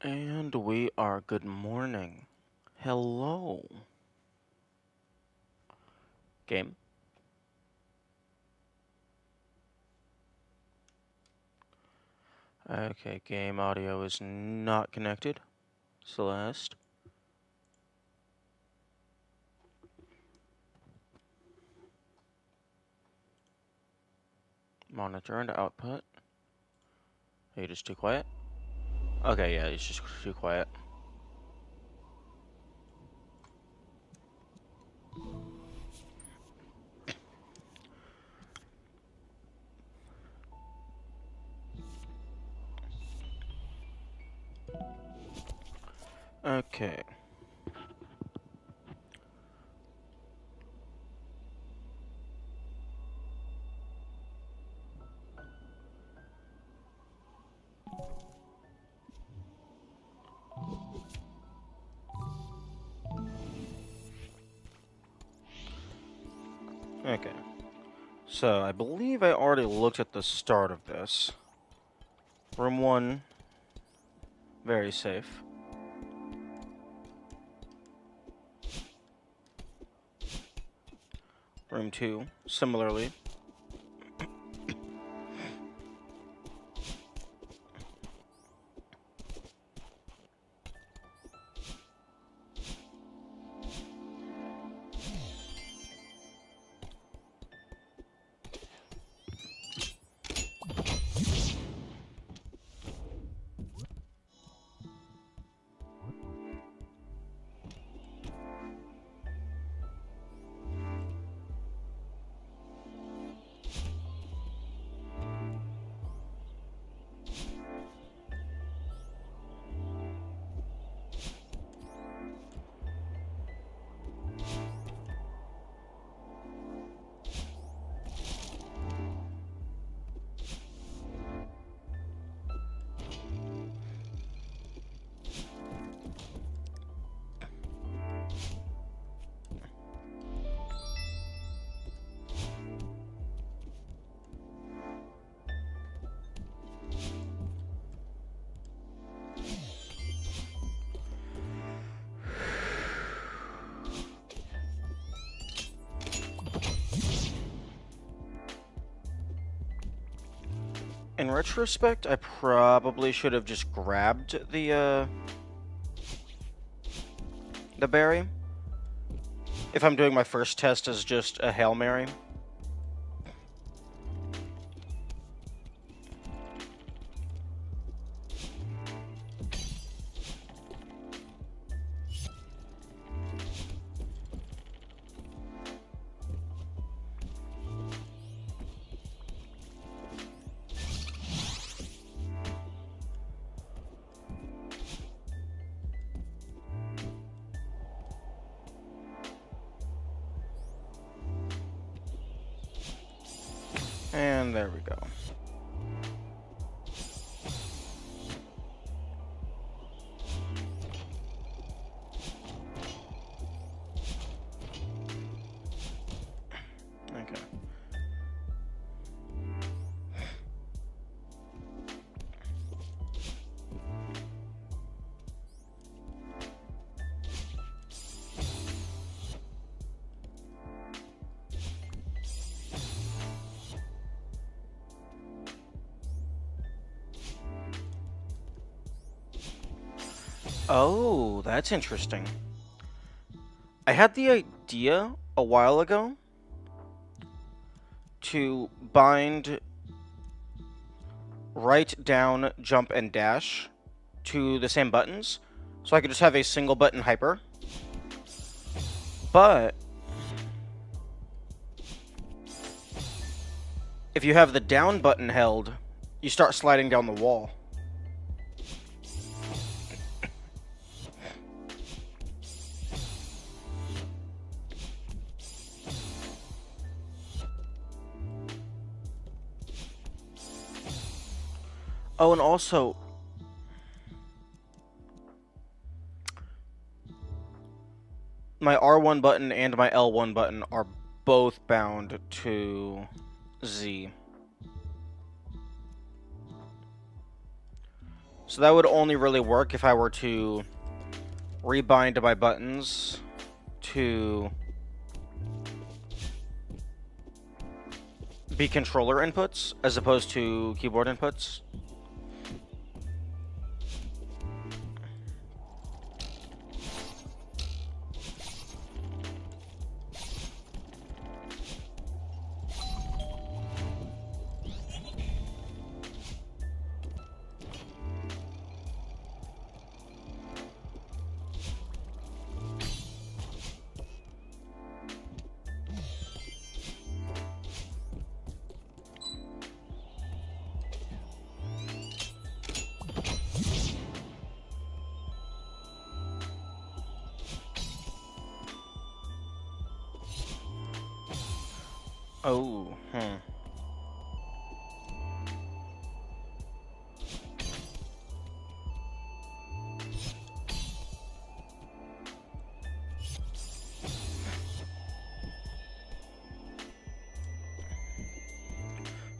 And we are good morning. Hello. Game. Okay, game audio is not connected. Celeste. Monitor and output. Are you just too quiet? Okay, yeah, it's just too quiet. Okay. Okay. So, I believe I already looked at the start of this. Room 1, very safe. Room 2, similarly. In retrospect, I probably should have just grabbed the berry. If I'm doing my first test as just a Hail Mary. And there we go. Okay. Oh, that's interesting. I had the idea a while ago to bind right, down, jump, and dash to the same buttons, so I could just have a single button hyper. But if you have the down button held, you start sliding down the wall. Oh, and also, my R1 button and my L1 button are both bound to Z. So that would only really work if I were to rebind my buttons to be controller inputs as opposed to keyboard inputs. Oh,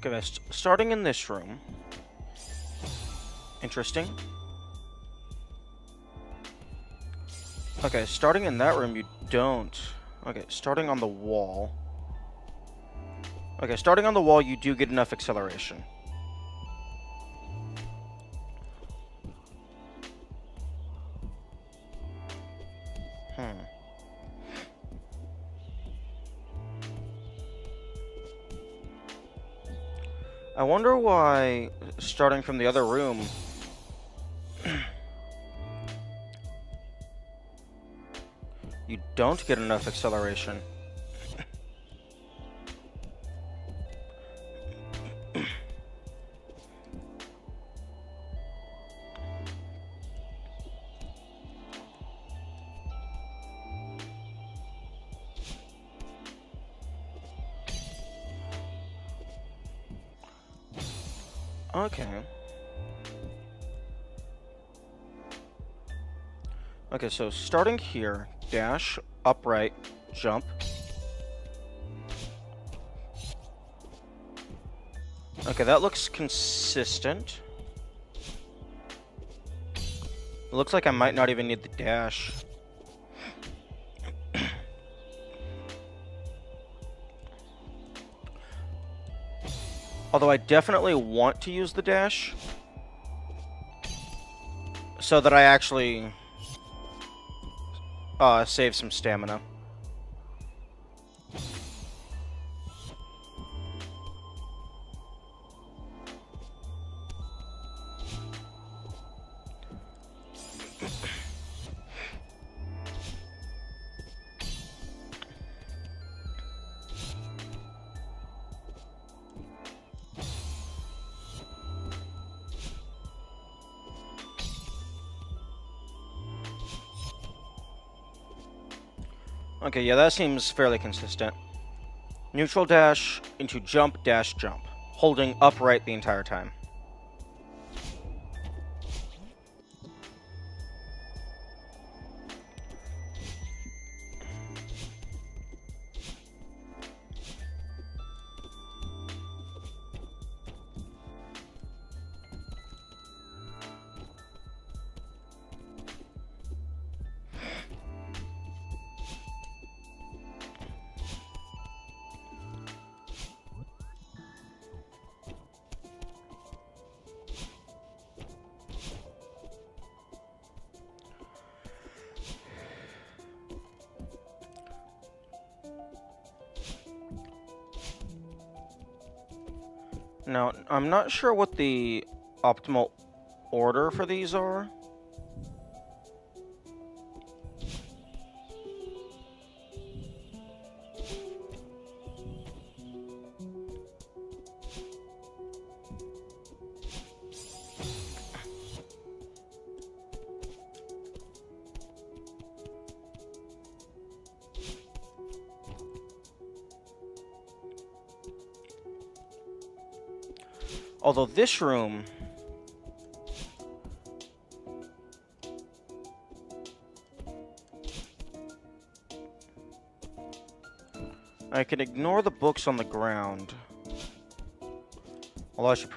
Okay, starting in this room. Interesting. Okay, starting in that room, you don't. Okay, starting on the wall. Okay, starting on the wall, you do get enough acceleration. I wonder why, starting from the other room, you don't get enough acceleration. Okay. Okay, so starting here, dash, upright, jump. Okay, that looks consistent. It looks like I might not even need the dash. Although I definitely want to use the dash so that I actually save some stamina. Okay, yeah, that seems fairly consistent. Neutral dash into jump dash jump, holding upright the entire time. Now, I'm not sure what the optimal order for these are. Although this room... I can ignore the books on the ground. Although I should...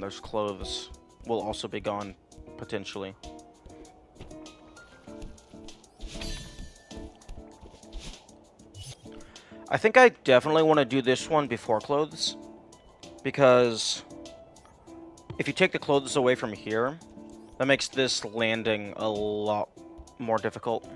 there's clothes. will also be gone, potentially. I think I definitely want to do this one before clothes, because if you take the clothes away from here, that makes this landing a lot more difficult.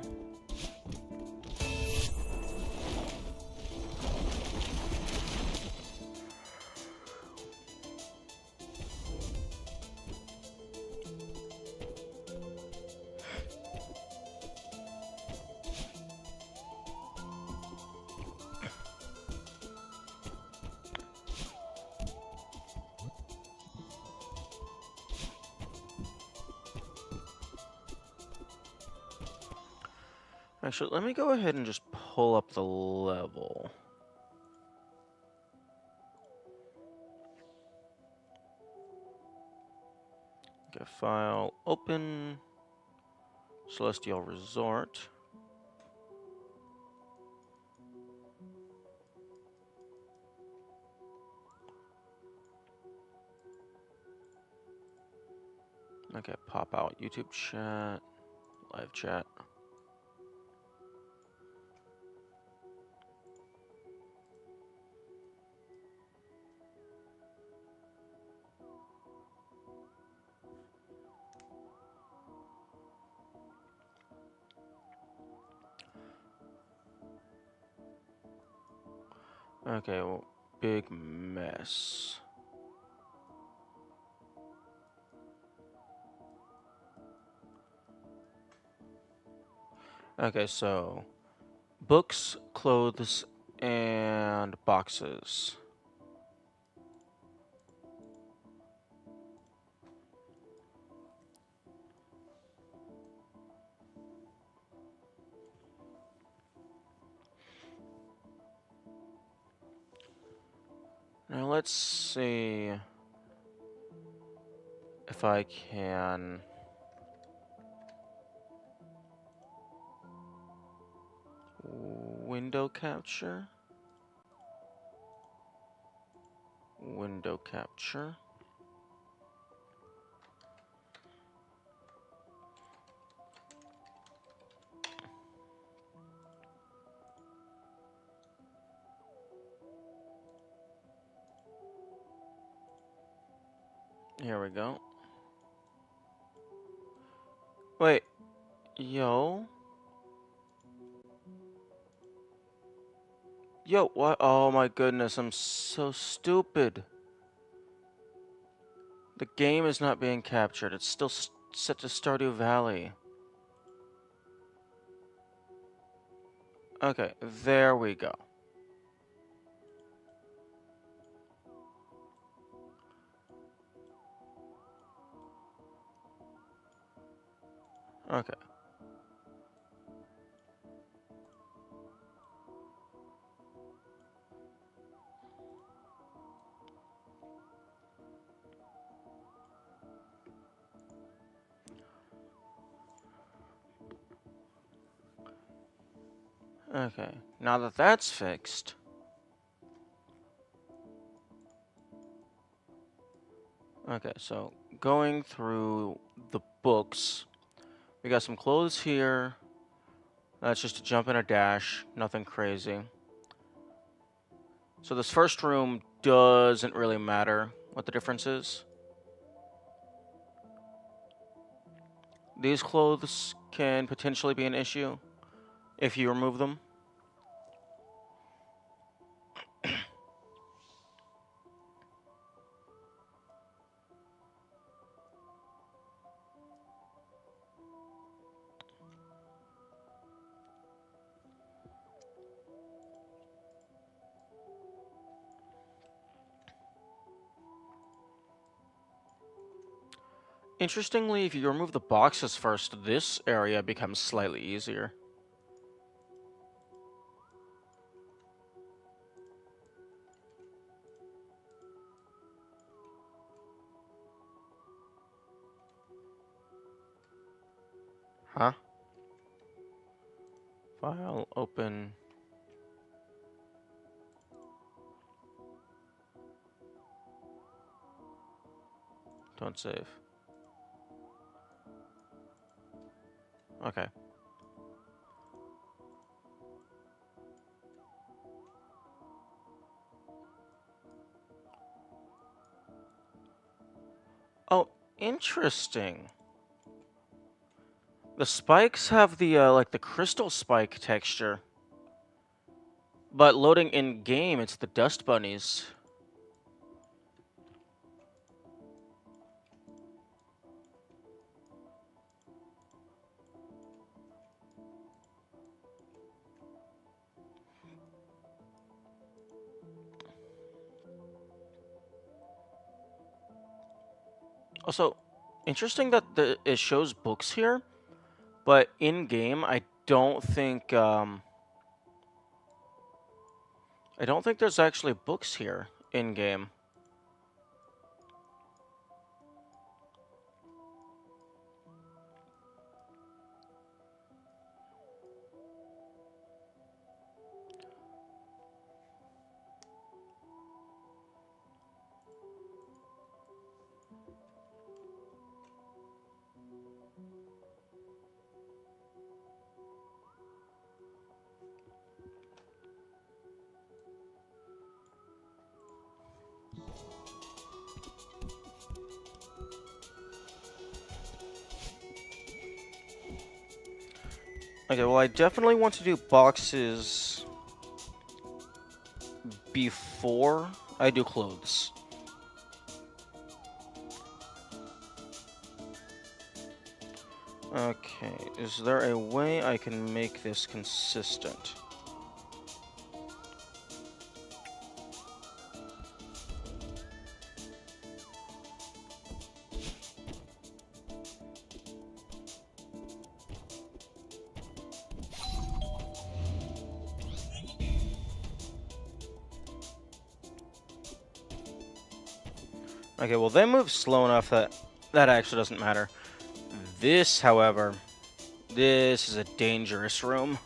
Actually, let me go ahead and just pull up the level. Okay, file, open, Celestial Resort. Okay, pop out YouTube chat, live chat. Okay, well, big mess. Okay, so books, clothes, and boxes. Now let's see if I can... Window capture? Window capture. Here we go. Wait, yo? Yo, what? Oh my goodness, I'm so stupid. The game is not being captured. It's still set to Stardew Valley. Okay, there we go. Okay. Okay, now that that's fixed... Okay, so going through the books, we got some clothes here. That's just a jump and a dash, nothing crazy. So this first room doesn't really matter what the difference is. These clothes can potentially be an issue if you remove them. Interestingly, if you remove the boxes first, this area becomes slightly easier. Huh? File, open. Don't save. Okay. Oh, interesting. The spikes have the, like, the crystal spike texture. But loading in-game, it's the dust bunnies. Also, interesting that it shows books here, but in-game, I don't think there's actually books here in-game. Okay, well, I definitely want to do boxes before I do clothes. Okay, is there a way I can make this consistent? Okay, well, they move slow enough that that actually doesn't matter. This, however, this is a dangerous room.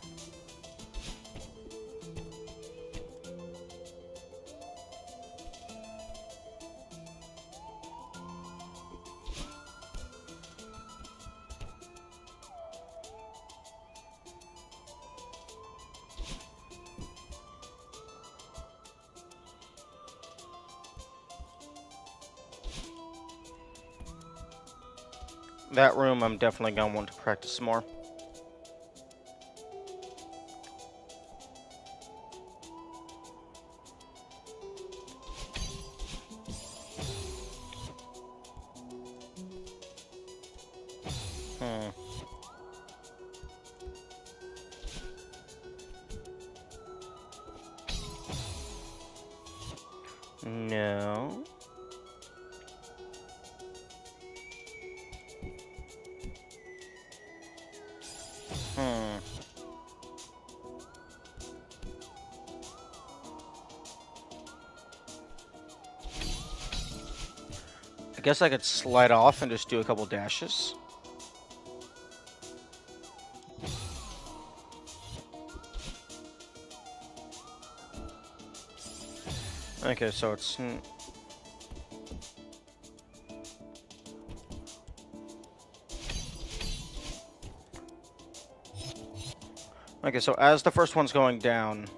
That room, I'm definitely going to want to practice more. No. I guess I could slide off and just do a couple dashes. Okay, so it's... Okay, so as the first one's going down...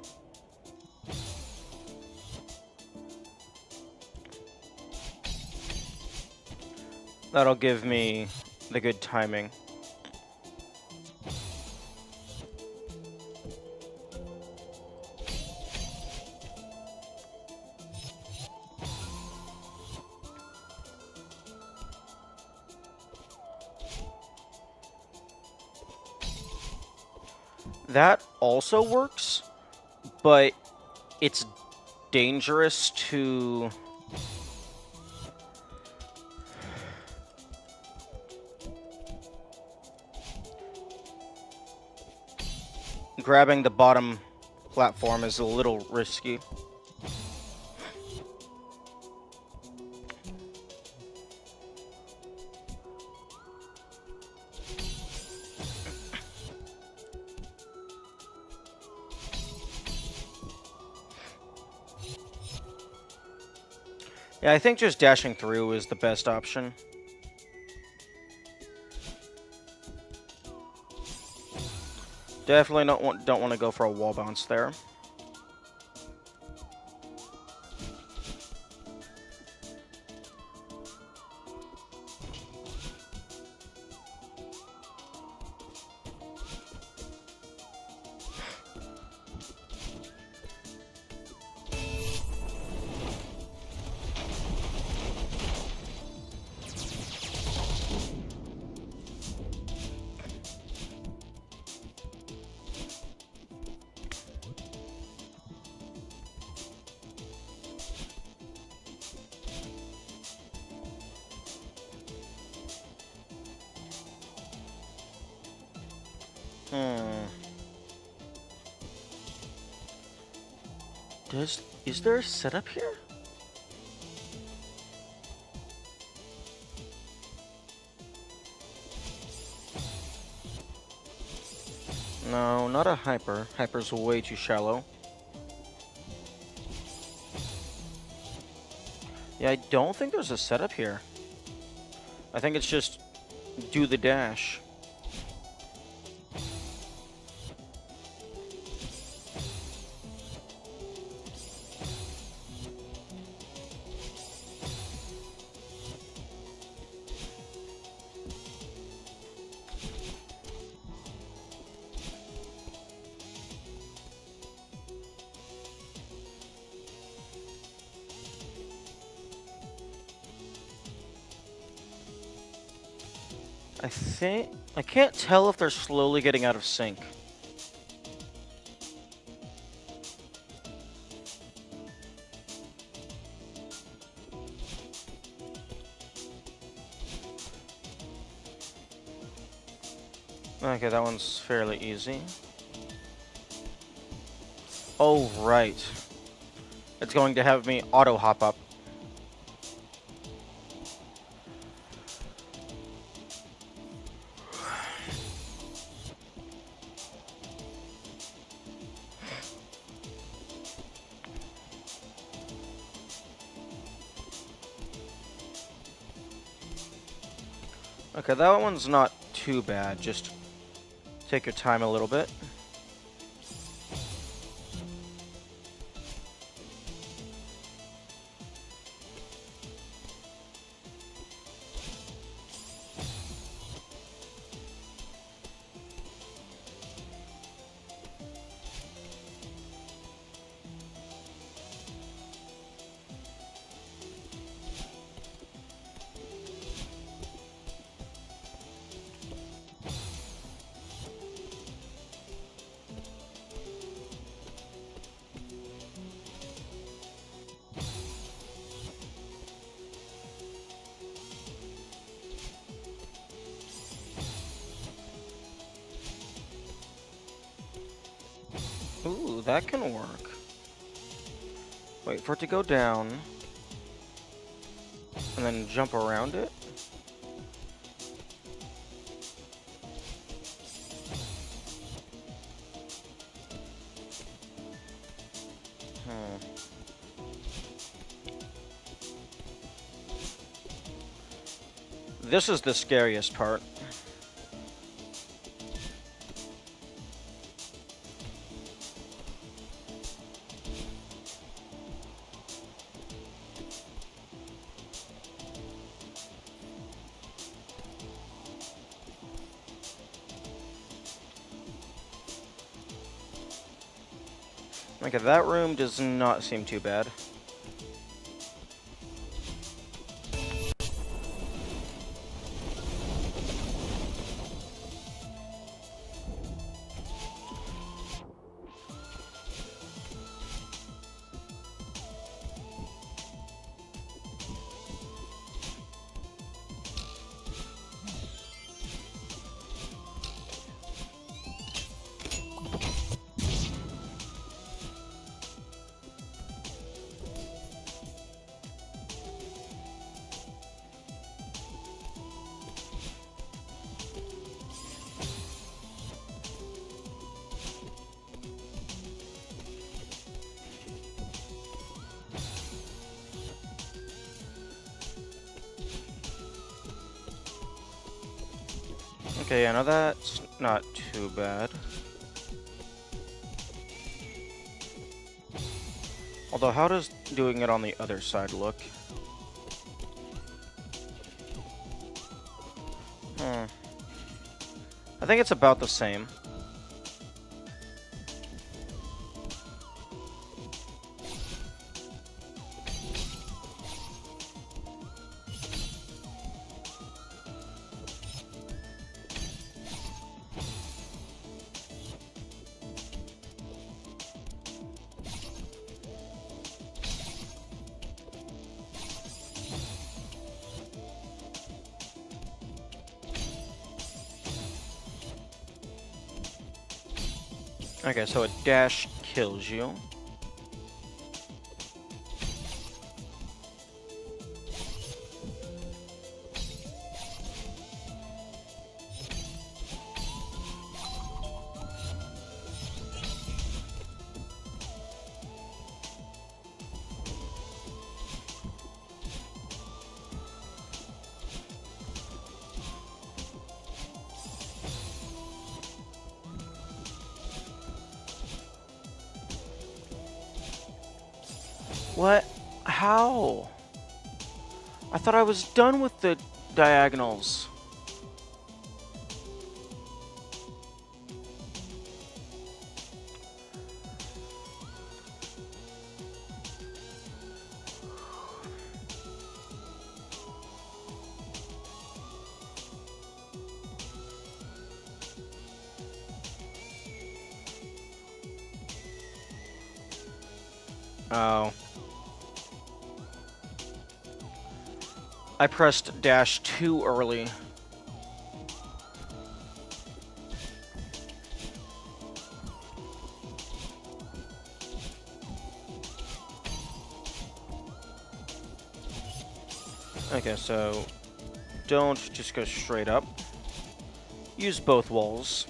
That'll give me the good timing. That also works, but it's dangerous to... Grabbing the bottom platform is a little risky. Yeah, I think just dashing through is the best option. Definitely don't want to go for a wall bounce there. Is there a setup here? No, not a hyper. Hyper's way too shallow. Yeah, I don't think there's a setup here. I think it's just do the dash. I can't tell if they're slowly getting out of sync. Okay, that one's fairly easy. Oh, right. It's going to have me auto hop up. Okay, that one's not too bad. Just take your time a little bit. Ooh, that can work. Wait for it to go down. And then jump around it. This is the scariest part. Okay, that room does not seem too bad. Okay, yeah, no, that's not too bad. Although, how does doing it on the other side look? I think it's about the same. Okay, so a dash kills you. What? How? I thought I was done with the diagonals. Oh. I pressed dash too early. Okay, so don't just go straight up. Use both walls.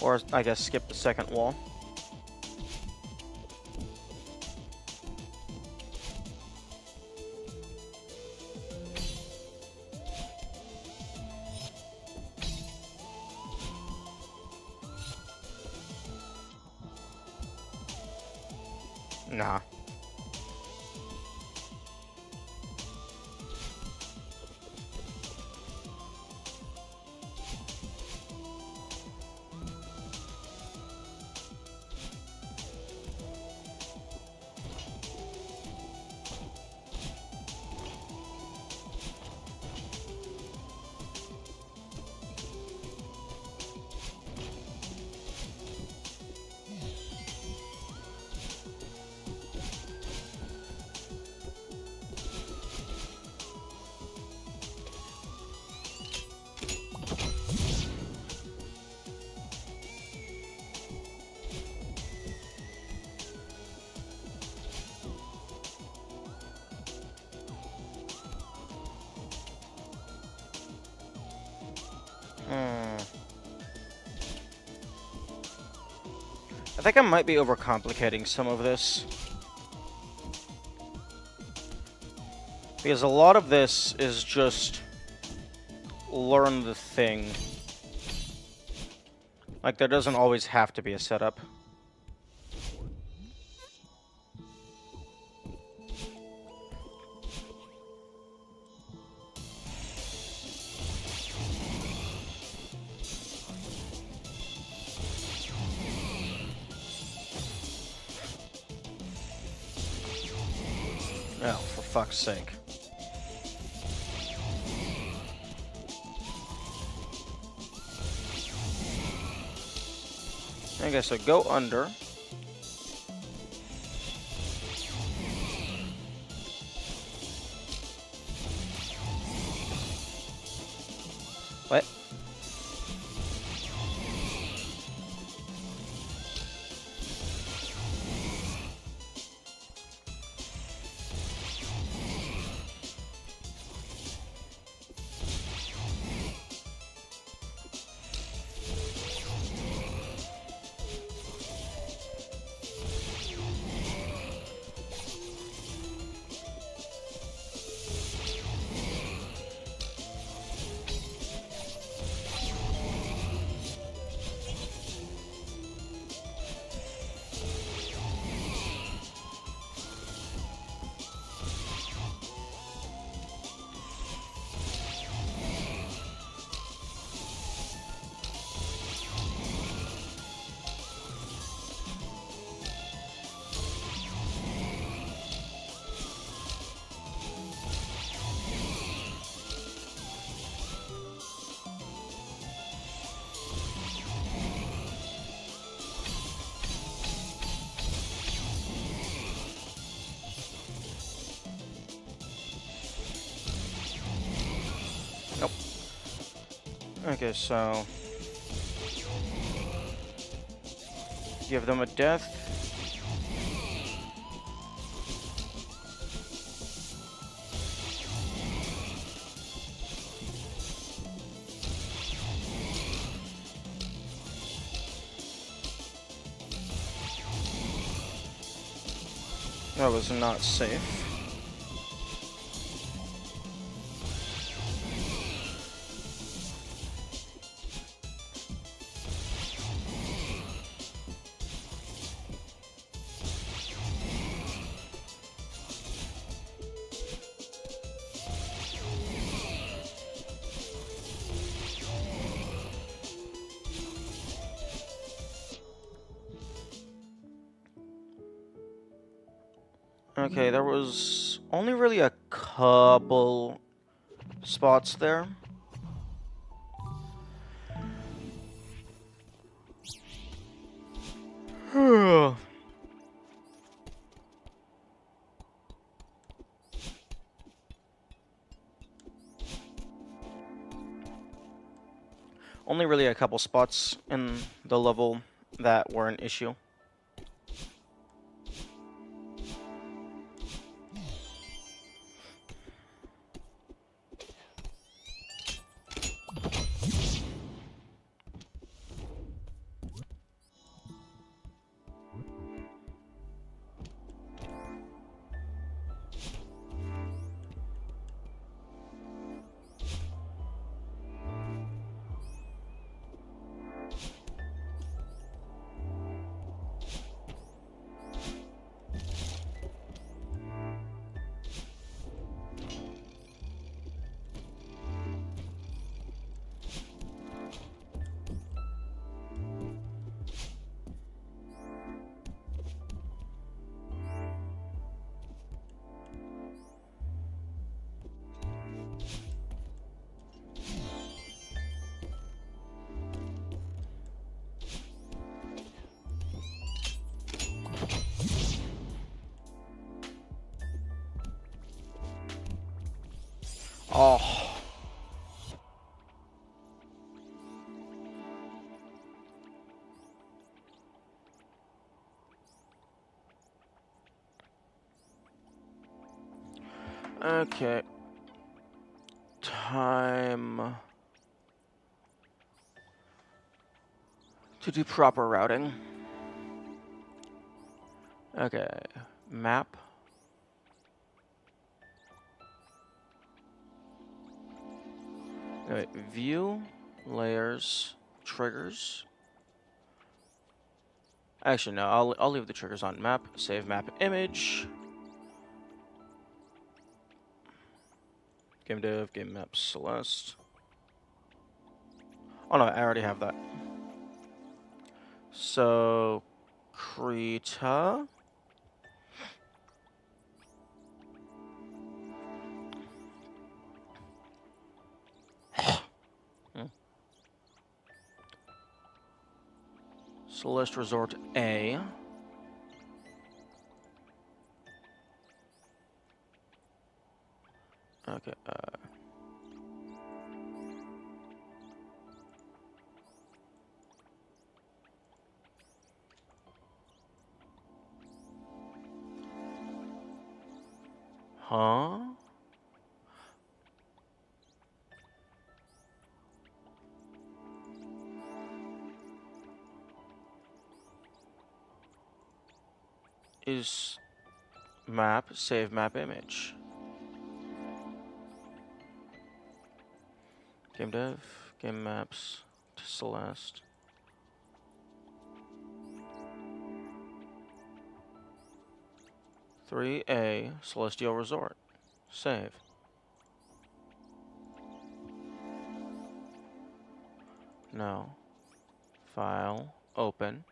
Or, I guess, skip the second wall. Nah. I think I might be overcomplicating some of this. Because a lot of this is just learn the thing. Like, there doesn't always have to be a setup. Oh, for fuck's sake. Okay, so go under. What? Okay, so give them a death. That was not safe. Okay, there was only really a couple spots there. Only really a couple spots in the level that were an issue. Oh. Okay. Time to do proper routing. Okay. Map. Wait, view, layers, triggers. Actually, no, I'll leave the triggers on map. Save map image. Game dev, game map, Celeste. Oh no, I already have that. So, Krita. Celeste Resort A. Okay, huh? Is map, save map image. Game dev, game maps, to Celeste. Three A, Celestial Resort. Save. No. File, open.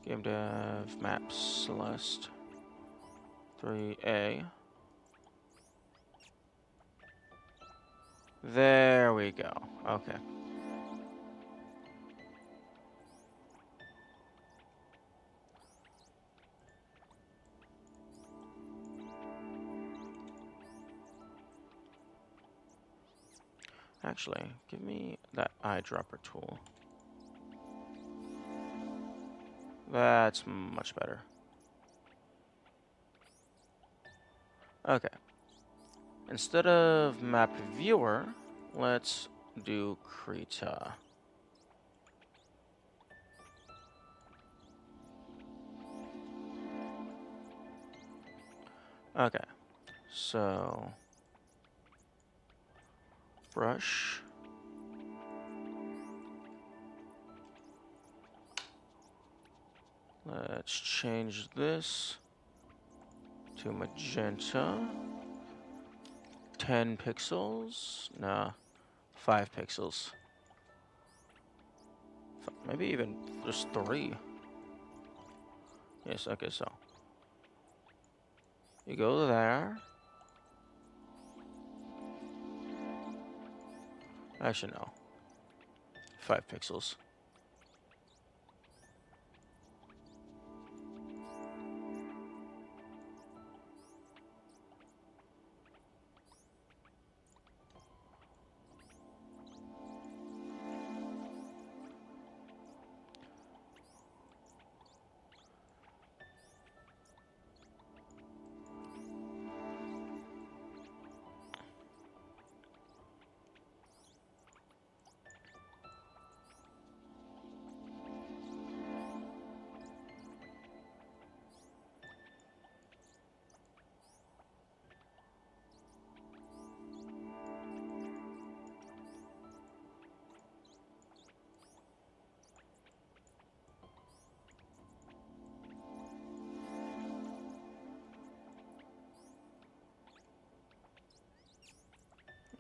Game dev, maps, Celeste. 3A. There we go. Okay. Actually, give me that eyedropper tool. That's much better. Okay. Instead of map viewer, let's do Krita. Okay. So brush. Let's change this to magenta. 10 pixels? Nah, 5 pixels. Maybe even just 3. Yes, okay, so you go there. Actually, no. 5 pixels.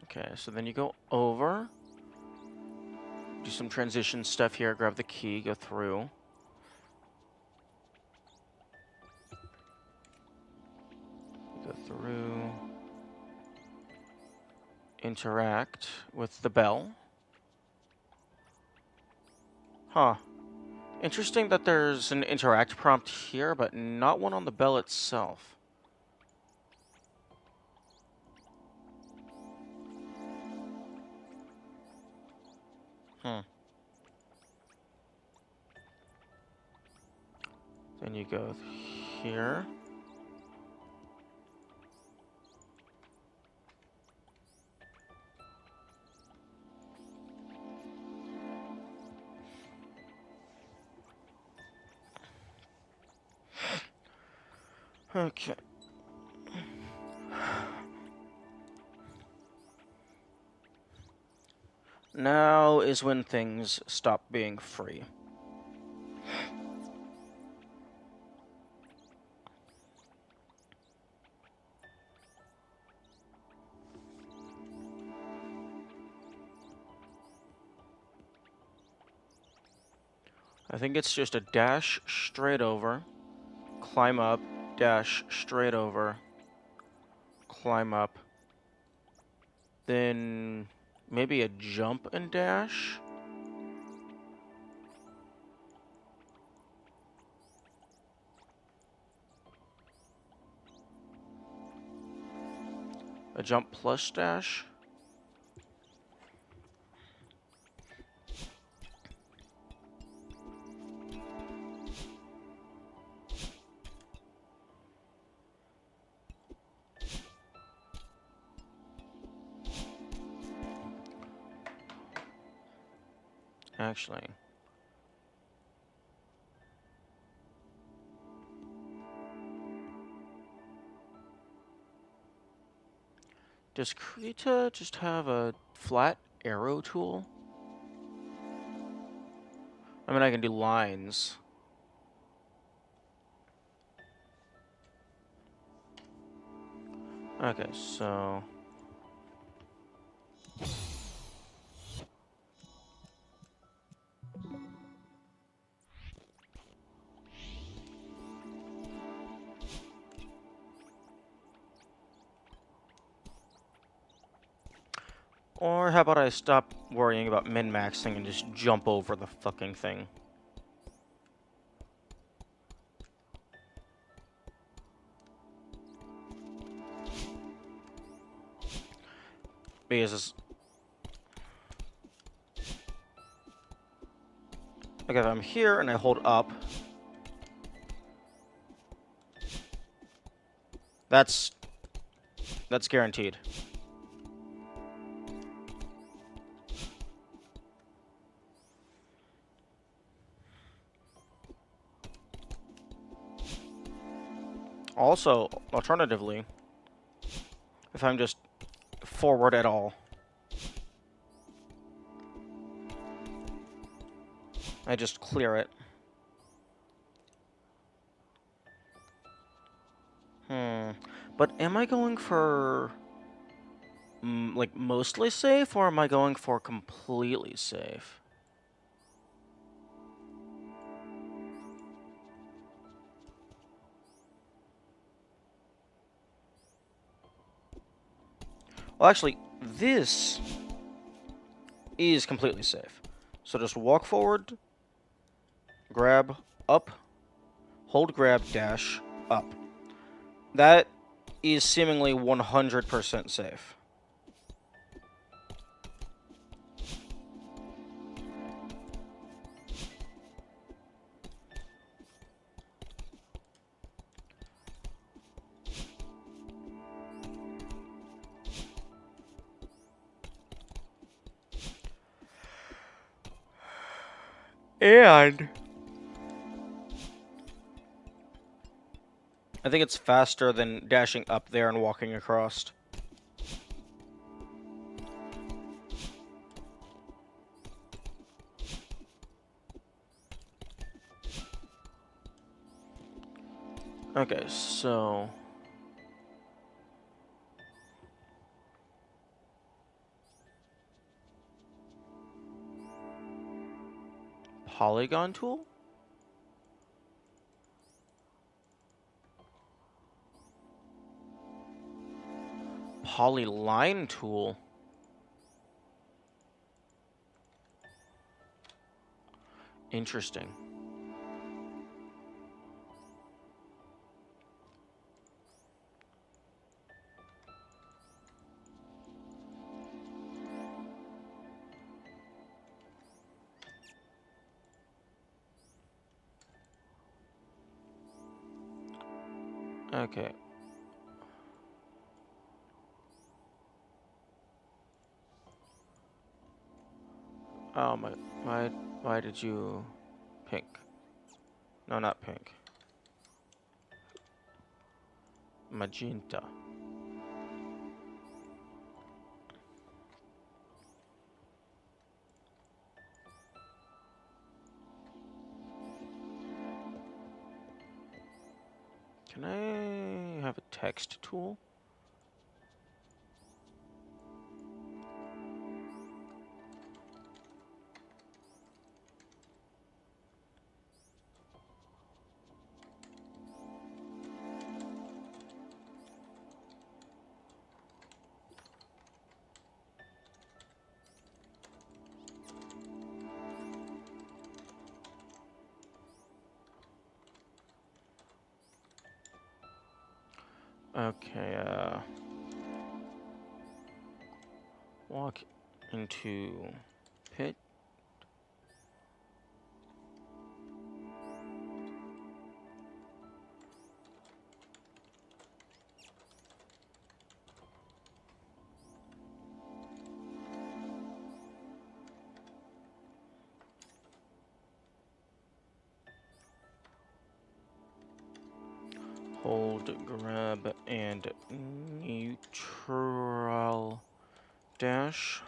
Okay, so then you go over, do some transition stuff here, grab the key, go through. Go through, interact with the bell. Huh. Interesting that there's an interact prompt here, but not one on the bell itself. Then you go here. Okay. Now is when things stop being free. I think it's just a dash straight over, climb up, dash straight over, climb up, then maybe a jump and dash? A jump plus dash? Actually. Does Krita just have a flat arrow tool? I mean, I can do lines. Okay, so... Or how about I stop worrying about min-maxing and just jump over the fucking thing? Because Okay, if I'm here and I hold up, that's guaranteed. Also, alternatively, if I'm just forward at all, I just clear it. But am I going for like mostly safe, or am I going for completely safe? Well, actually, this is completely safe. So just walk forward, grab, up, hold grab, dash, up. That is seemingly 100% safe. And I think it's faster than dashing up there and walking across. Okay, so polygon tool? Polyline tool? Interesting. Okay. Oh my, why did you pink? No, not pink. Magenta. Can I have a text tool? Okay, walk into pit. Hold, grab, and neutral dash.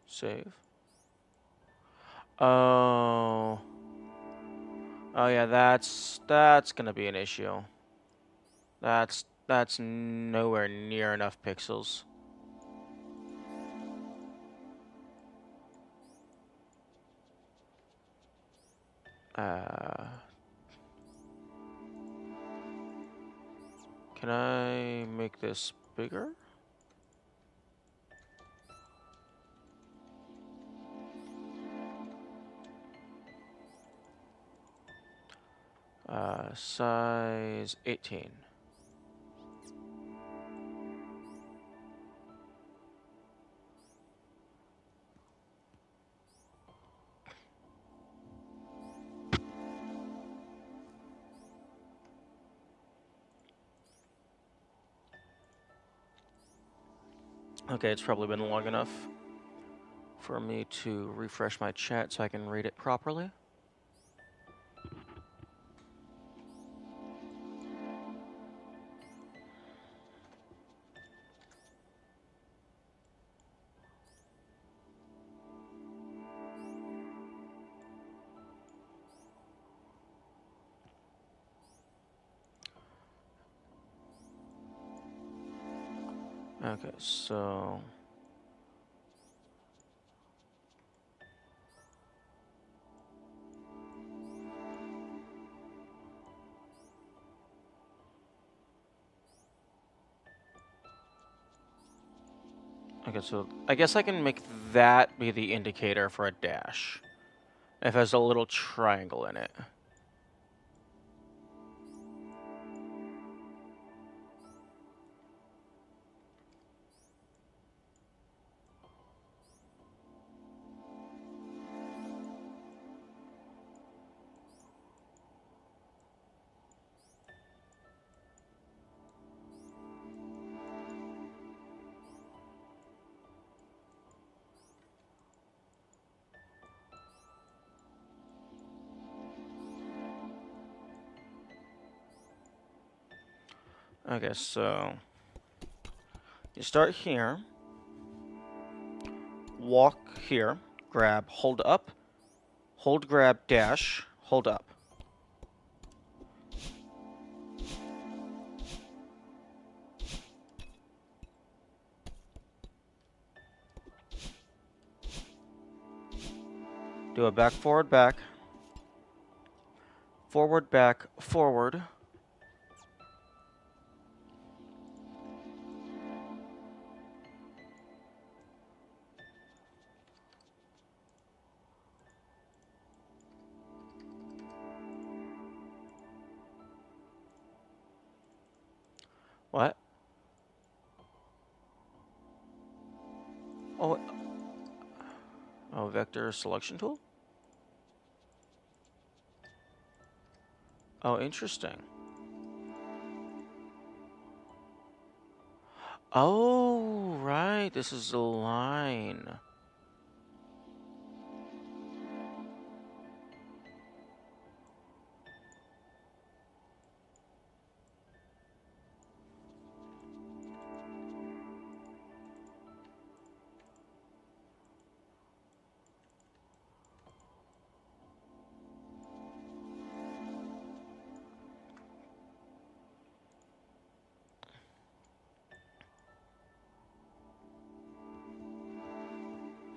Save. Oh. Oh yeah, that's gonna be an issue. That's nowhere near enough pixels. Can I make this bigger? Size 18. Okay, it's probably been long enough for me to refresh my chat so I can read it properly. Okay, so... Okay, so I guess I can make that be the indicator for a dash. If it has a little triangle in it. Okay, so you start here, walk here, grab, hold up, hold, grab, dash, hold up. Do a back, forward, back, forward, back, forward. What? Oh, oh, vector selection tool? Oh, interesting. Oh, right, this is a line.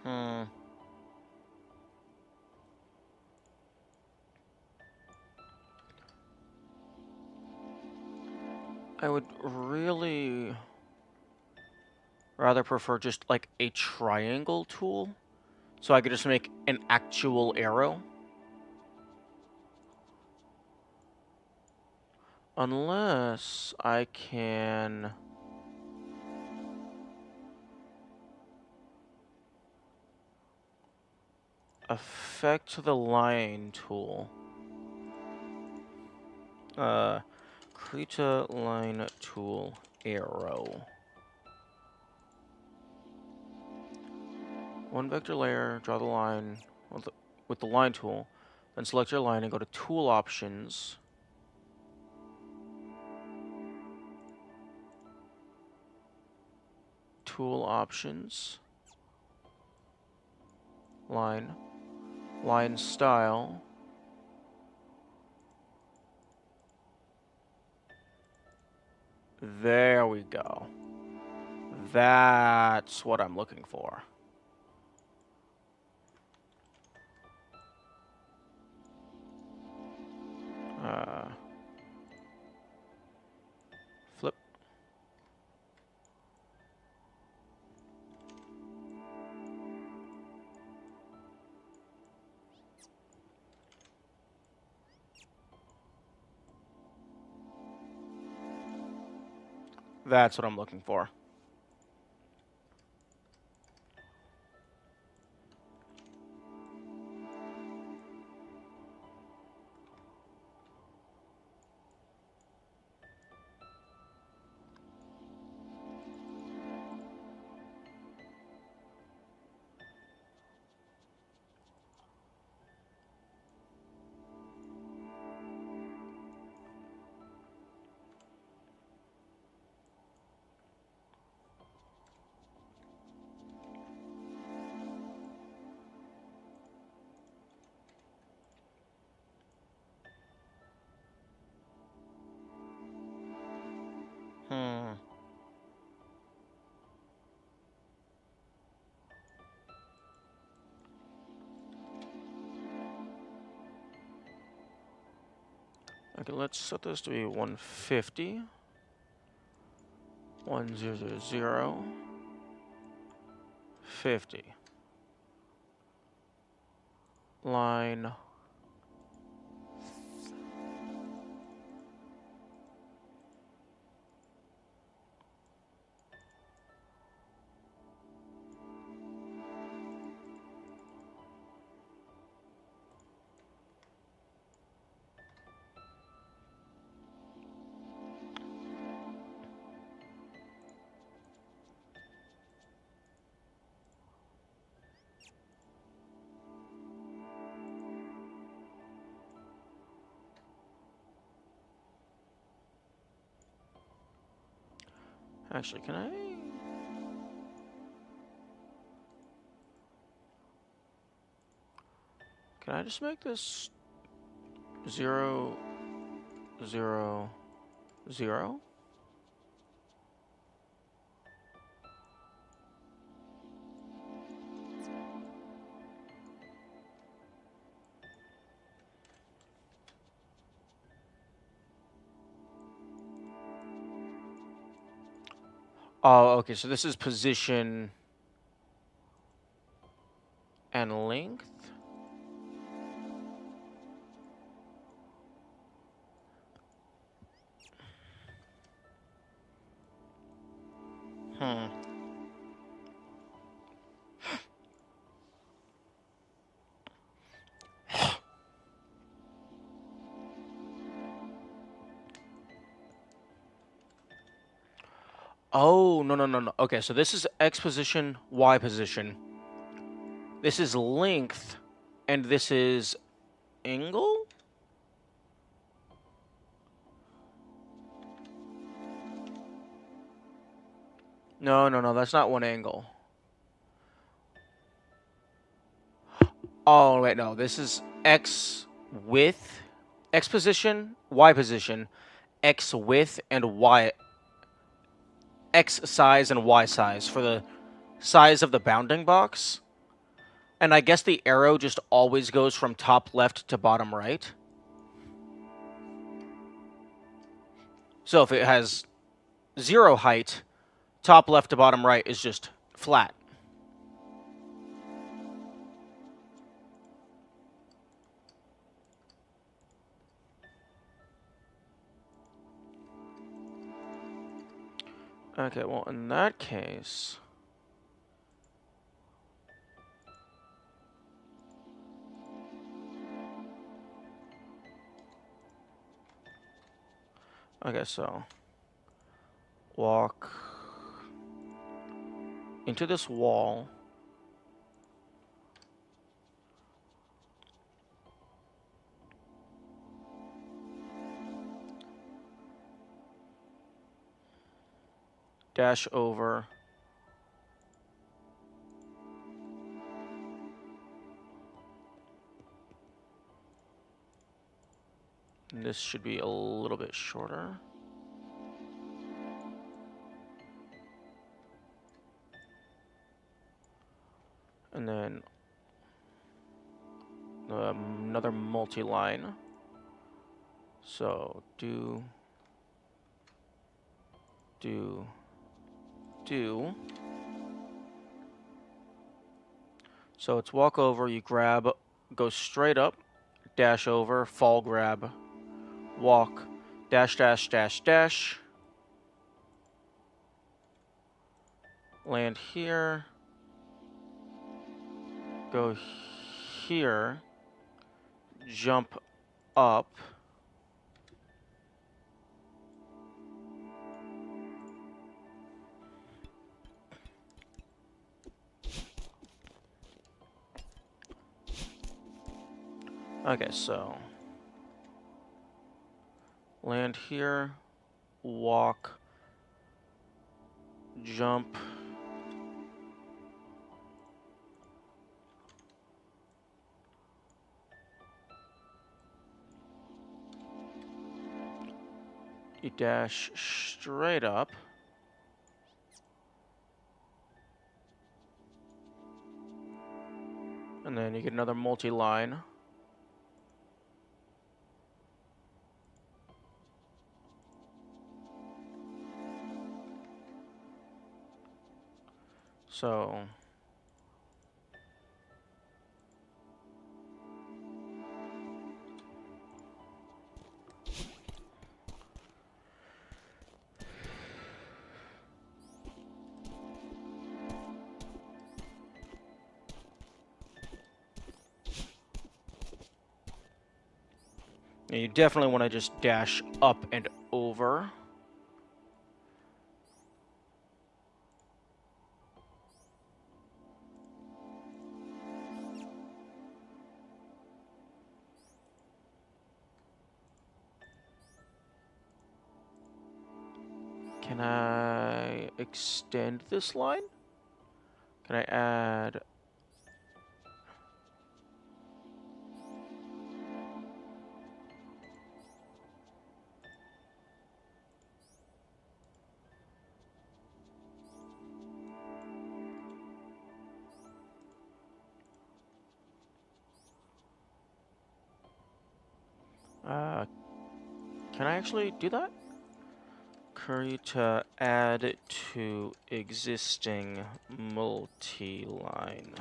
Hmm. I would really rather prefer just like a triangle tool, so I could just make an actual arrow. Unless I can... affect the line tool. Create a line tool arrow. One vector layer, draw the line with the line tool, then select your line and go to tool options. Tool options. Line. Line style. There we go. That's what I'm looking for. Flip. That's what I'm looking for. Okay, let's set this to be 150. 100, 50. Line. Actually, can I just make this 0, 0, 0? Oh, okay, so this is position and length. Hmm. Oh, no, no, no, no. Okay, so this is X position, Y position. This is length, and this is angle? No, no, no, that's not one angle. Oh, wait, no, this is X width, X position, Y position, X width, and Y, X size and Y size for the size of the bounding box. And I guess the arrow just always goes from top left to bottom right. So if it has 0 height, top left to bottom right is just flat. Okay, well, in that case... Okay, so... walk into this wall. Dash over. And this should be a little bit shorter. And then another multi-line. So do. So it's walk over, you grab, go straight up, dash over, fall grab, walk, dash, dash, dash, dash. Land here. Go here. Jump up. Okay, so land here, walk, jump, you dash straight up, and then you get another multi-line. So you definitely want to just dash up and over. Can I extend this line? Can I add... can I actually do that? Curry to add to existing multi-line.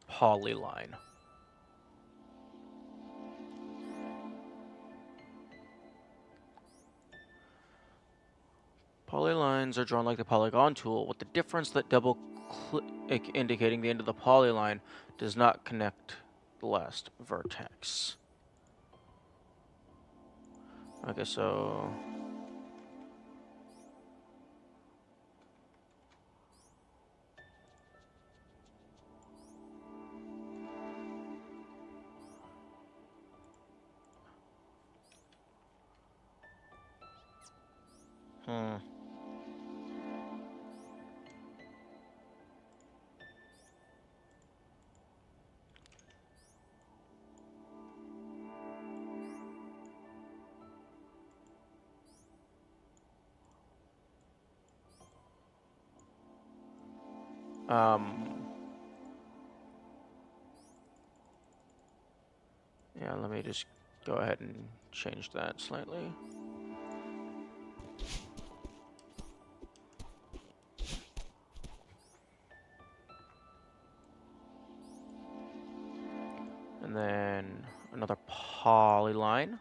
Polyline. Polylines are drawn like the polygon tool, with the difference that double click indicating the end of the polyline does not connect the last vertex. Okay, so... Hmm. Yeah, let me just go ahead and change that slightly. And then another polyline.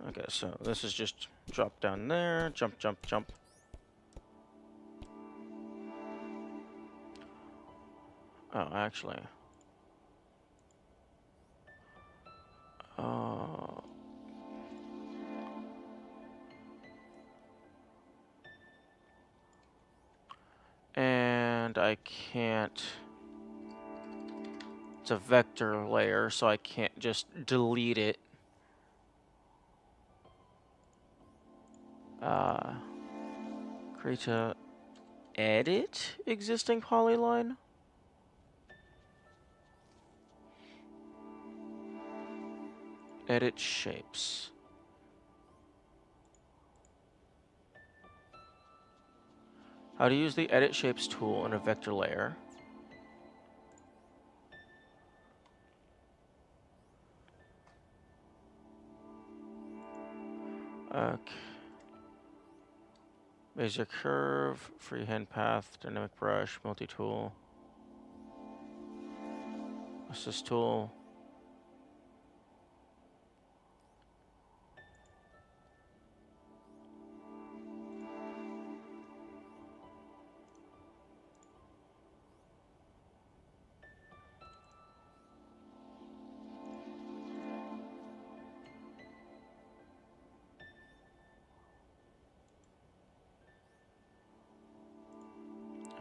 Okay, so this is just drop down there, jump, jump, jump. Oh, actually. Oh. And I can't... It's a vector layer, so I can't just delete it. Create a edit existing polyline. Edit shapes. How to use the edit shapes tool in a vector layer. Okay. Bezier curve, freehand path, dynamic brush, multi-tool. Assist tool.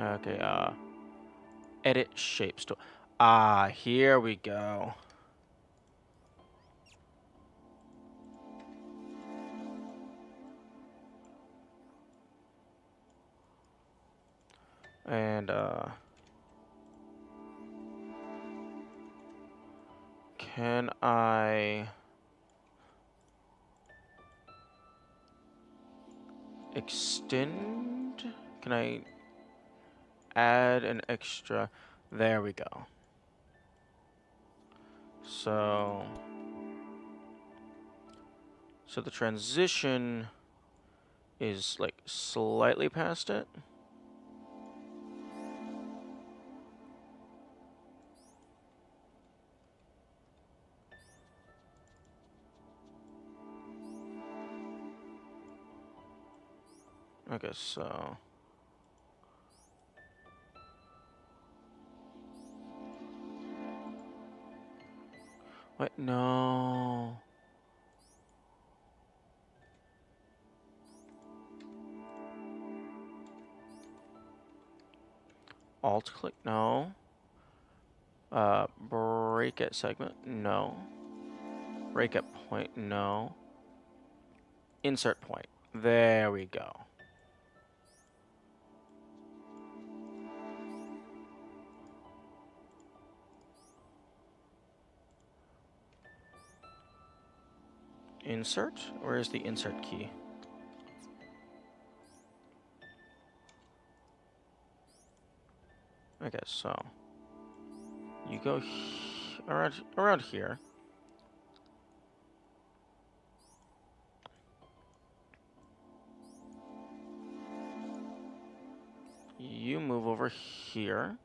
Okay, edit shapes tool. Ah, here we go. And, can I... extend? Can I add an extra? There we go. So the transition is like slightly past it. Okay, so wait, no. Alt click, no. Break at segment, no. Break at point, no. Insert point. There we go. Insert? Where is the insert key? Okay, so you go around here. You move over here.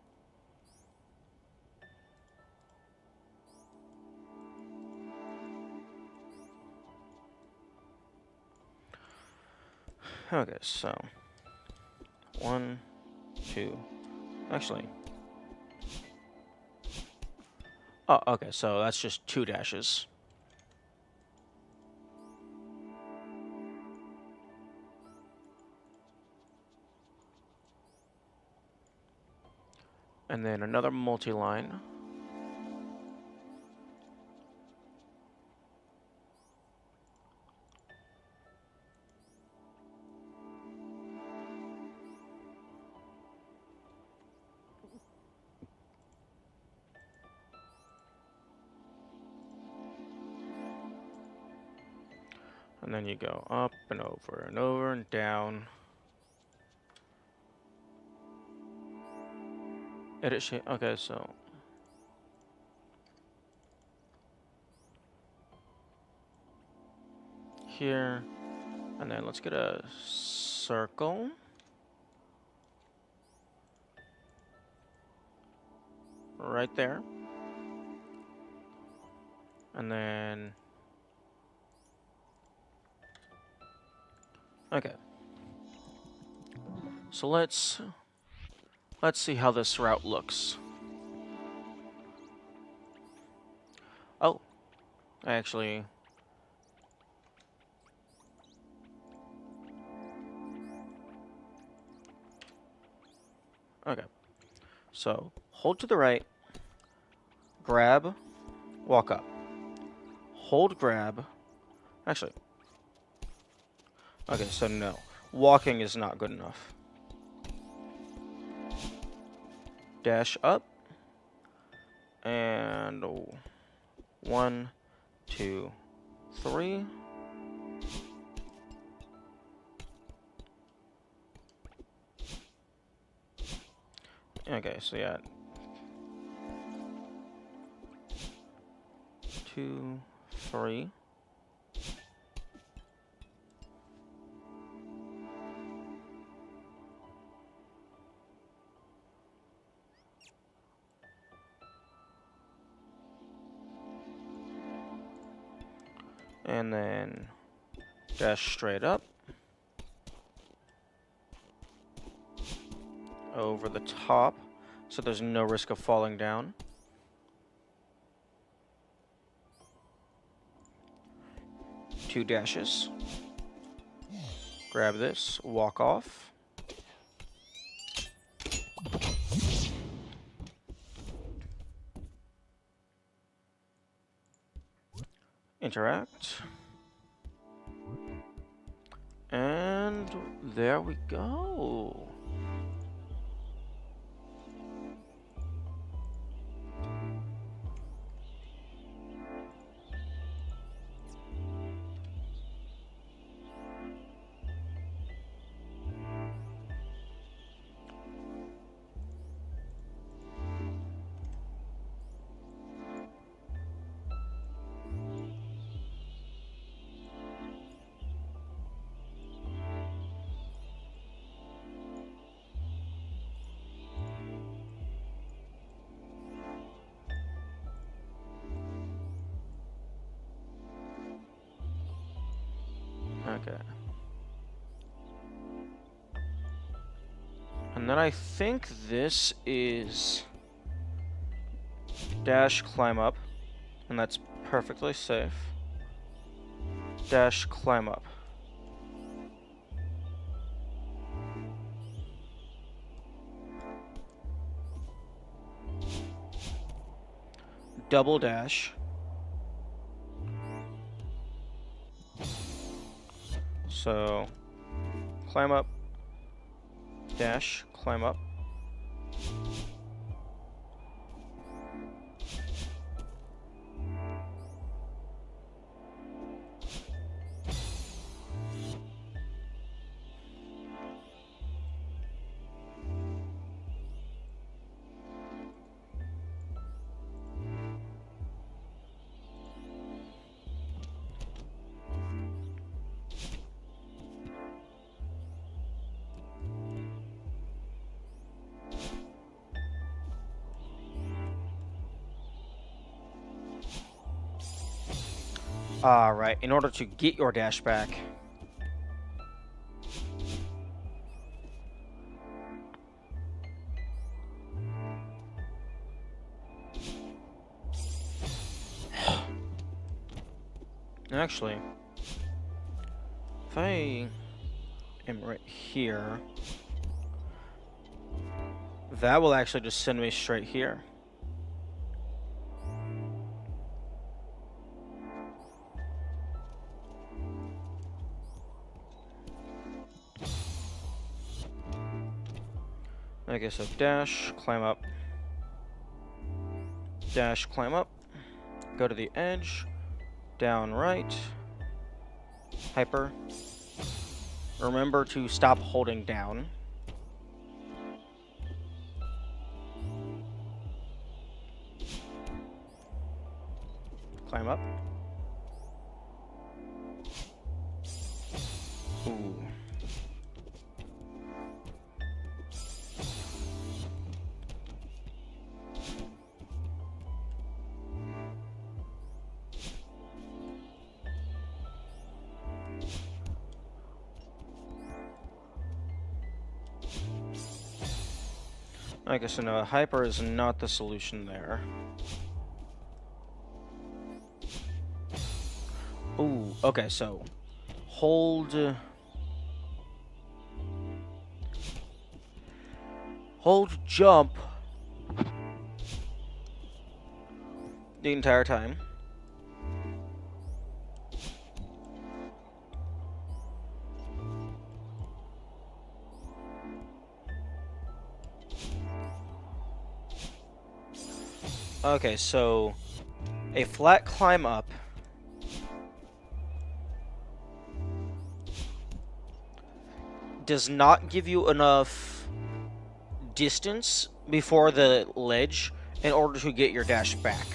Okay, so 1, 2. Actually. Oh, okay, so that's just 2 dashes. And then another multi-line. And then you go up and over and over and down. Edit shape. Okay, so here, and then let's get a circle. Right there. And then okay. So let's see how this route looks. Oh, actually, okay. So hold to the right, grab, walk up. Hold grab. Actually, okay, so no. Walking is not good enough. Dash up. And 1, 2, 3. Okay, so yeah. 2, 3. And then dash straight up. Over the top, so there's no risk of falling down. Two dashes. Grab this, walk off. Interact. And there we go. Okay. And then I think this is dash climb up, and that's perfectly safe. Dash climb up. Double dash. So, climb up, dash, climb up. Alright, in order to get your dash back. Actually, if I am right here, that will actually just send me straight here. Okay, so dash, climb up. Dash, climb up. Go to the edge. Down right. Hyper. Remember to stop holding down. Climb up. Ooh. I guess no, hyper is not the solution there. Ooh, okay, so hold jump the entire time. Okay, so a flat climb up does not give you enough distance before the ledge in order to get your dash back.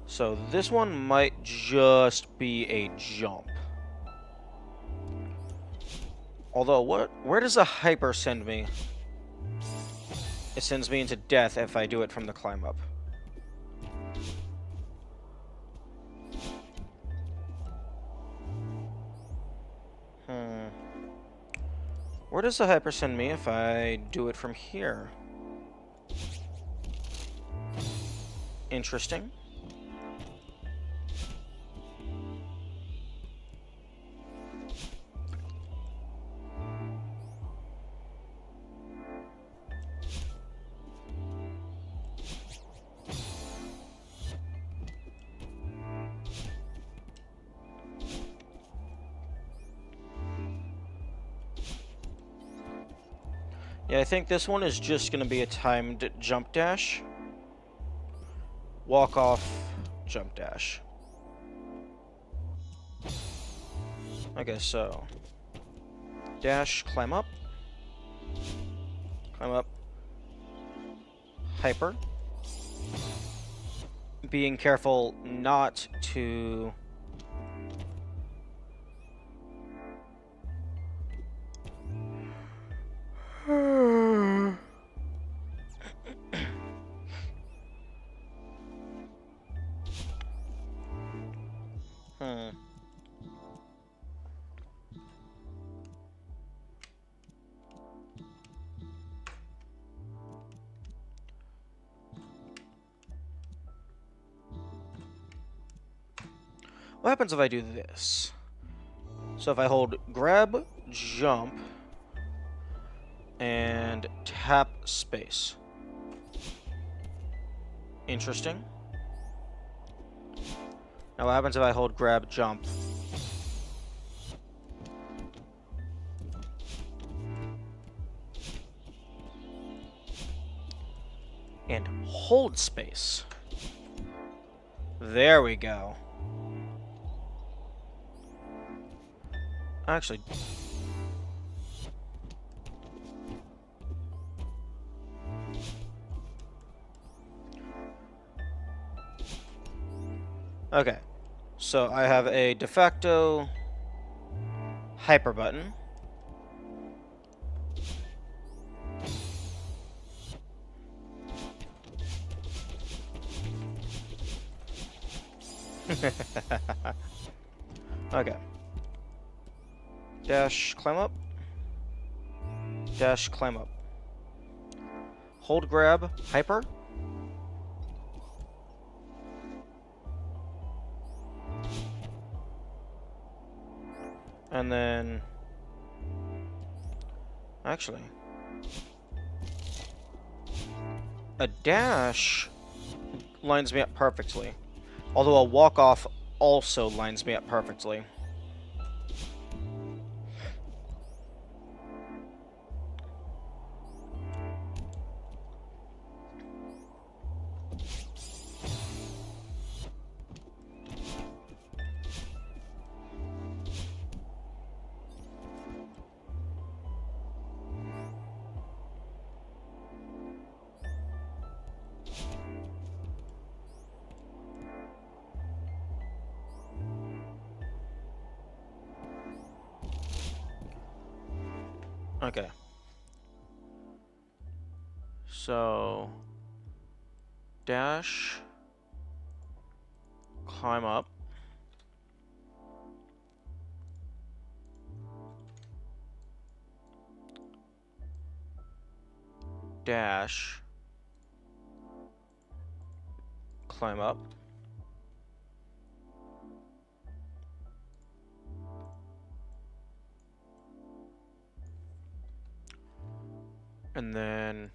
So this one might just be a jump. Although, where does a hyper send me? It sends me into death if I do it from the climb up. Where does the hyper send me if I do it from here? Interesting. Yeah, I think this one is just going to be a timed jump dash. Walk off, jump dash. Okay, so dash, climb up, hyper. Being careful not to What happens if I do this? So if I hold grab, jump, and tap space. Interesting. Now what happens if I hold grab, jump? And hold space. There we go. Actually... Okay. So I have a de facto hyper button. Okay. Dash, climb up. Dash, climb up. Hold grab, hyper. And then... Actually... A dash lines me up perfectly. Although a walk-off also lines me up perfectly. Okay. So... Dash... Climb up. Dash... Climb up. And then...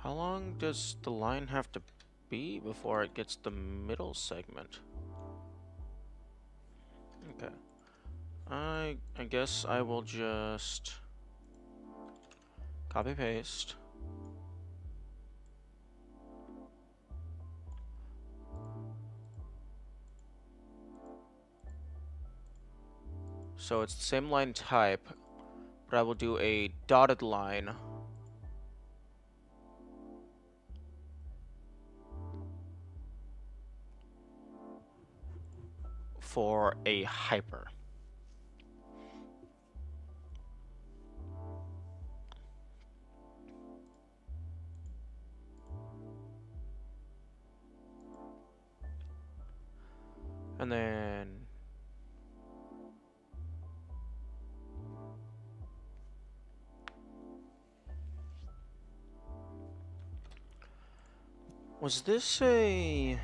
How long does the line have to be before it gets the middle segment? Okay. I guess I will just copy paste. So it's the same line type, but I will do a dotted line for a hyper. And then... Was this a...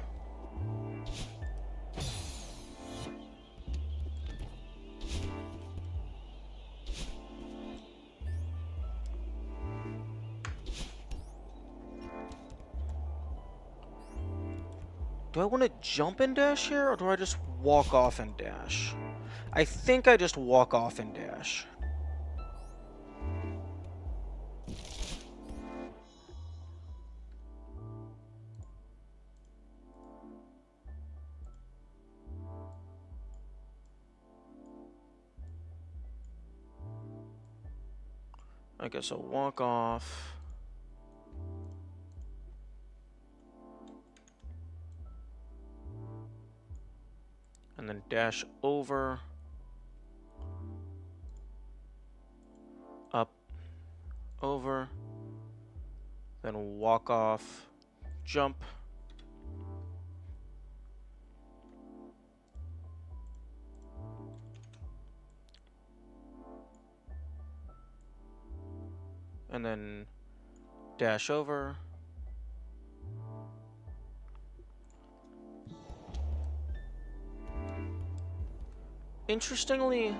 Do I want to jump and dash here, or do I just walk off and dash? I think I just walk off and dash. Okay, so walk off. And then dash over. Up. Over. Then walk off. Jump. And then dash over. Interestingly,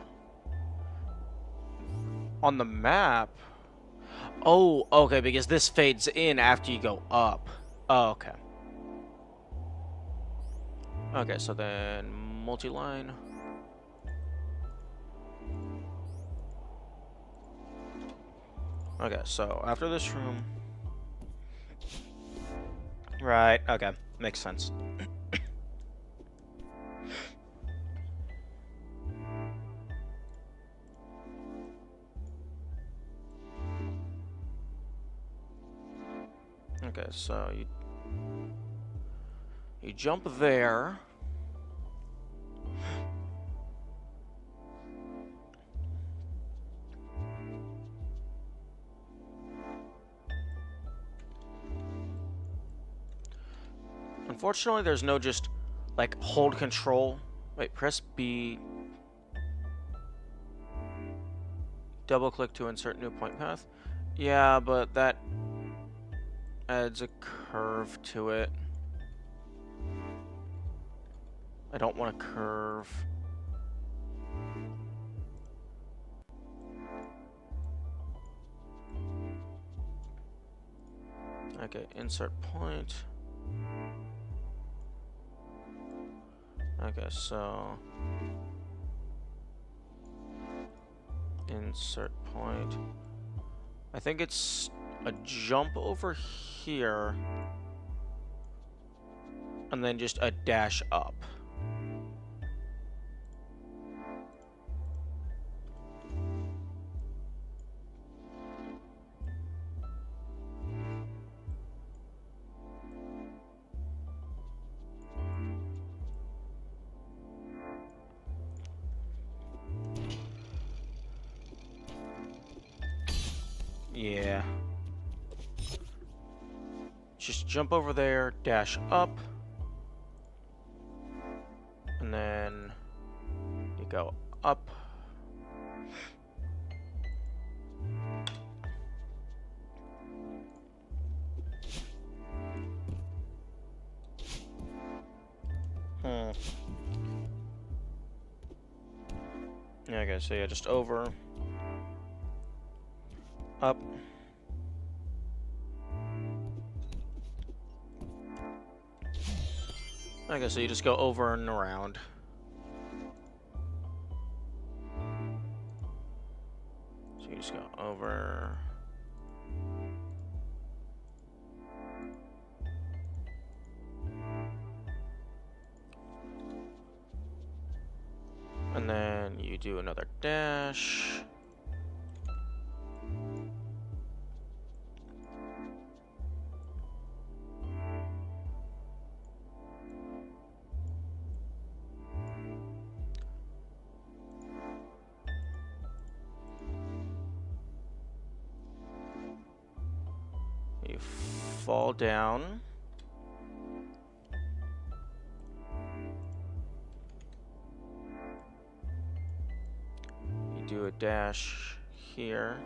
on the map... Oh, okay, because this fades in after you go up. Oh, okay. Okay, so then multi-line. Okay, so after this room... Right, okay. Makes sense. Okay, so you jump there. Unfortunately, there's no just, like, hold control. Wait, press B. Double click to insert new point path. Yeah, but that adds a curve to it. I don't want a curve. Okay, insert point. Okay, so insert point. I think it's a jump over here and then just a dash up. Yeah. Just jump over there, dash up, and then you go up. Okay, so yeah, just over, up. Okay, so you just go over and around. So you just go over. And then you do another dash. You fall down. You do a dash here.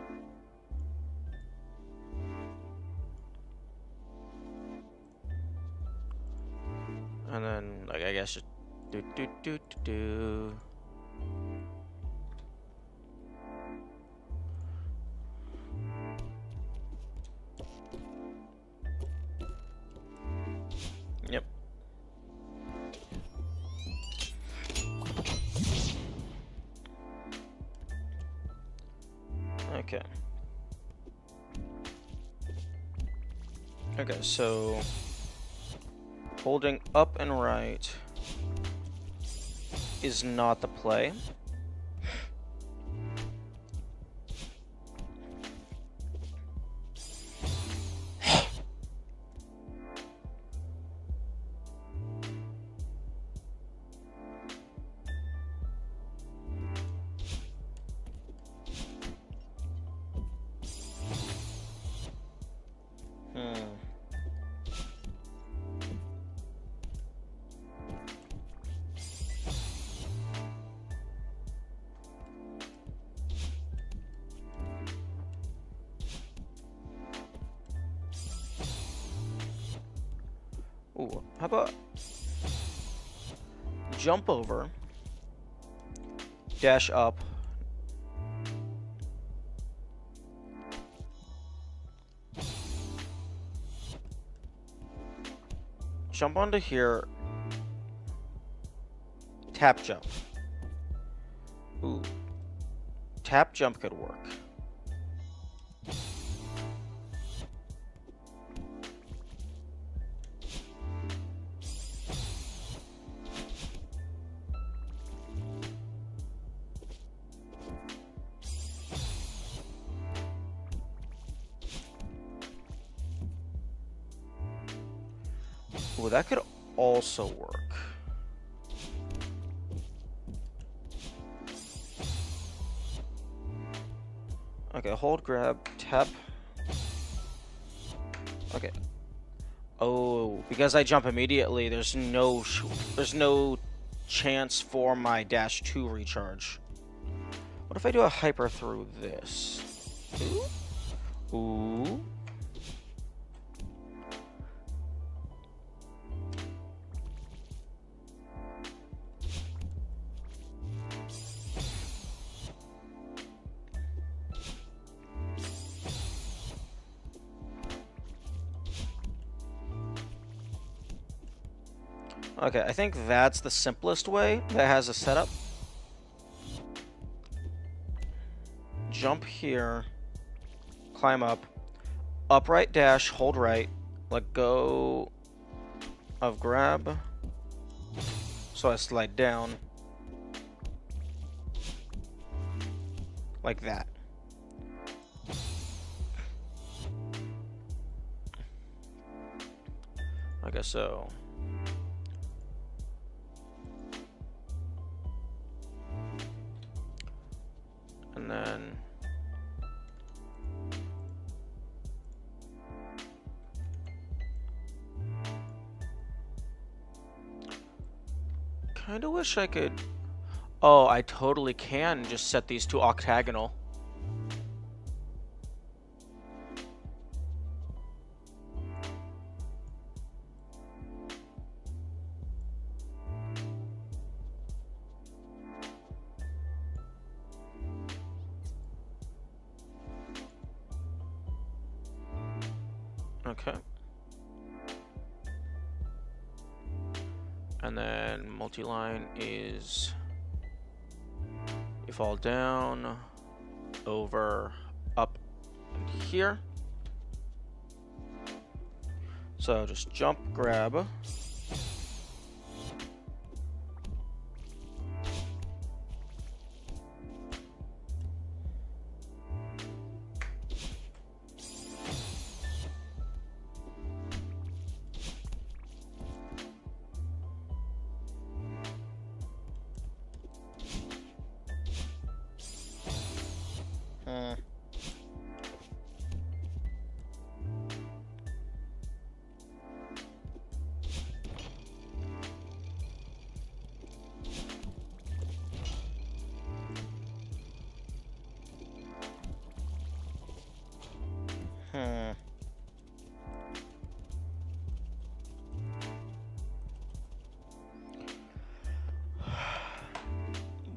And then, like, I guess just do. Yep. Okay. Okay, so holding up and right is not the play. Ooh, how about jump over, dash up, jump onto here, tap jump. Ooh, tap jump could work. Ooh, that could also work. Okay, hold, grab, tap. Okay. Oh, because I jump immediately, there's no chance for my dash 2 recharge. What if I do a hyper through this? Ooh. Ooh. Okay, I think that's the simplest way that has a setup. Jump here, climb up, upright dash, hold right, let go of grab, so I slide down, like that. I guess so. And then kinda wish I could. Oh, I totally can just set these to octagonal. Okay. And then multi-line is you fall down, over, up, and here. So just jump, grab.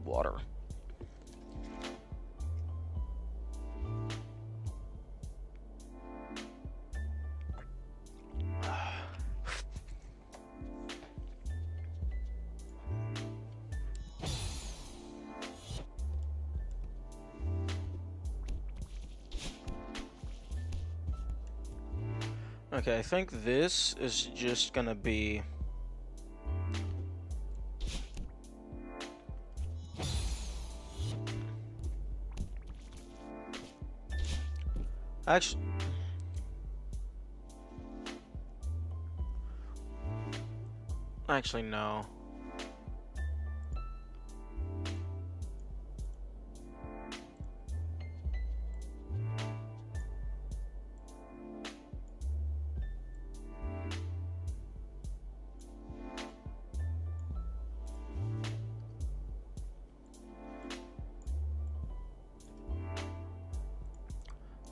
Water. Okay, I think this is just gonna be actually no.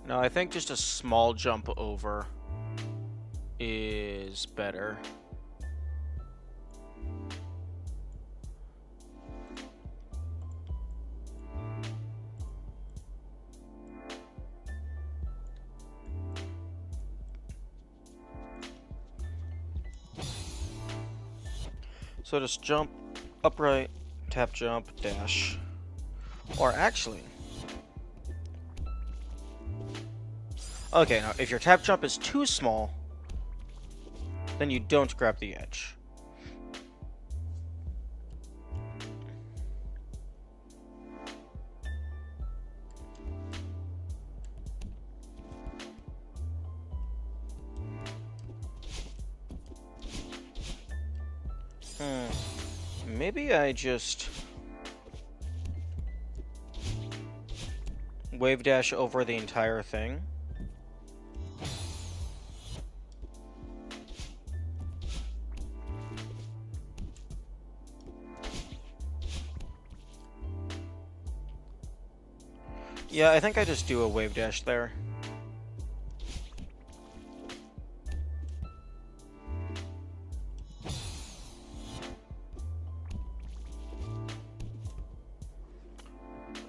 No, I think just a small jump over is better. So just jump, upright, tap jump, dash. Or actually... Okay, now if your tap jump is too small, then you don't grab the edge. Maybe I just wave dash over the entire thing. Yeah, I think I just do a wave dash there.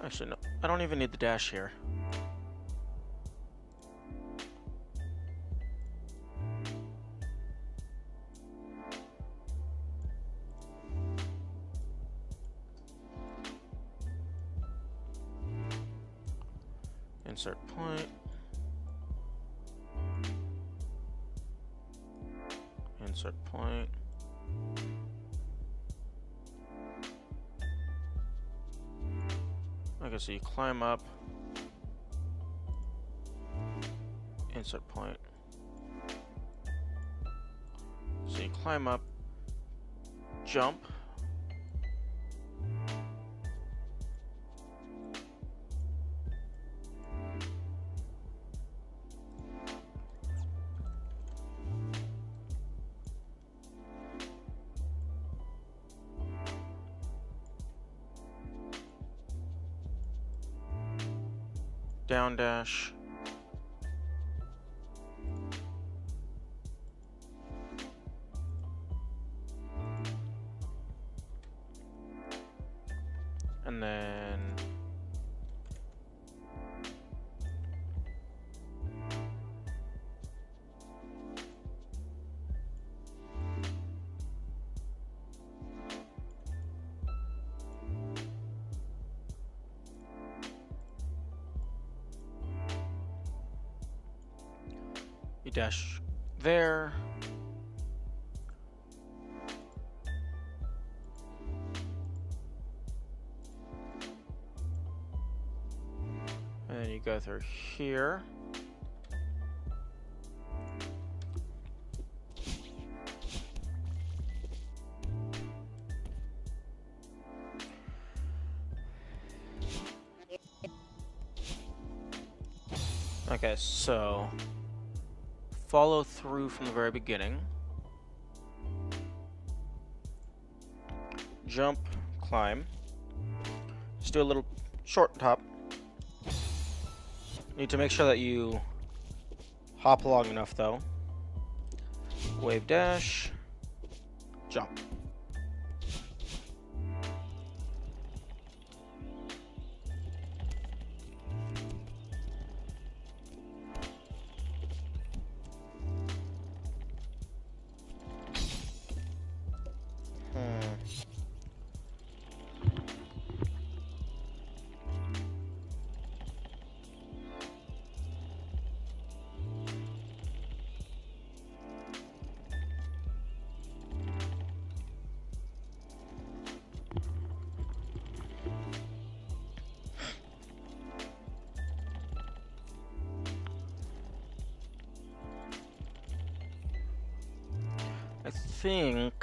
Actually, no. I don't even need the dash here. Insert point. Insert point. Okay, so you climb up. Insert point. So you climb up, jump. Down dash. And then you dash there. And then you go through here. Okay, so follow through from the very beginning. Jump, climb. Just do a little short hop. Need to make sure that you hop long enough though. Wave dash, jump. I think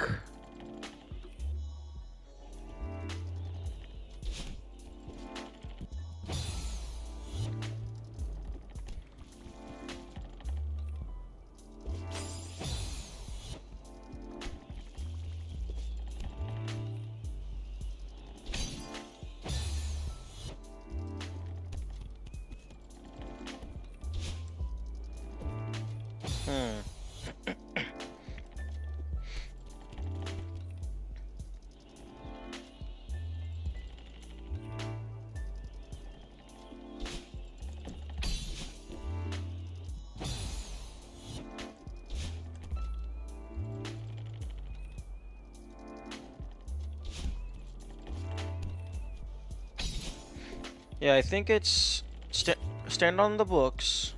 Yeah, I think it's stand on the books.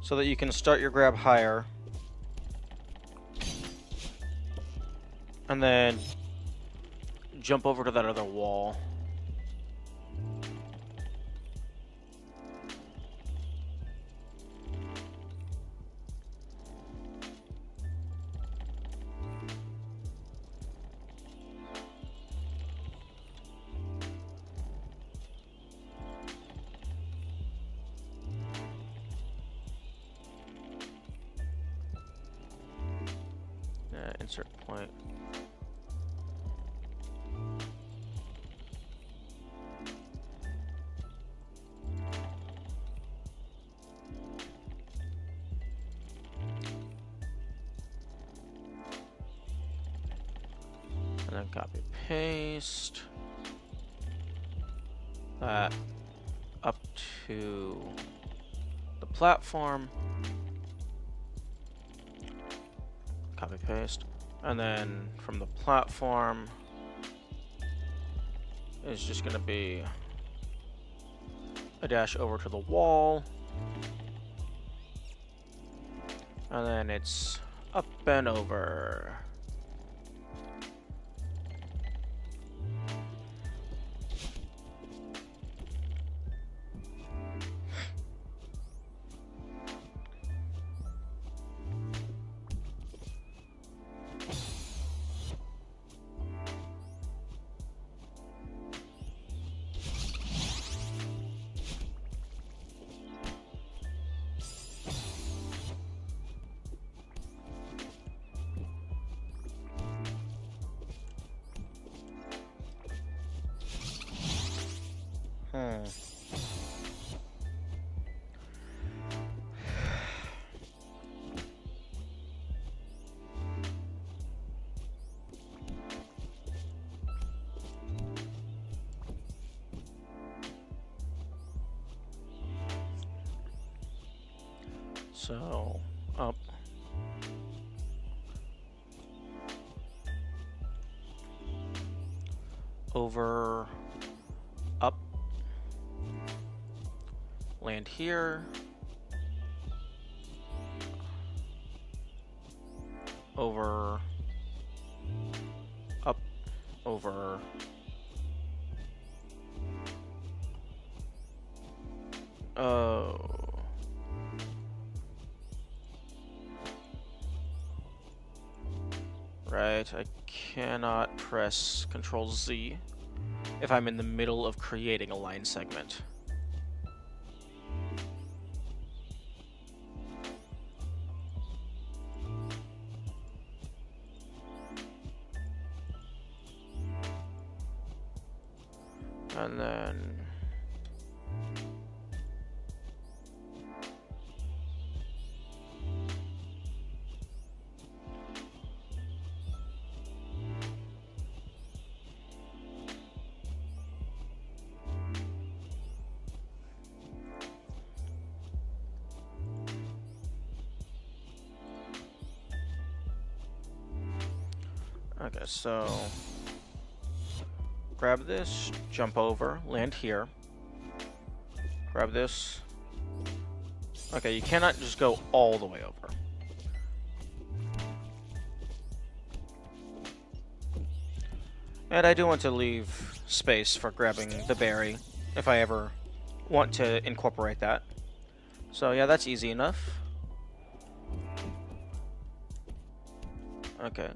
So that you can start your grab higher. And then jump over to that other wall. Insert point. And then copy paste that up to the platform. Copy paste. And then from the platform is just going to be a dash over to the wall. And then it's up and over. So, up. Over. Up. Land here. Over. Up. Over. Oh. Right, I cannot press Control Z if I'm in the middle of creating a line segment. And then okay, so grab this, jump over, land here. Grab this. Okay, you cannot just go all the way over. And I do want to leave space for grabbing the berry if I ever want to incorporate that. So yeah, that's easy enough. Okay.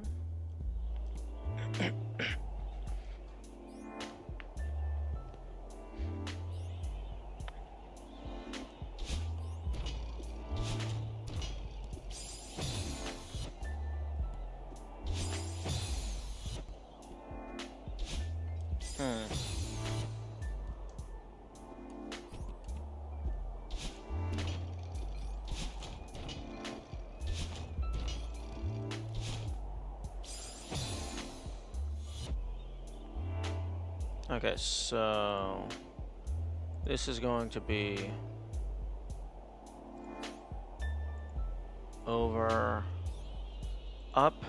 Okay, so this is going to be over, up,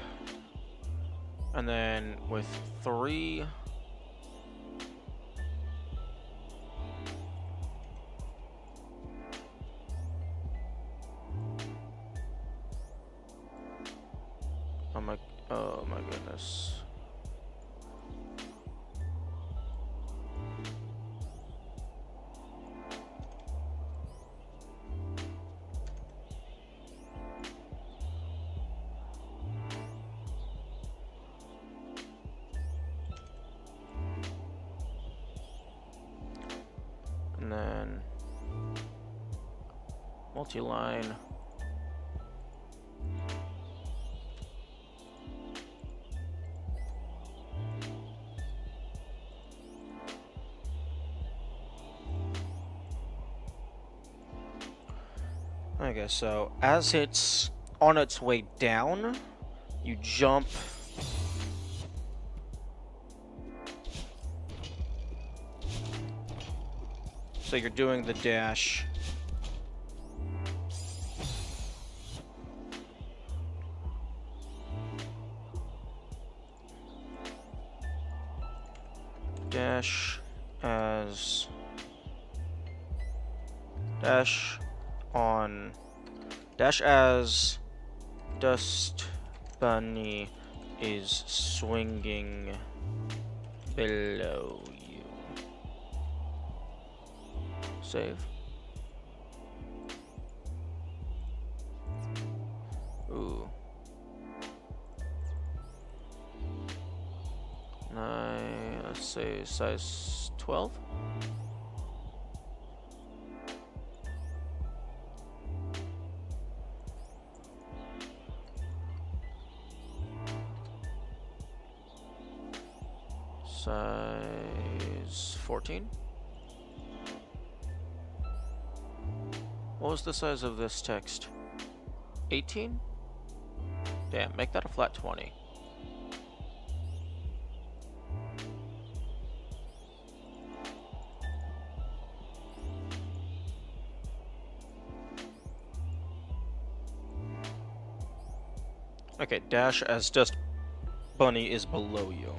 And then with 3... Oh my goodness. And then multi-line. Okay, so as it's on its way down, you jump. So you're doing the dash. Dash as dash on dash as Dust Bunny is swinging below you. Save. Ooh. Let's say size 12. Size 14. What was the size of this text? 18? Damn, make that a flat 20. Okay, dash as Dust Bunny is below you.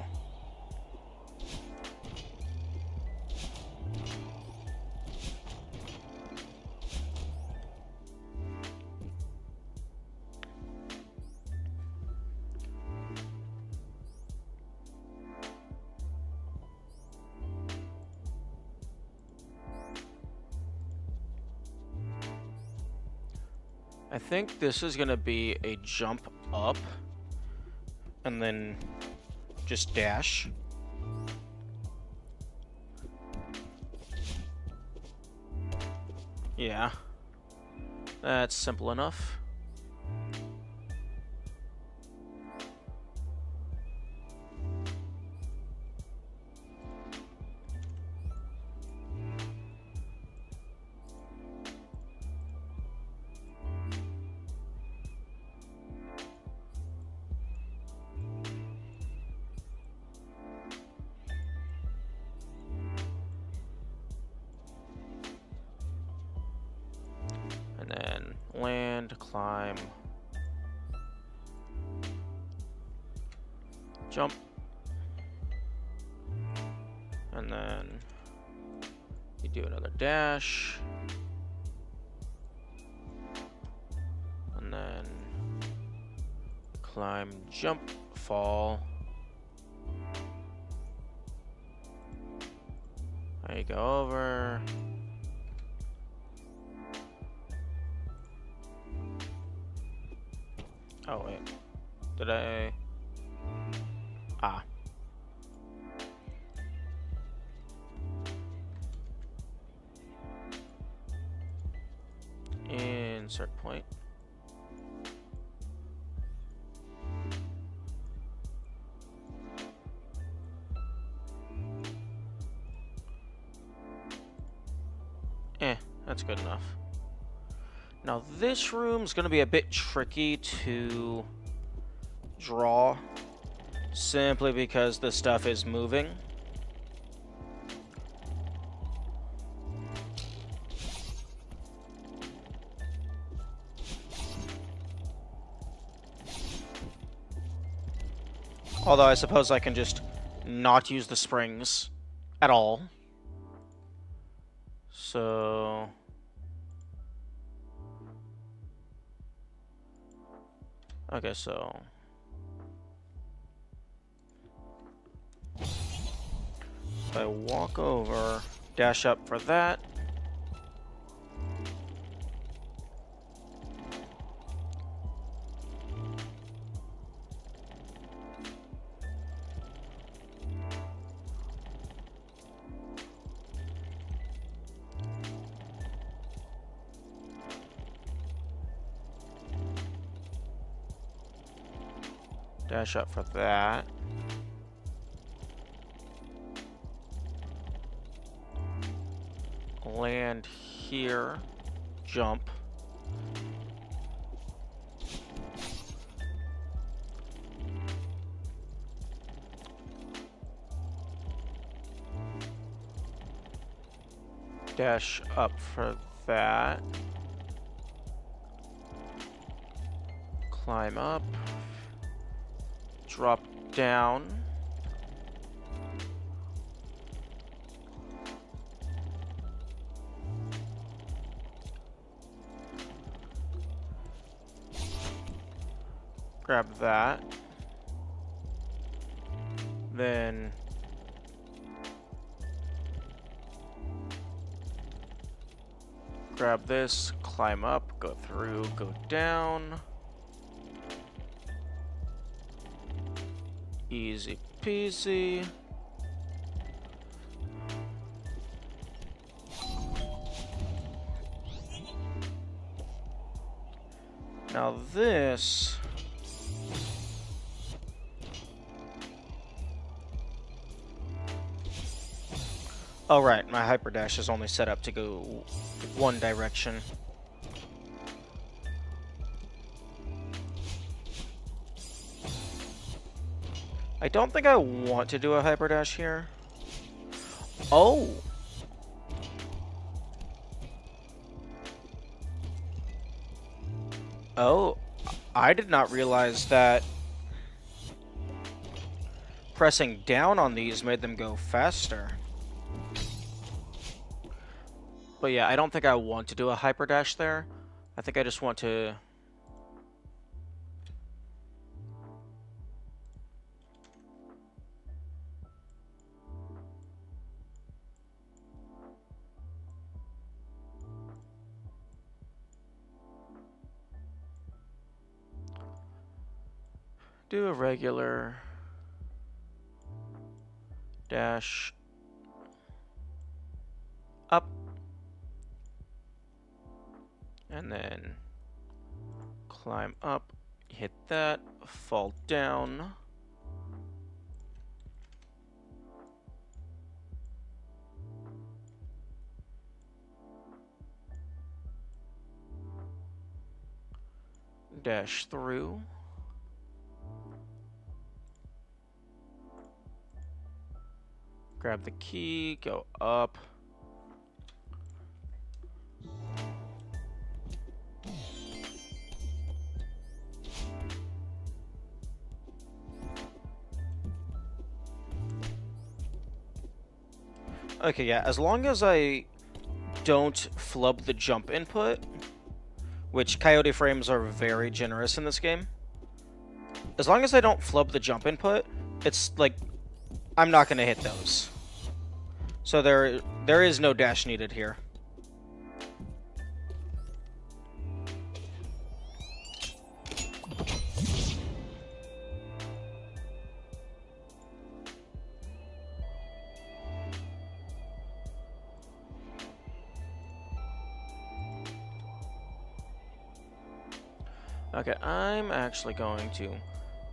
I think this is gonna be a jump up and then just dash. Yeah, that's simple enough. And then land, climb, jump, and then you do another dash, and then climb, jump, fall. There you go over. Oh wait, did I? Ah. Insert point. That's good enough. Now this room's gonna be a bit tricky to draw, simply because the stuff is moving. Although I suppose I can just not use the springs at all. So... Okay, so... if I walk over, dash up for that. Dash up for that. Land here. Jump. Dash up for that. Climb up. Drop down. Grab that. Then grab this, climb up, go through, go down. Easy peasy. Now this... oh right, my hyper dash is only set up to go one direction. I don't think I want to do a hyper dash here. Oh! Oh, I did not realize that pressing down on these made them go faster. But yeah, I don't think I want to do a hyper dash there. I think I just want to... do a regular dash up and then climb up, hit that, fall down. Dash through. Grab the key, go up. Okay, yeah, as long as I don't flub the jump input, which Coyote frames are very generous in this game, as long as I don't flub the jump input, it's like, I'm not going to hit those. So there is no dash needed here. Okay, I'm actually going to,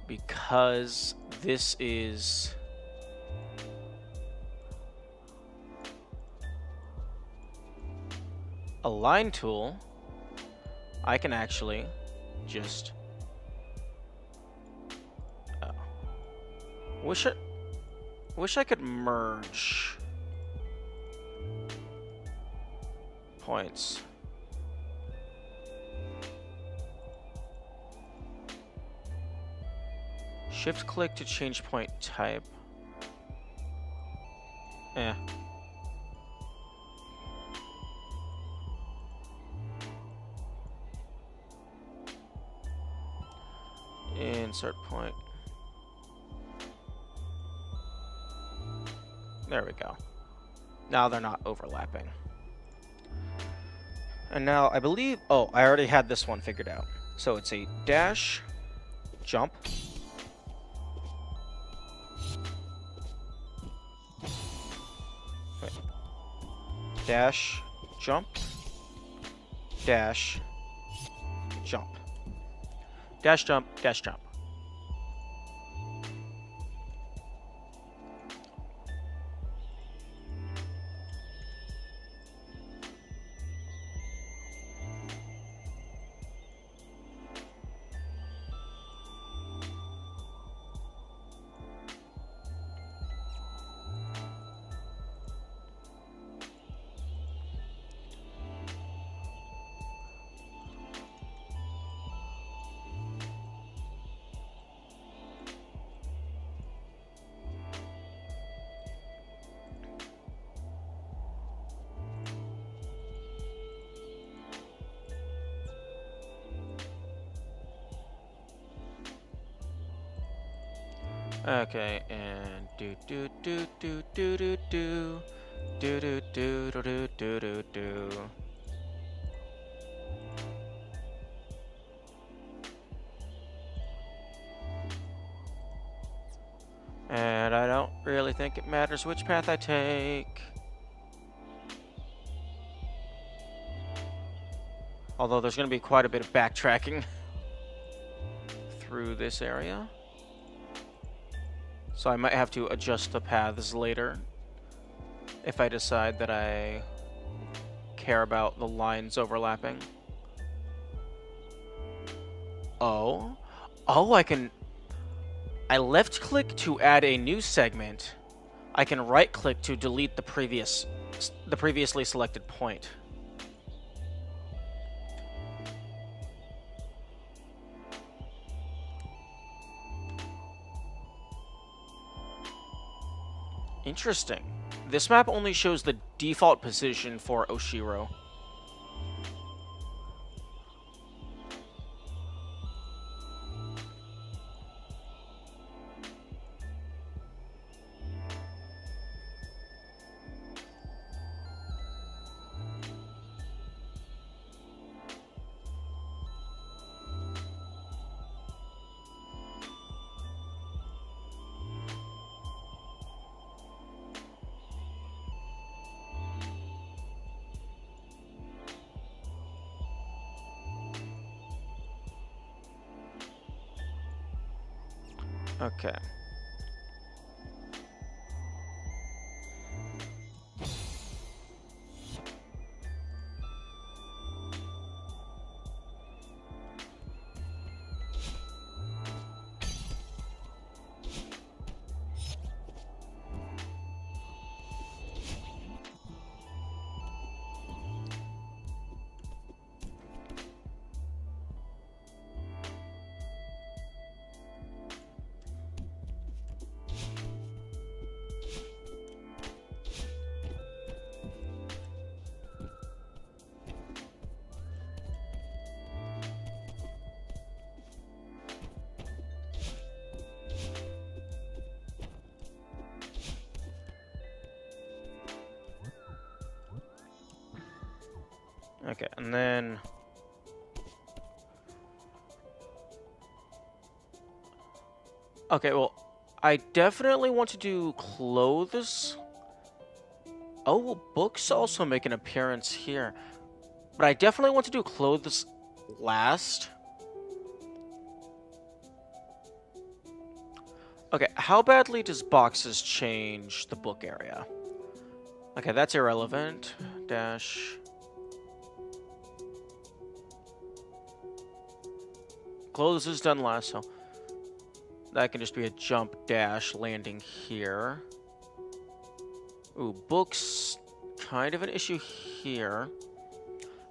because this is... a line tool, I can actually just... wish I could merge points. Shift click to change point type. Eh. Insert point. There we go. Now they're not overlapping. And now I believe, oh, I already had this one figured out. So it's a dash, jump, wait. Dash, jump, dash, jump. Dash, jump, dash, jump. Okay, and do do do do do do do do do do do do do do. And I don't really think it matters which path I take. Although there's going to be quite a bit of backtracking through this area. So I might have to adjust the paths later if I decide that I care about the lines overlapping. Oh, I left click to add a new segment. I can right click to delete the previously selected point. Interesting. This map only shows the default position for Oshiro. Okay. Okay, and then... Okay, well, I definitely want to do clothes. Oh, well, books also make an appearance here. But I definitely want to do clothes last. Okay, how badly does boxes change the book area? Okay, that's irrelevant. Dash... Clothes is done last, so that can just be a jump dash landing here. Ooh, books, kind of an issue here.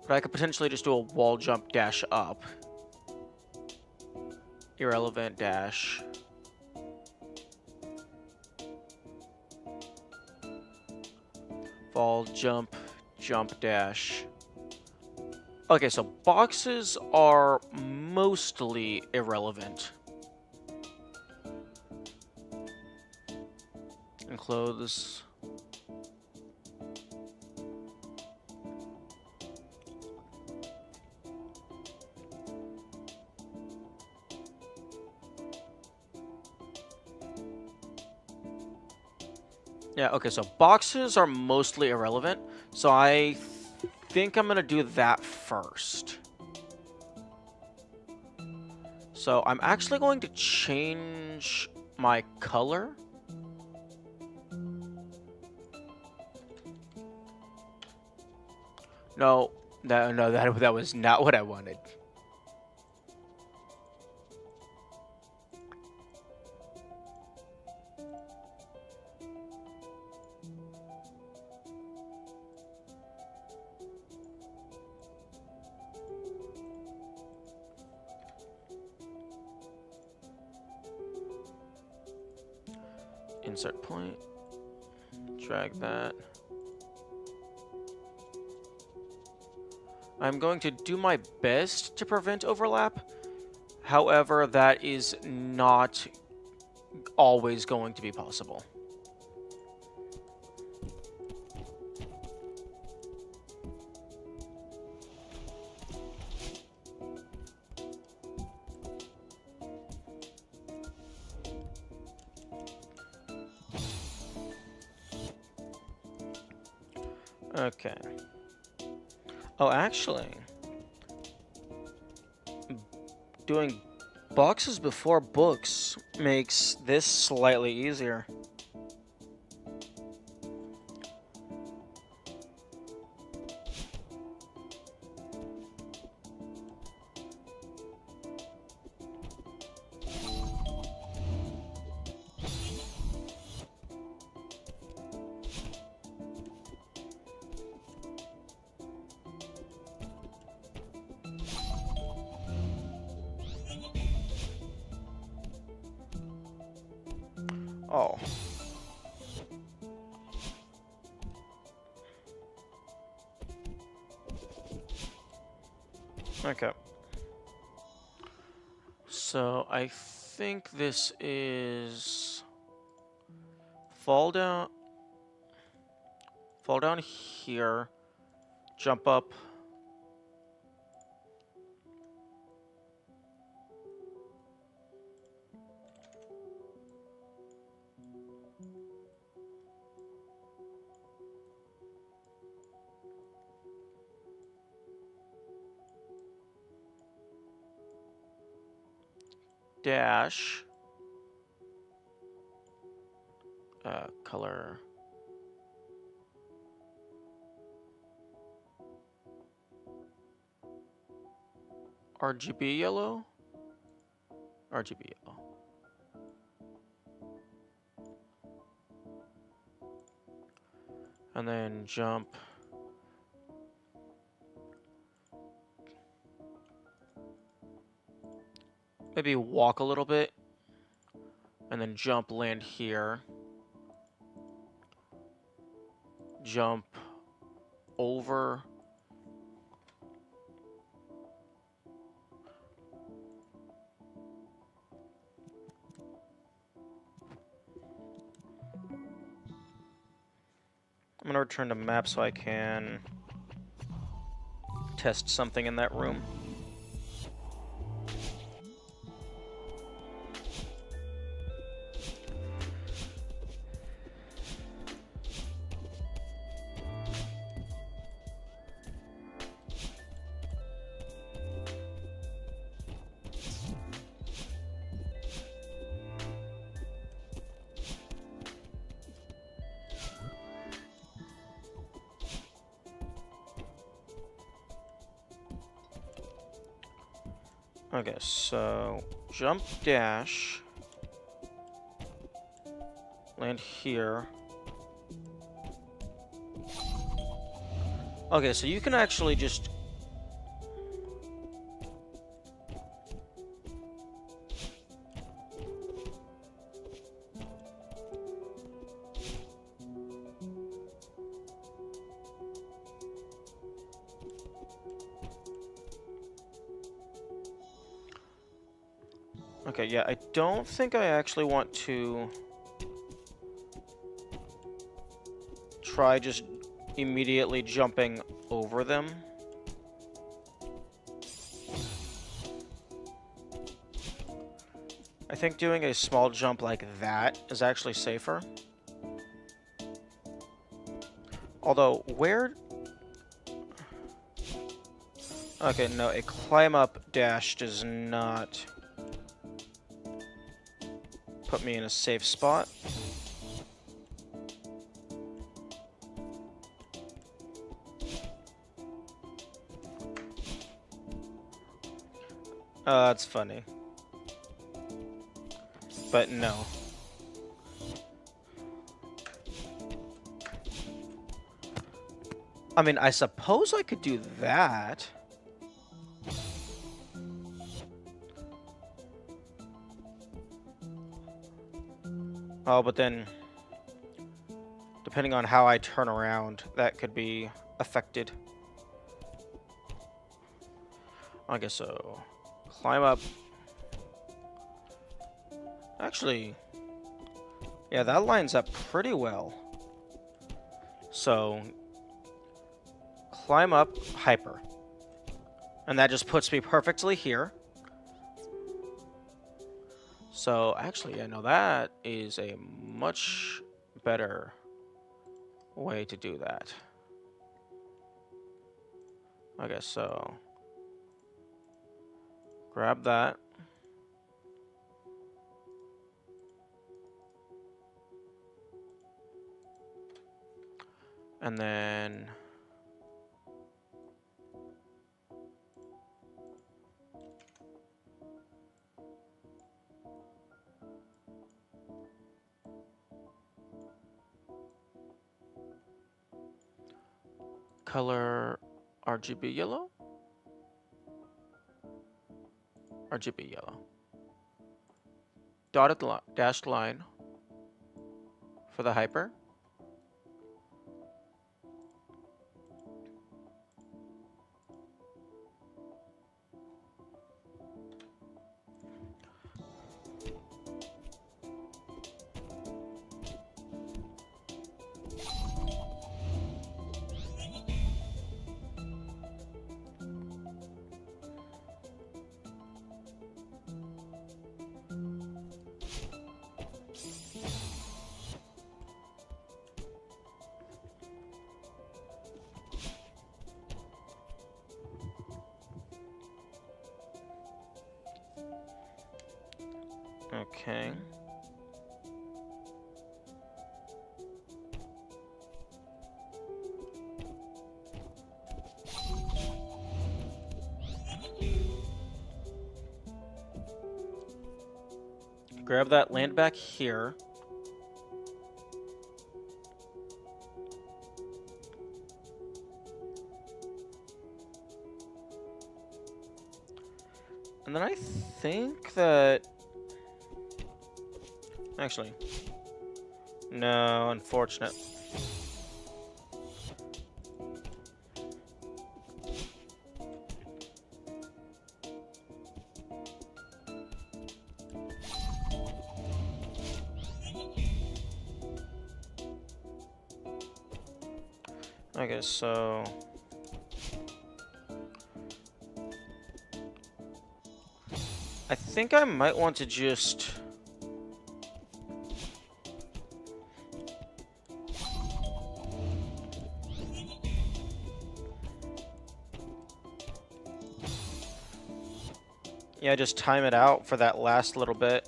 But I could potentially just do a wall jump dash up. Irrelevant dash. Fall, jump, jump, dash. Okay, so boxes are mostly irrelevant. And clothes. Yeah, okay, so boxes are mostly irrelevant, so I think I'm gonna do that first. So I'm actually going to change my color. No, that was not what I wanted. Insert point. Drag that. I'm going to do my best to prevent overlap. However, that is not always going to be possible. Okay. Oh, actually, doing boxes before books makes this slightly easier. Oh. Okay. So I think this is fall down here, jump up. Dash. Color. RGB yellow? RGB yellow. And then jump. Maybe walk a little bit. And then jump, land here. Jump over. I'm gonna return to map so I can test something in that room. Okay, so jump dash, land here. Okay, so you can actually just Okay, yeah, I don't think I actually want to try just immediately jumping over them. I think doing a small jump like that is actually safer. Although, where... Okay, no, a climb up dash does not put me in a safe spot. That's funny. But no. I mean, I suppose I could do that. Oh, but then, depending on how I turn around, that could be affected. I guess so. Climb up. Actually, yeah, that lines up pretty well. So, climb up, hyper. And that just puts me perfectly here. So, actually, yeah, no, that is a much better way to do that. Okay, so grab that. And then color RGB yellow. RGB yellow. Dotted dashed line for the hyper. Okay. Grab that, land back here. And then I think that... Actually, no, unfortunate. Okay, so... I think I might want to just... Yeah, just time it out for that last little bit.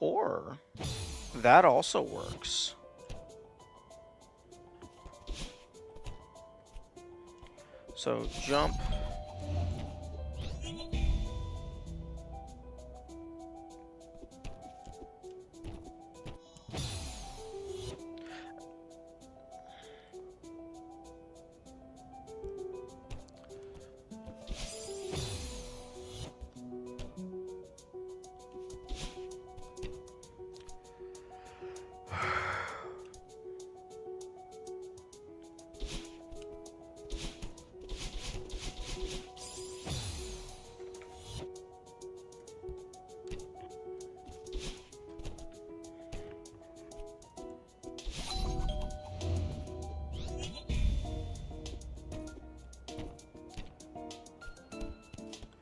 Or, that also works. So, jump.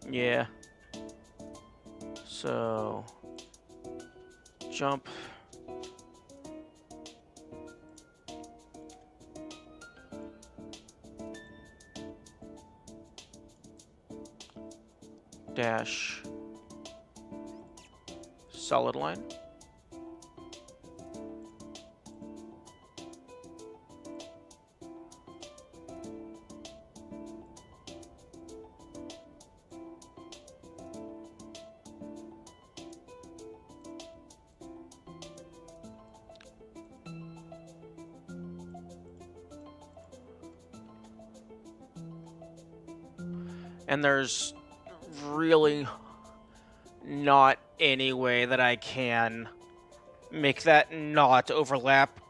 Yeah. So, jump. Dash. Solid line. And there's really not any way that I can make that not overlap.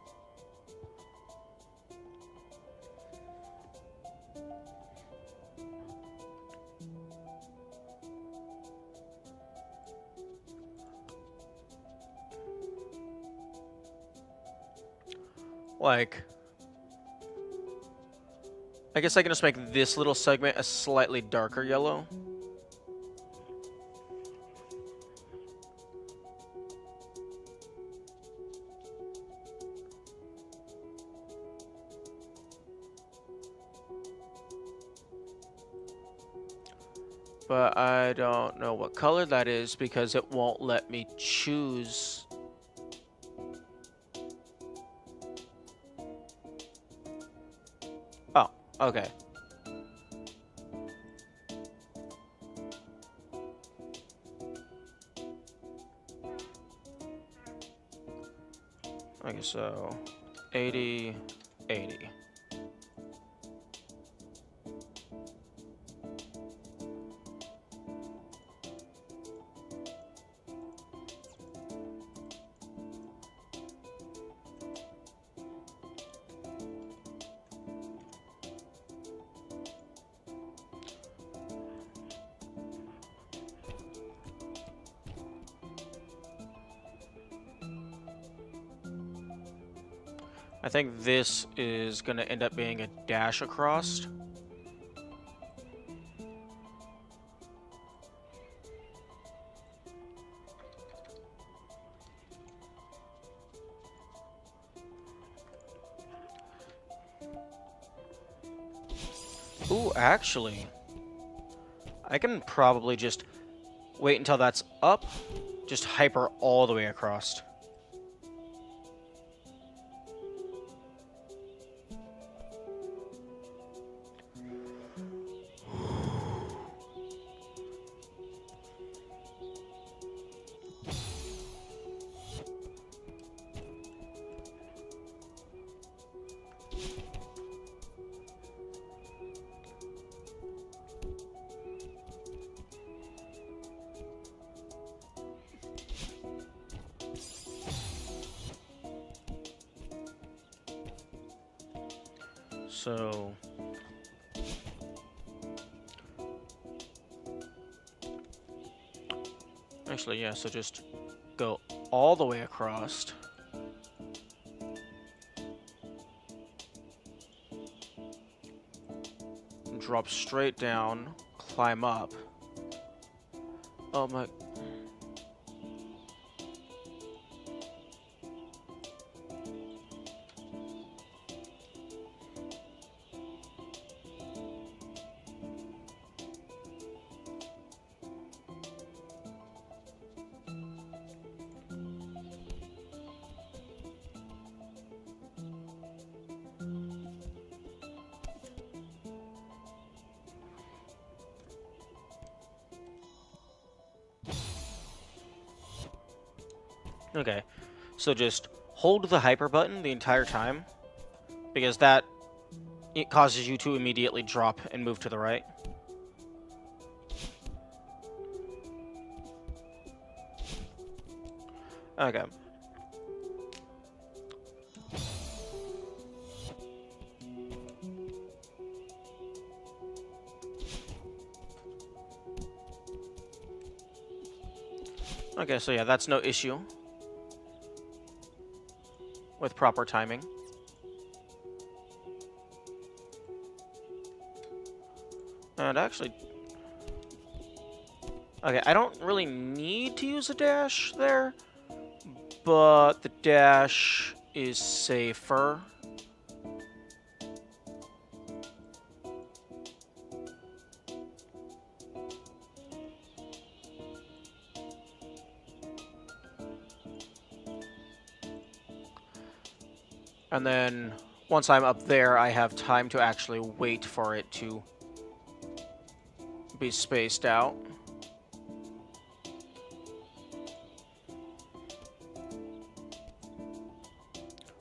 Like, I guess I can just make this little segment a slightly darker yellow. But I don't know what color that is because it won't let me choose. Oh, okay. Okay, so 80, 80. I think this is going to end up being a dash across. Ooh, actually, I can probably just wait until that's up, just hyper all the way across. So actually, yeah, so just go all the way across. Drop straight down, climb up. Oh my... Okay, so just hold the hyper button the entire time, because that it causes you to immediately drop and move to the right. Okay. Okay, so yeah, that's no issue with proper timing. And actually, Okay, I don't really need to use a dash there, but the dash is safer. And then, once I'm up there, I have time to actually wait for it to be spaced out.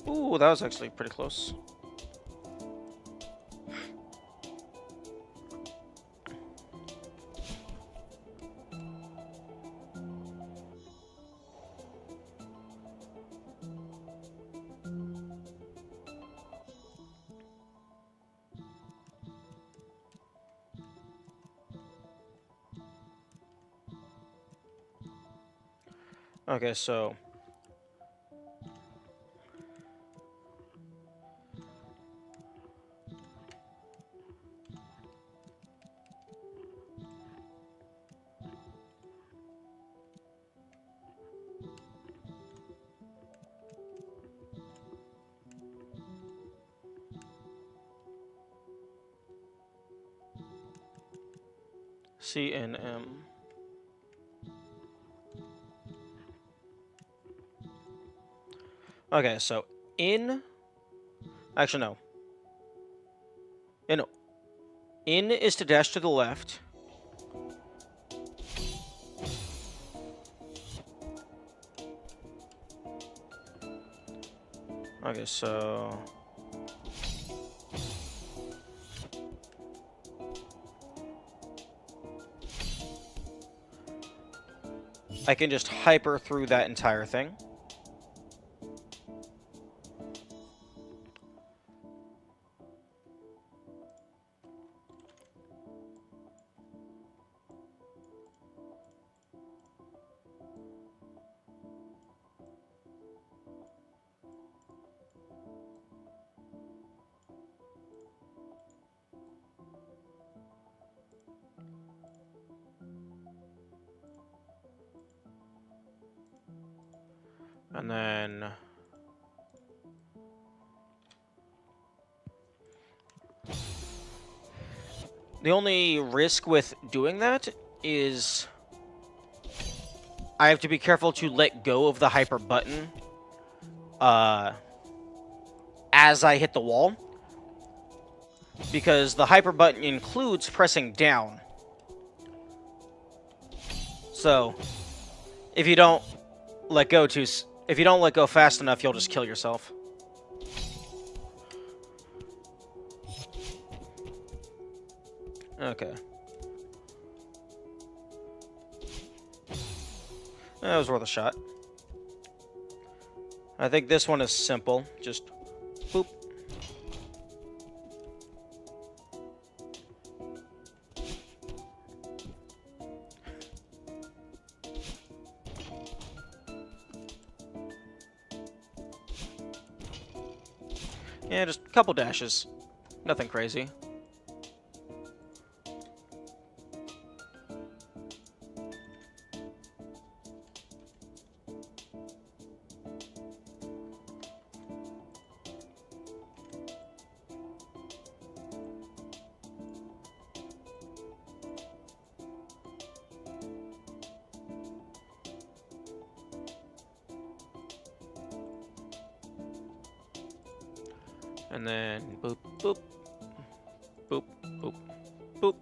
Ooh, that was actually pretty close. Okay, so... C and M. Okay, so in... Actually, no. No. In is to dash to the left. Okay, so... I can just hyper through that entire thing. And then... The only risk with doing that is I have to be careful to let go of the hyper button as I hit the wall, because the hyper button includes pressing down. So if you don't let go fast enough, you'll just kill yourself. Okay. That was worth a shot. I think this one is simple. Just boop. Yeah, just a couple dashes. Nothing crazy. And then boop, boop, boop, boop, boop.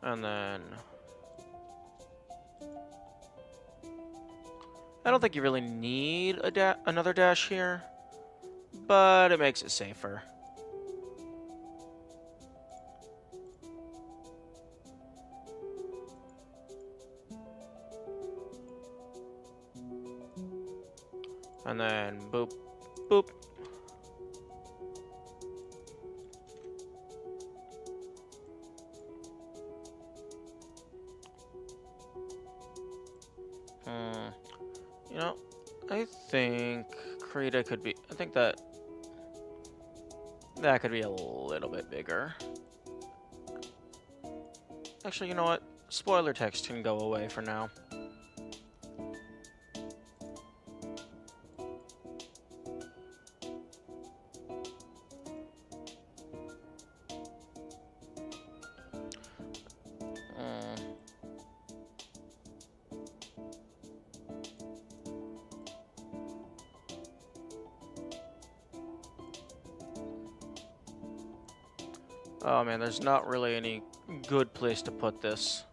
And then... I don't think you really need another dash here, but it makes it safer. And then boop, boop. You know, I think Krita could be... I think that could be a little bit bigger. Actually, you know what? Spoiler text can go away for now. Oh man, there's not really any good place to put this.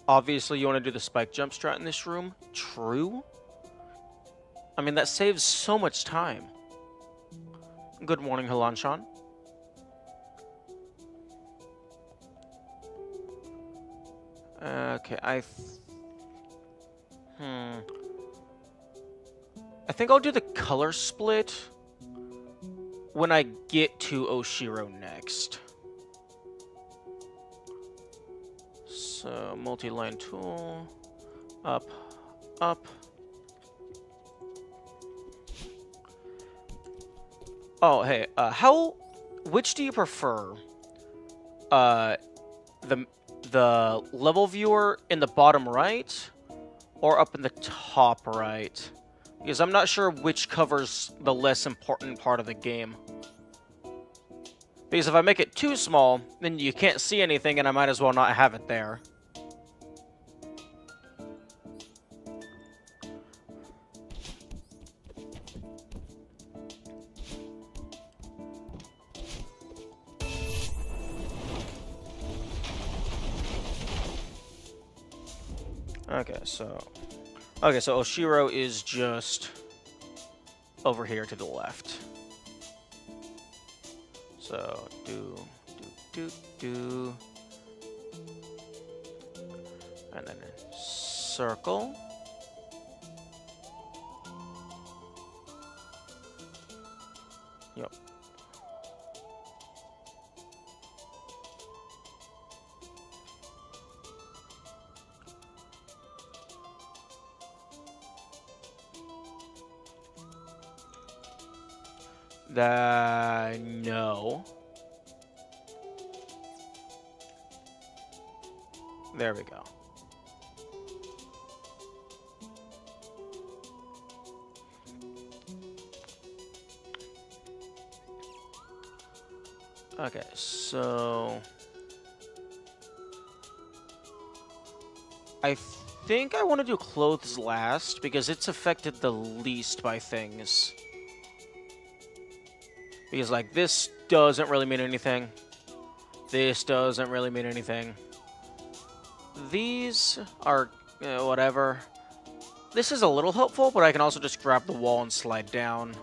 Obviously, you want to do the spike jump strat in this room. True. I mean, that saves so much time. Good morning, Halanshan. Okay, I think I'll do the color split when I get to Oshiro next. So, multi-line tool, up, up. Oh, hey, which do you prefer? The level viewer in the bottom right, or up in the top right? Because I'm not sure which covers the less important part of the game. Because if I make it too small, then you can't see anything, and I might as well not have it there. Okay, so Oshiro is just over here to the left. So, do. And then circle. Yep. No. There we go. Okay, so I think I want to do clothes last because it's affected the least by things. Because, like, this doesn't really mean anything. This doesn't really mean anything. These are, whatever. This is a little helpful, but I can also just grab the wall and slide down.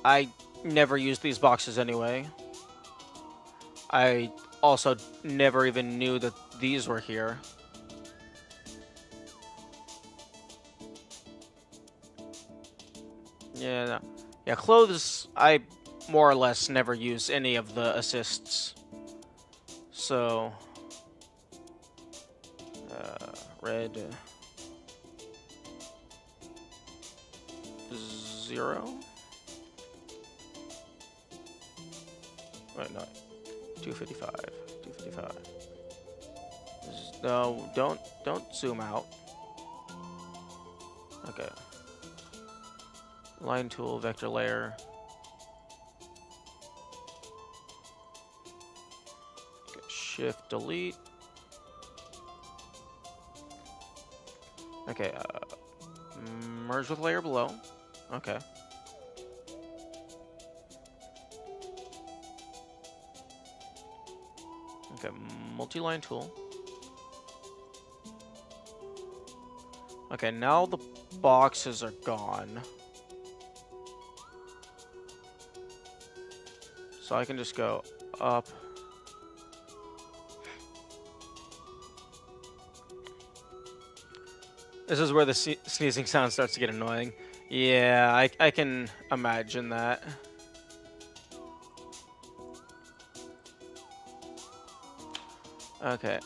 I never used these boxes anyway. I also never even knew that these were here. Yeah, no. Yeah, clothes, I more or less never use any of the assists. So, red 0. Wait, no, 255. 255. No, don't zoom out. Okay. Line tool, vector layer. Okay, shift, delete. Okay, merge with layer below. Okay. Okay, multi-line tool. Okay, now the boxes are gone. So I can just go up. This is where the sneezing sound starts to get annoying. Yeah, I can imagine that. Okay.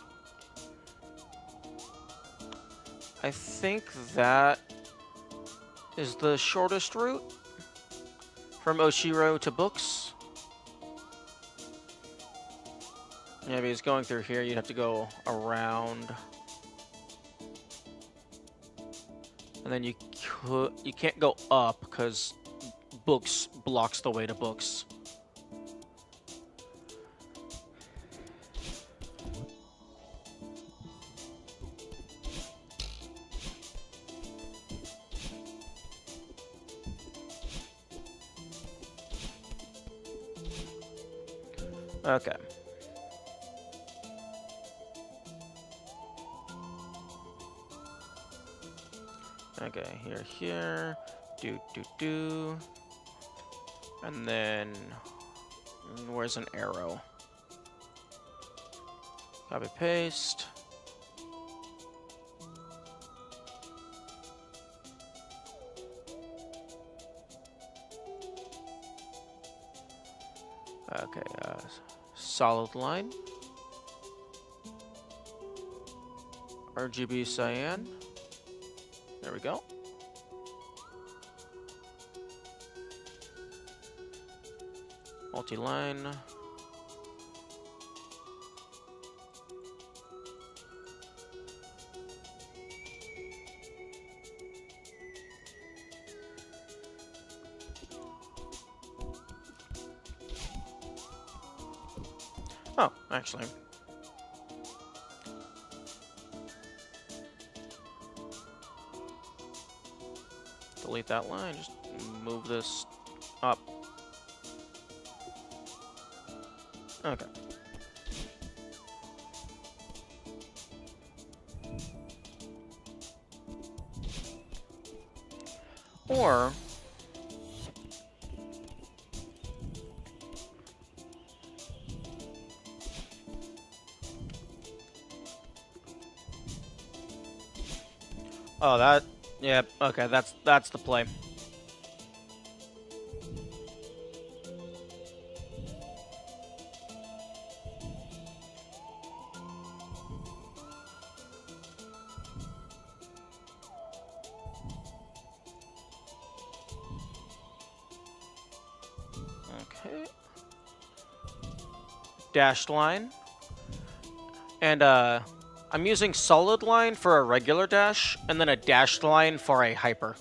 I think that is the shortest route from Oshiro to Books. Yeah, because going through here, you'd have to go around. And then you can't go up because Books blocks the way to Books. Okay. Okay, here, do. And then, where's an arrow? Copy, paste. Okay, solid line. RGB cyan. There we go. Multi-line. Oh, actually. Delete that line, just move this up. Okay. Or oh, that, yeah, okay, that's the play. Okay. Dashed line. And I'm using solid line for a regular dash, and then a dashed line for a hyper.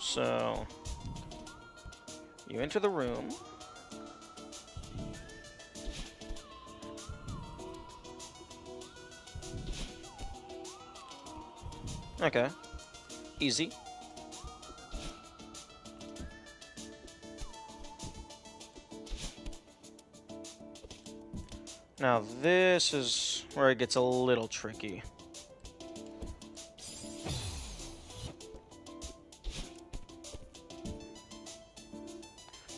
So, you enter the room. Okay. Easy. Now this is where it gets a little tricky.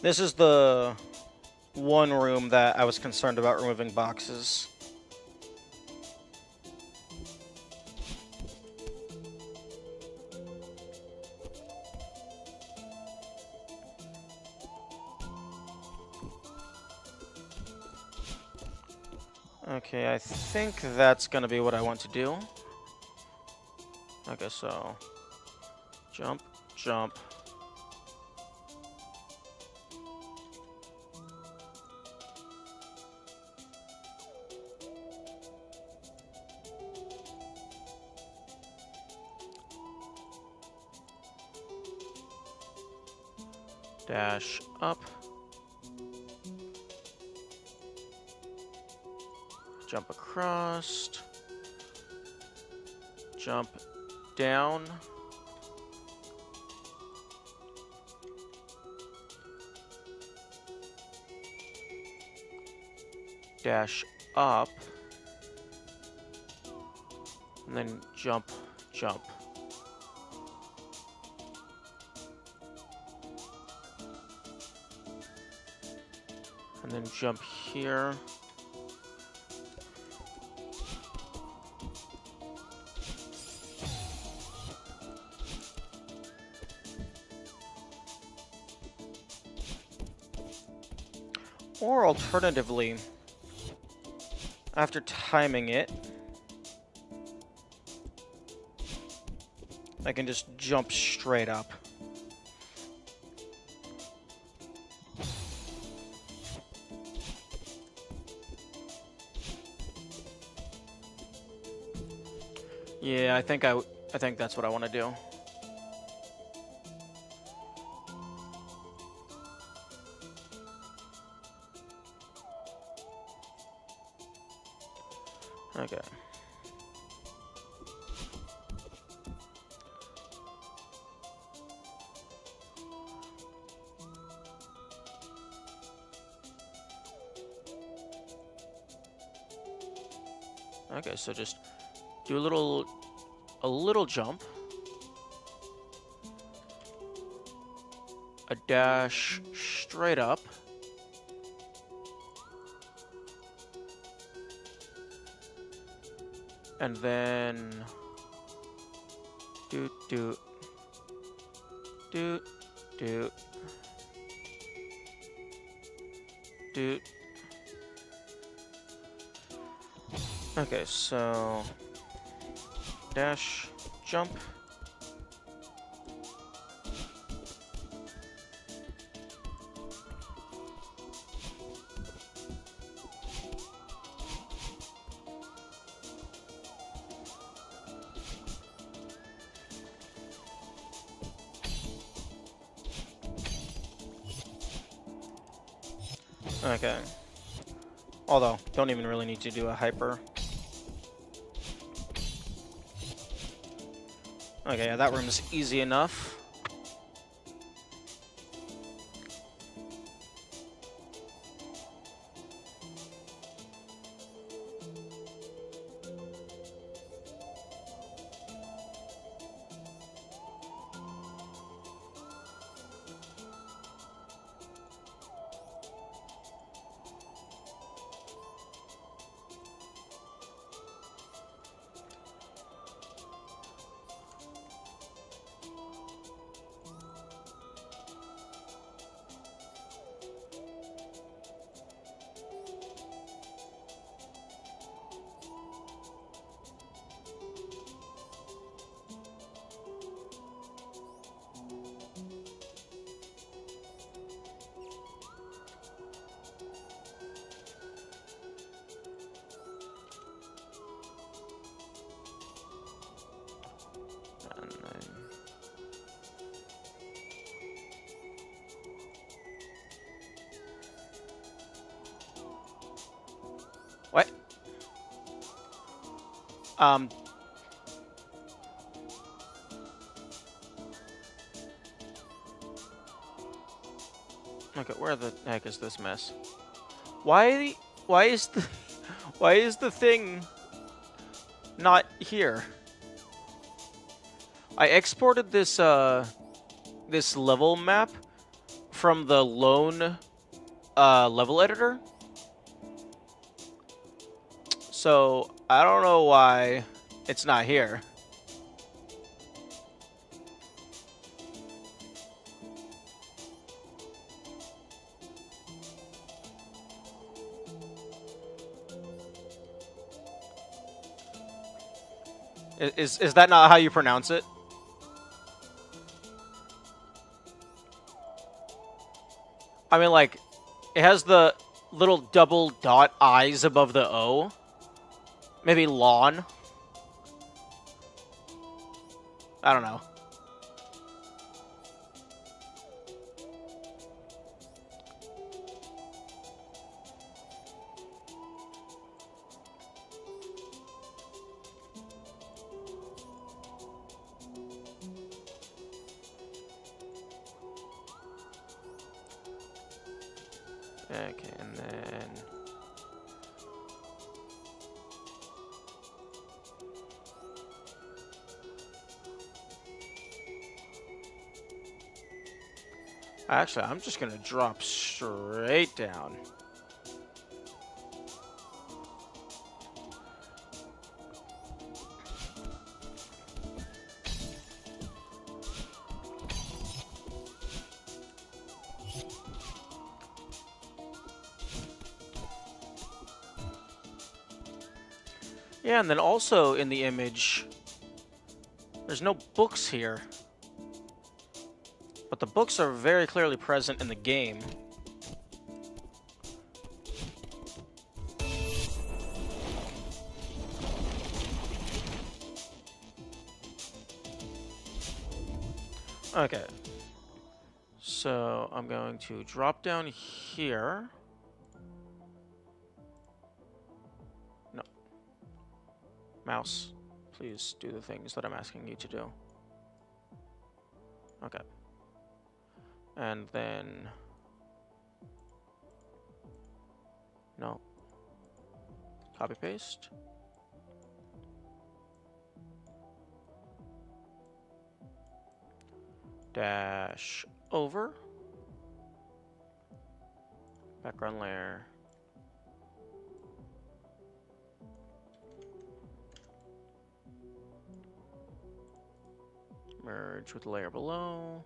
This is the one room that I was concerned about removing boxes. Okay, I think that's gonna be what I want to do. Okay, so jump, jump. Dash up. Jump across. Jump down. Dash up. And then jump, jump. And then jump here. Or alternatively, after timing it, I can just jump straight up. Yeah, I think that's what I want to do. Okay. Okay, so just do a little jump. A dash straight up. And then doot doot doot doot doot. Okay, so dash jump. Okay. Although, don't even really need to do a hyper. Okay, yeah, that room's easy enough. What? Okay, where the heck is this mess? Why is the thing not here? I exported this this level map from the lone level editor. So, I don't know why it's not here. Is that not how you pronounce it? I mean, like, it has the little double dot I's above the O. Maybe lawn. I don't know. Okay, and then... Actually, I'm just gonna drop straight down. Yeah, and then also in the image, there's no books here. But the books are very clearly present in the game. Okay. So I'm going to drop down here. No. Mouse, please do the things that I'm asking you to do. Okay. And then... No. Copy paste. Dash over. Background layer. Merge with the layer below.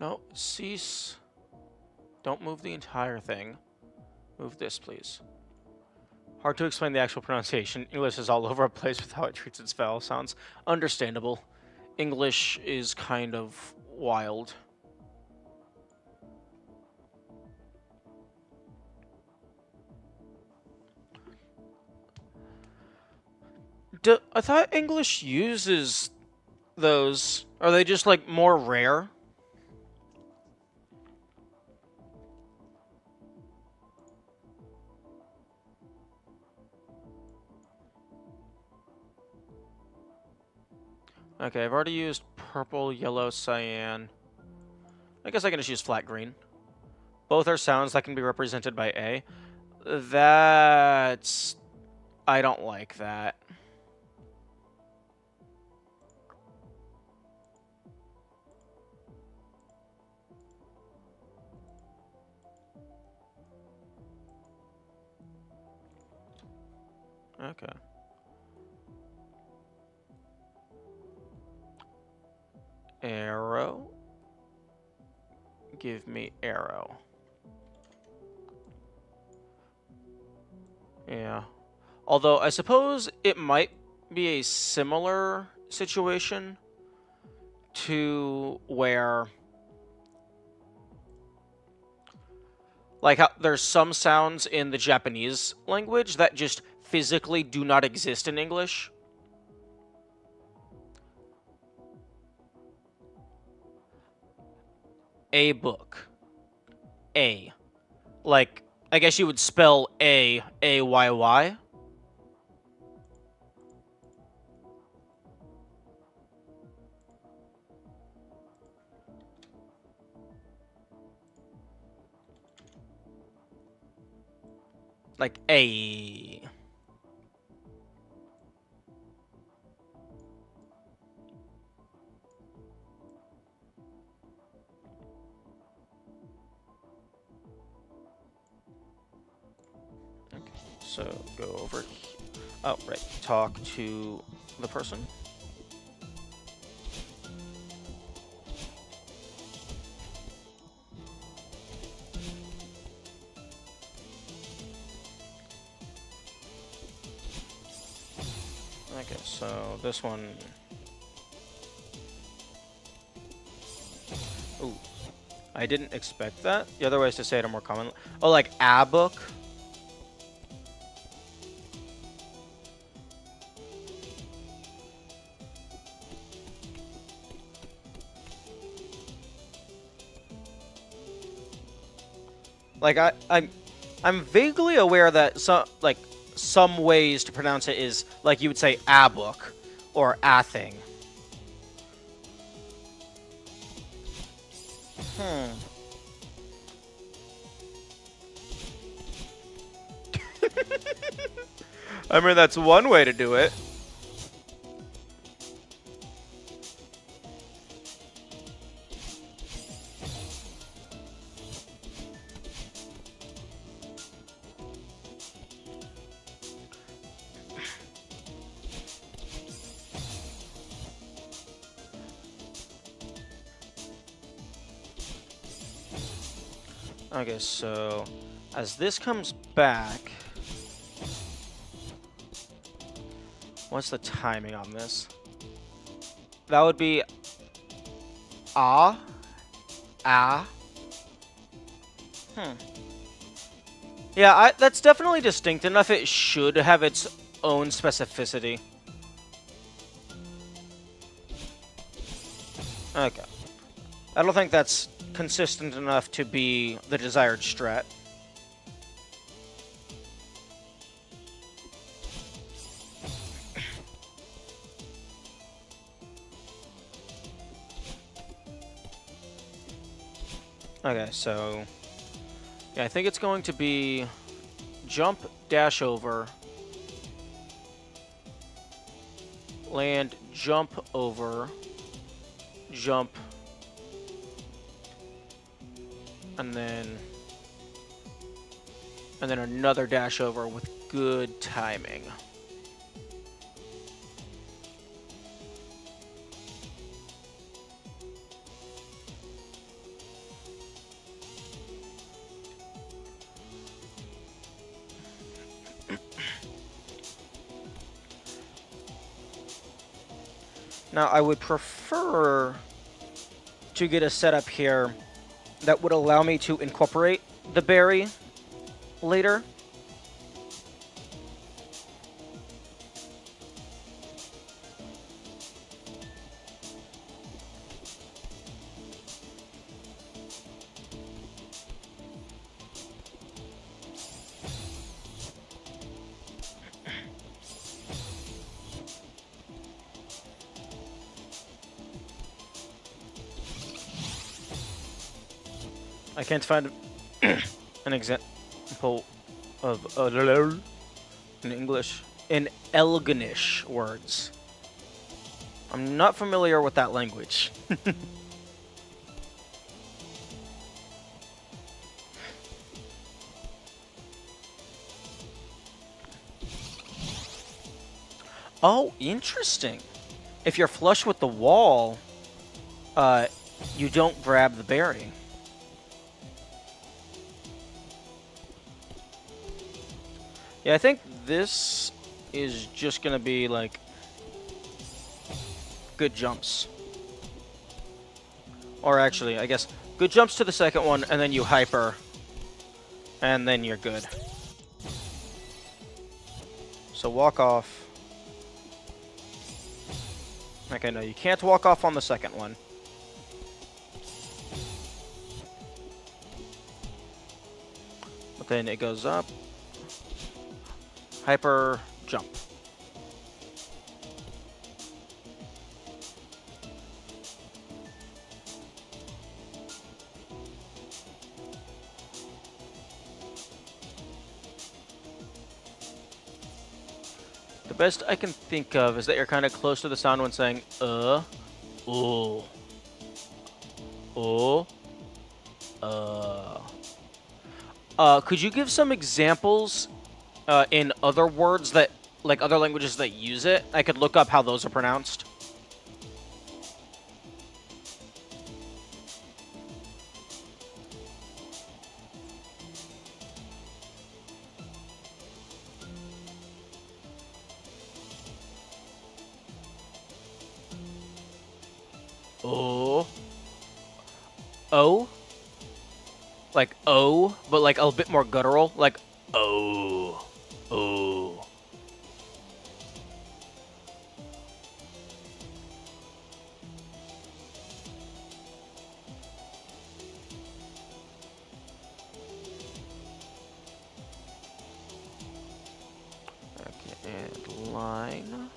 No, cease. Don't move the entire thing. Move this, please. Hard to explain the actual pronunciation. English is all over the place with how it treats its vowel sounds. Understandable. English is kind of wild. I thought English uses those. Are they just, like, more rare? Okay, I've already used purple, yellow, cyan. I guess I can just use flat green. Both are sounds that can be represented by A. That's... I don't like that. Okay. Arrow. Give me arrow. Yeah. Although, I suppose it might be a similar situation to where... Like, how there's some sounds in the Japanese language that just physically do not exist in English. A book. A. Like, I guess you would spell A, A-Y-Y. Like, A. Okay, so go over here. Oh, right. Talk to the person. Okay, so this one... Ooh. I didn't expect that. The other way is to say it more commonly. Oh, like a book? Like I'm vaguely aware that some ways to pronounce it is like you would say a book or a thing. I mean, that's one way to do it. Okay, so as this comes back, what's the timing on this? That would be ah, ah. Yeah, that's definitely distinct enough. It should have its own specificity. Okay. I don't think that's consistent enough to be the desired strat. Okay, so yeah, I think it's going to be jump, dash over, land, jump over, jump, and then another dash over with good timing. Now, I would prefer to get a setup here that would allow me to incorporate the berry later. I can't find an example of in English in Elginish words. I'm not familiar with that language. Oh, interesting. If you're flush with the wall, you don't grab the berry. Yeah, I think this is just gonna be like good jumps. Or actually, I guess good jumps to the second one, and then you hyper, and then you're good. So walk off. Okay, no, you can't walk off on the second one. But then it goes up. Hyper, jump. The best I can think of is that you're kind of close to the sound when saying, oh, oh, could you give some examples in other words that, like other languages that use it? I could look up how those are pronounced. Oh. Oh? Like, oh, but like a bit more guttural? Like, oh. Oh. And line.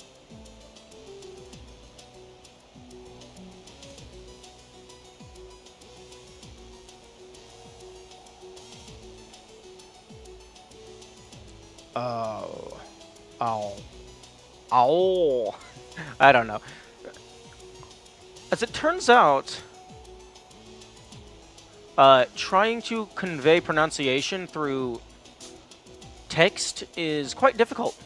Oh. Oh. Oh. I don't know. As it turns out, trying to convey pronunciation through text is quite difficult.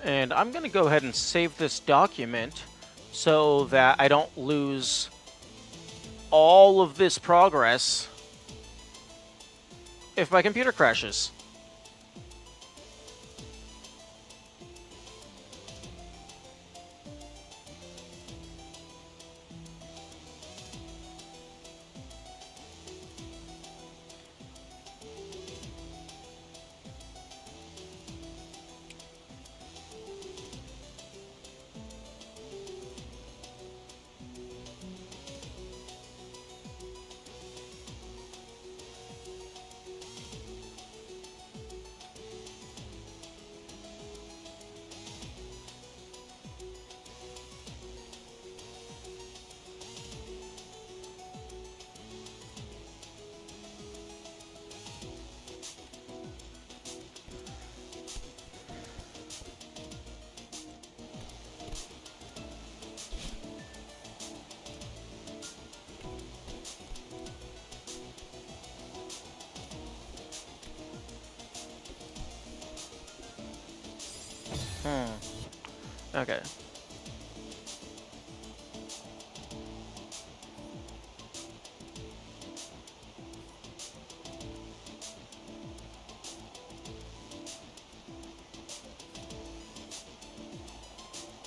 And I'm going to go ahead and save this document so that I don't lose all of this progress if my computer crashes. Okay.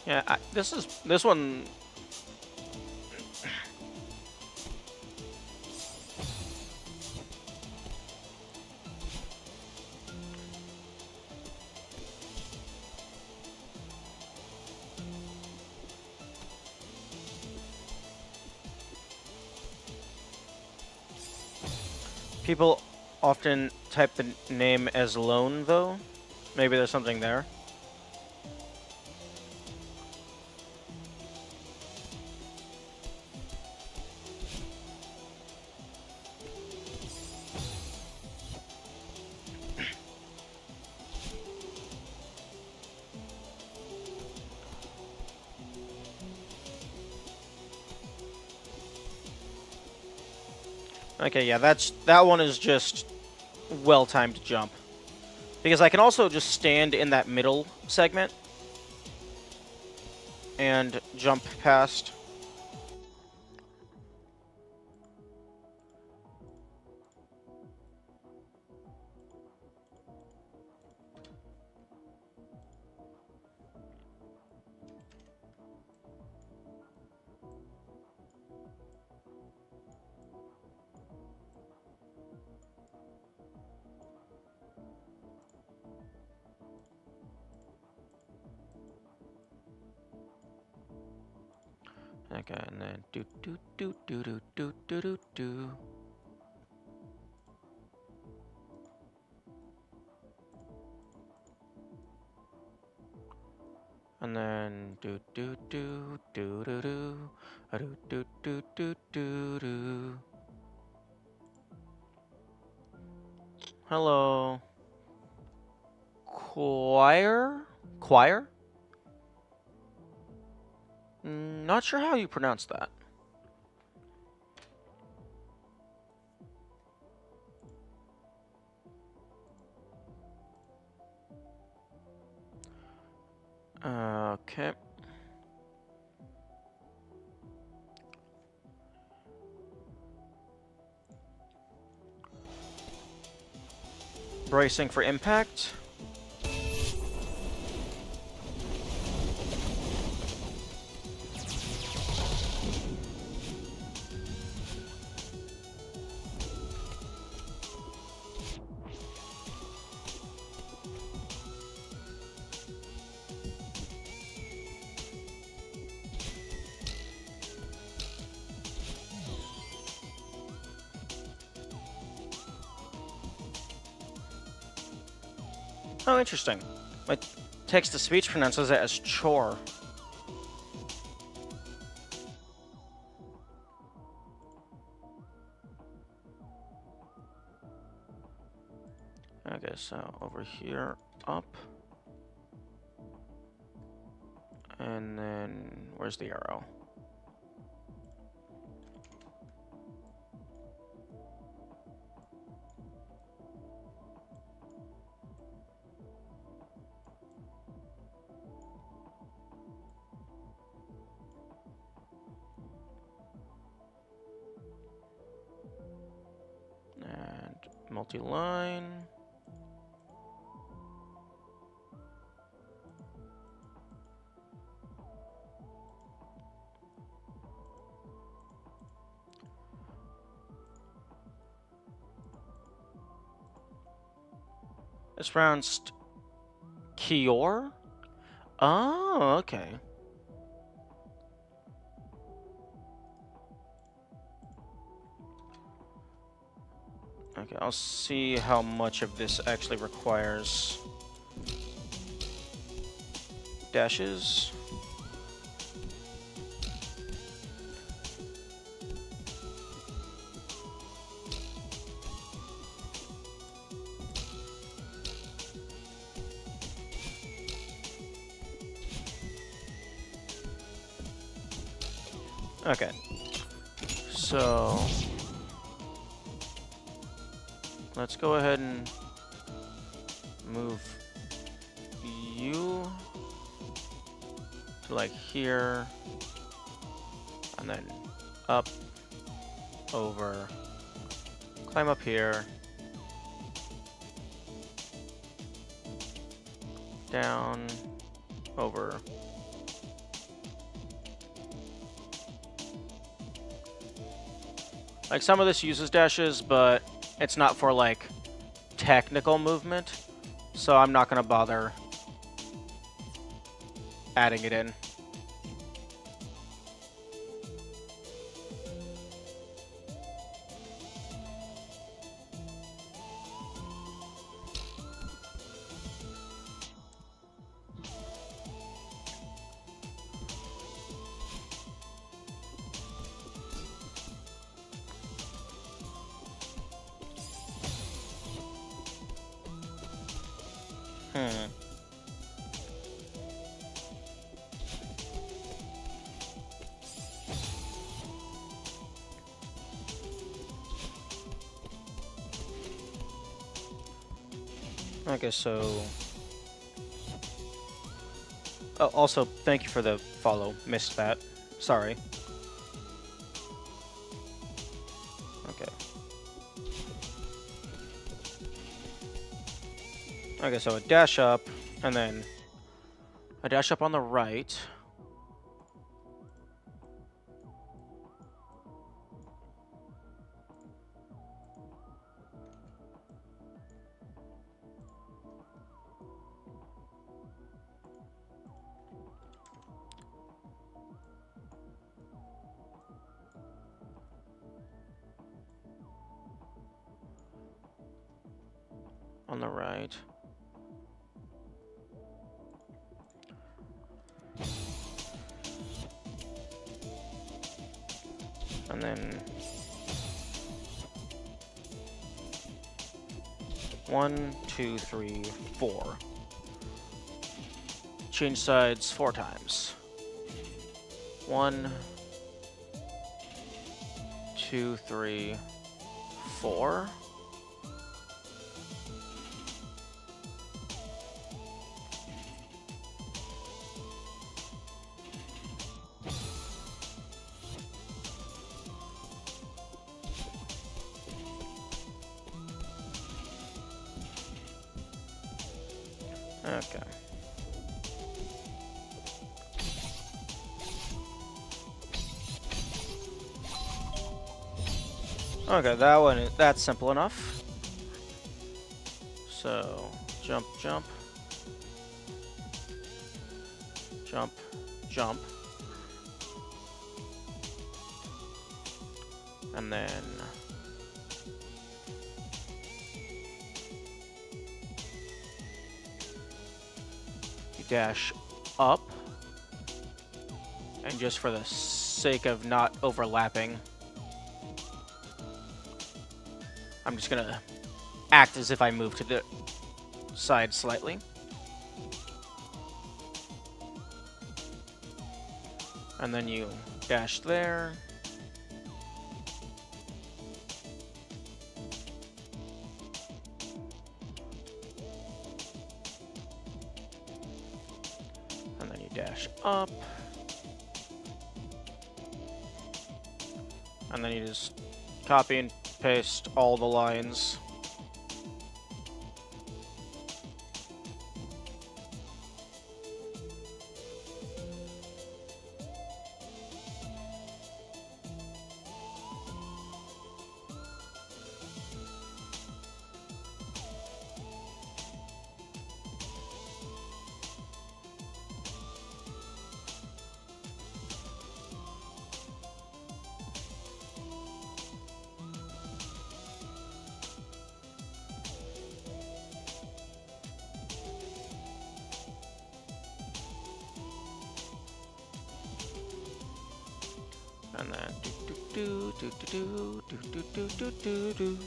Yeah, this one. People often type the name as Lone, though. Maybe there's something there. Okay, yeah, that one is just well-timed jump. Because I can also just stand in that middle segment and jump past. Okay, and then do do do do do do do do do. And then do do do do do do do do do do do do. Hello. Choir? Choir? Not sure how you pronounce that. Okay. Bracing for impact. Oh, interesting. My text-to-speech pronounces it as chore. Okay, so over here, up. And then, where's the arrow? And multi-line. It's pronounced Kior? Oh, okay. Okay, I'll see how much of this actually requires dashes. Okay, so let's go ahead and move you to like here, and then up, over, climb up here, down, over. Like, some of this uses dashes, but it's not for, like, technical movement, so I'm not going to bother adding it in. Okay, so... Oh, also, thank you for the follow. Missed that. Sorry. Okay. Okay, so a dash up, and then a dash up on the right. On the right. And then 1, 2, 3, 4. Change sides 4 times. 1, 2, 3, 4. Okay. Okay, that's simple enough. So, jump, jump. Jump, jump. And then you dash up. And just for the sake of not overlapping, I'm just gonna act as if I move to the side slightly. And then you dash there. And then you dash up. And then you just copy and paste all the lines. And then do do do do do do do do do do.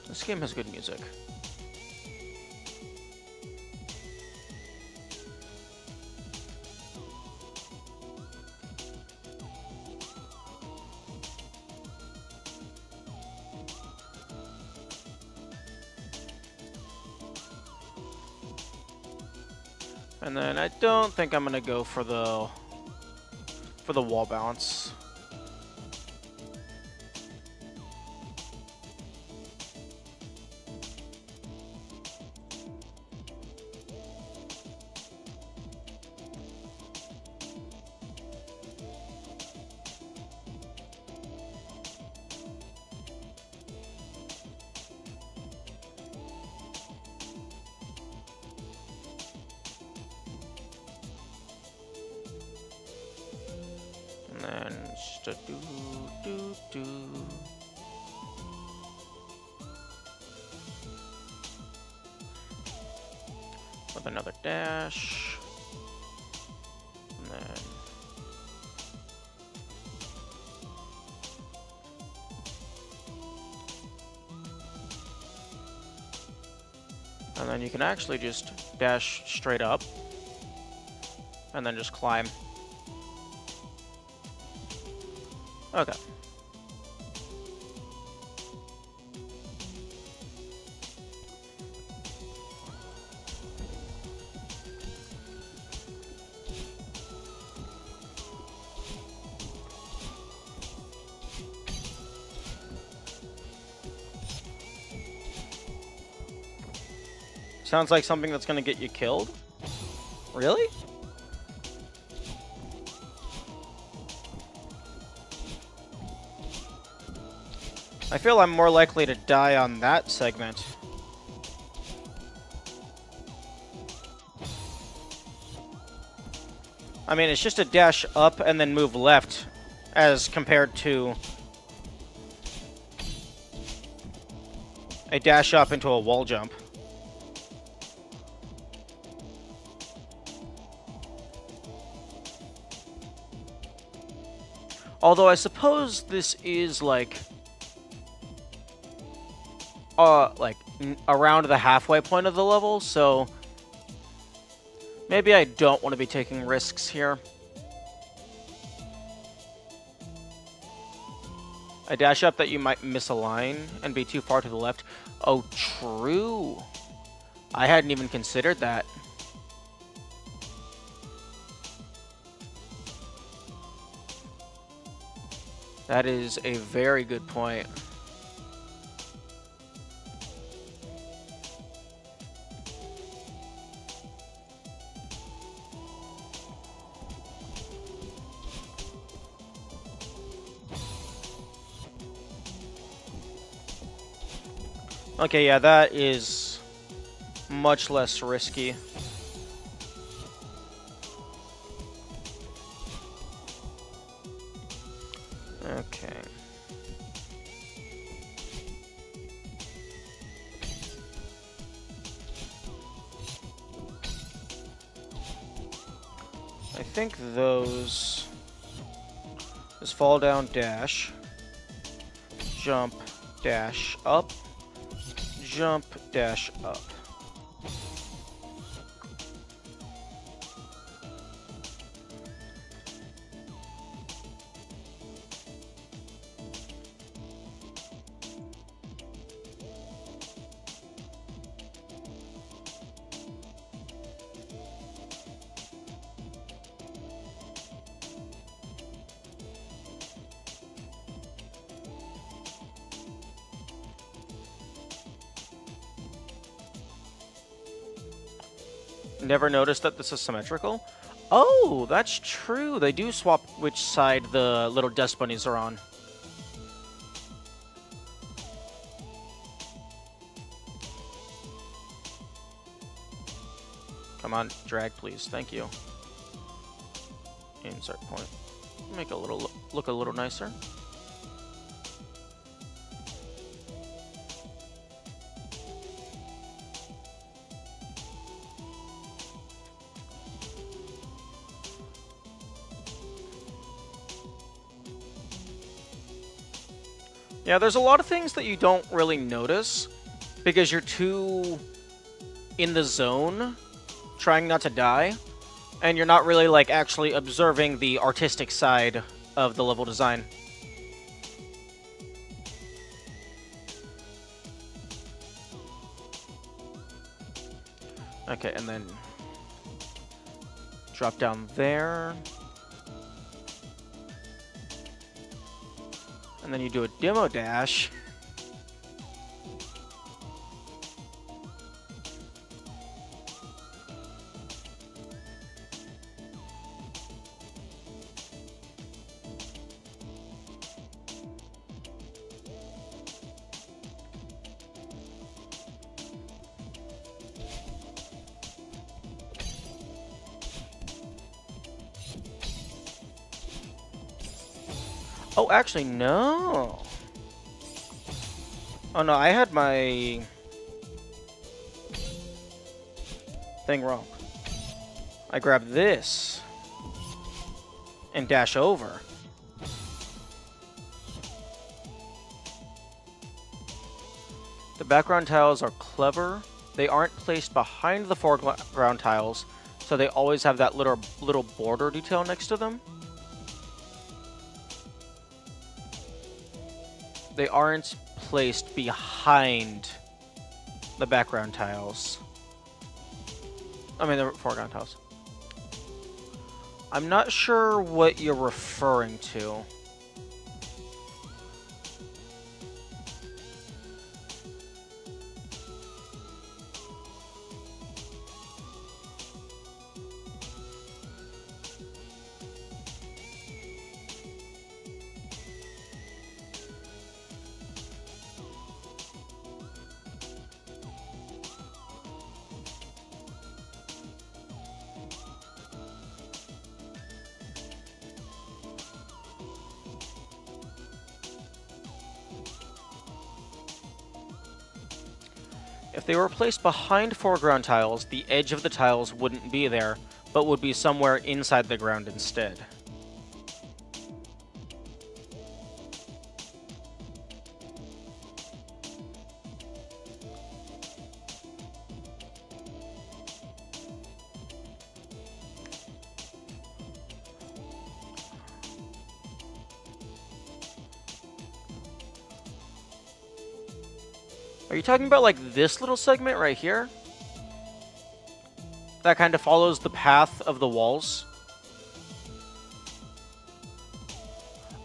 This game has good music. And then I don't think I'm gonna go for the wall bounce. And then just a do. With another dash. And then you can actually just dash straight up and then just climb. Okay. Sounds like something that's gonna get you killed? Really? I feel I'm more likely to die on that segment. I mean, it's just a dash up and then move left, as compared to a dash up into a wall jump. Although I suppose this is like around the halfway point of the level, so maybe I don't want to be taking risks here. A dash up that you might misalign and be too far to the left. Oh, true. I hadn't even considered that. That is a very good point. Okay, yeah, that is much less risky. Okay. I think those is fall down dash, jump, dash up, jump, dash up. Never noticed that this is symmetrical. Oh, that's true. They do swap which side the little dust bunnies are on. Come on, drag, please. Thank you. Insert point. Make a little look a little nicer. Yeah, there's a lot of things that you don't really notice because you're too in the zone, trying not to die, and you're not really, like, actually observing the artistic side of the level design. Okay, and then drop down there. And then you do a demo dash. Oh, actually, no. Oh, no, I had my thing wrong. I grab this and dash over. The background tiles are clever. They aren't placed behind the foreground tiles, so they always have that little border detail next to them. They aren't placed behind the background tiles. I mean, the foreground tiles. I'm not sure what you're referring to. If they were placed behind foreground tiles, the edge of the tiles wouldn't be there, but would be somewhere inside the ground instead. Are you talking about, like, this little segment right here? That kind of follows the path of the walls?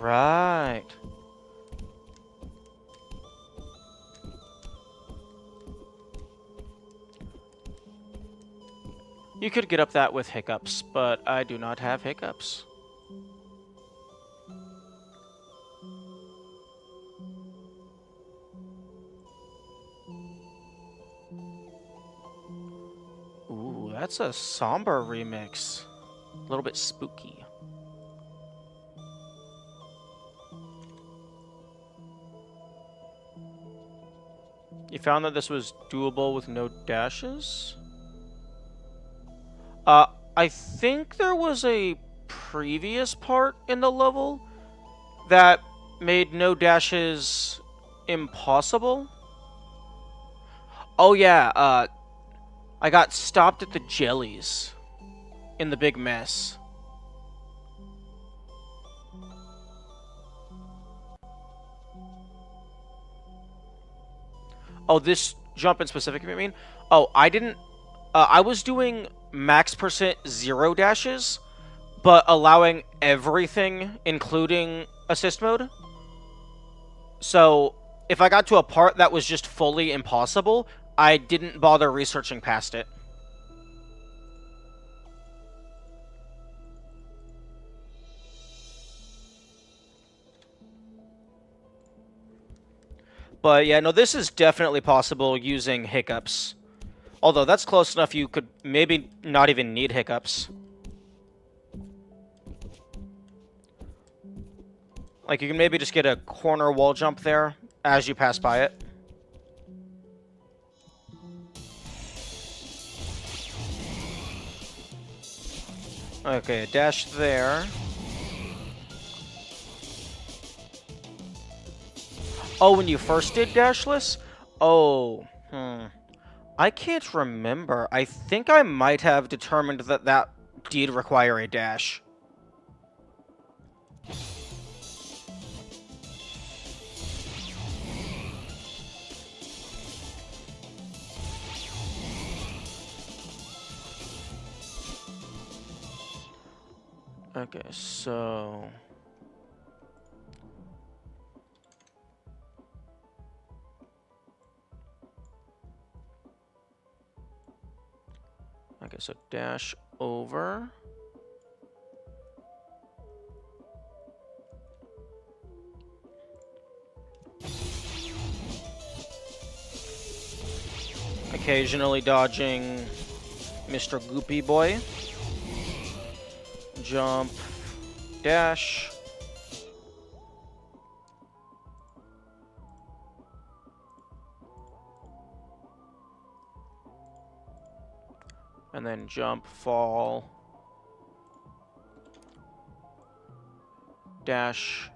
Right. You could get up that with hiccups, but I do not have hiccups. Ooh, that's a somber remix. A little bit spooky. You found that this was doable with no dashes? I think there was a previous part in the level that made no dashes impossible. Oh yeah, I got stopped at the jellies in the big mess. Oh, this jump in specific, you mean? Oh, I didn't... I was doing max percent 0 dashes, but allowing everything, including assist mode. So, if I got to a part that was just fully impossible, I didn't bother researching past it. But yeah, no, this is definitely possible using hiccups. Although that's close enough you could maybe not even need hiccups. Like, you can maybe just get a corner wall jump there as you pass by it. Okay, a dash there. Oh, when you first did dashless? Oh, I can't remember. I think I might have determined that that did require a dash. Okay, so... Okay, so dash over. Occasionally dodging Mr. Goopy Boy. Jump. Dash. And then jump, fall. Dash.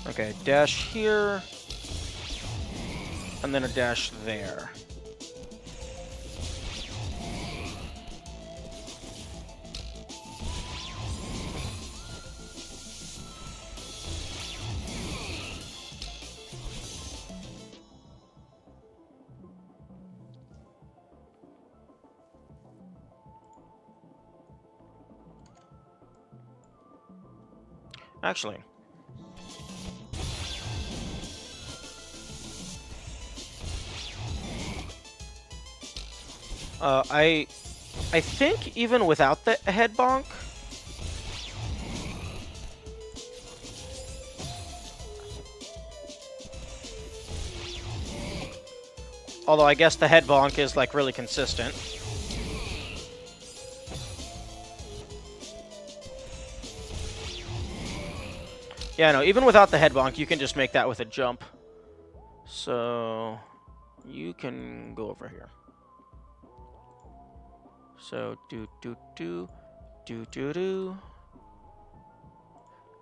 Okay, dash here. And then a dash there. Actually, I think even without the head bonk, although I guess the head bonk is like really consistent. Yeah, no, even without the head bonk, you can just make that with a jump. So you can go over here. So do.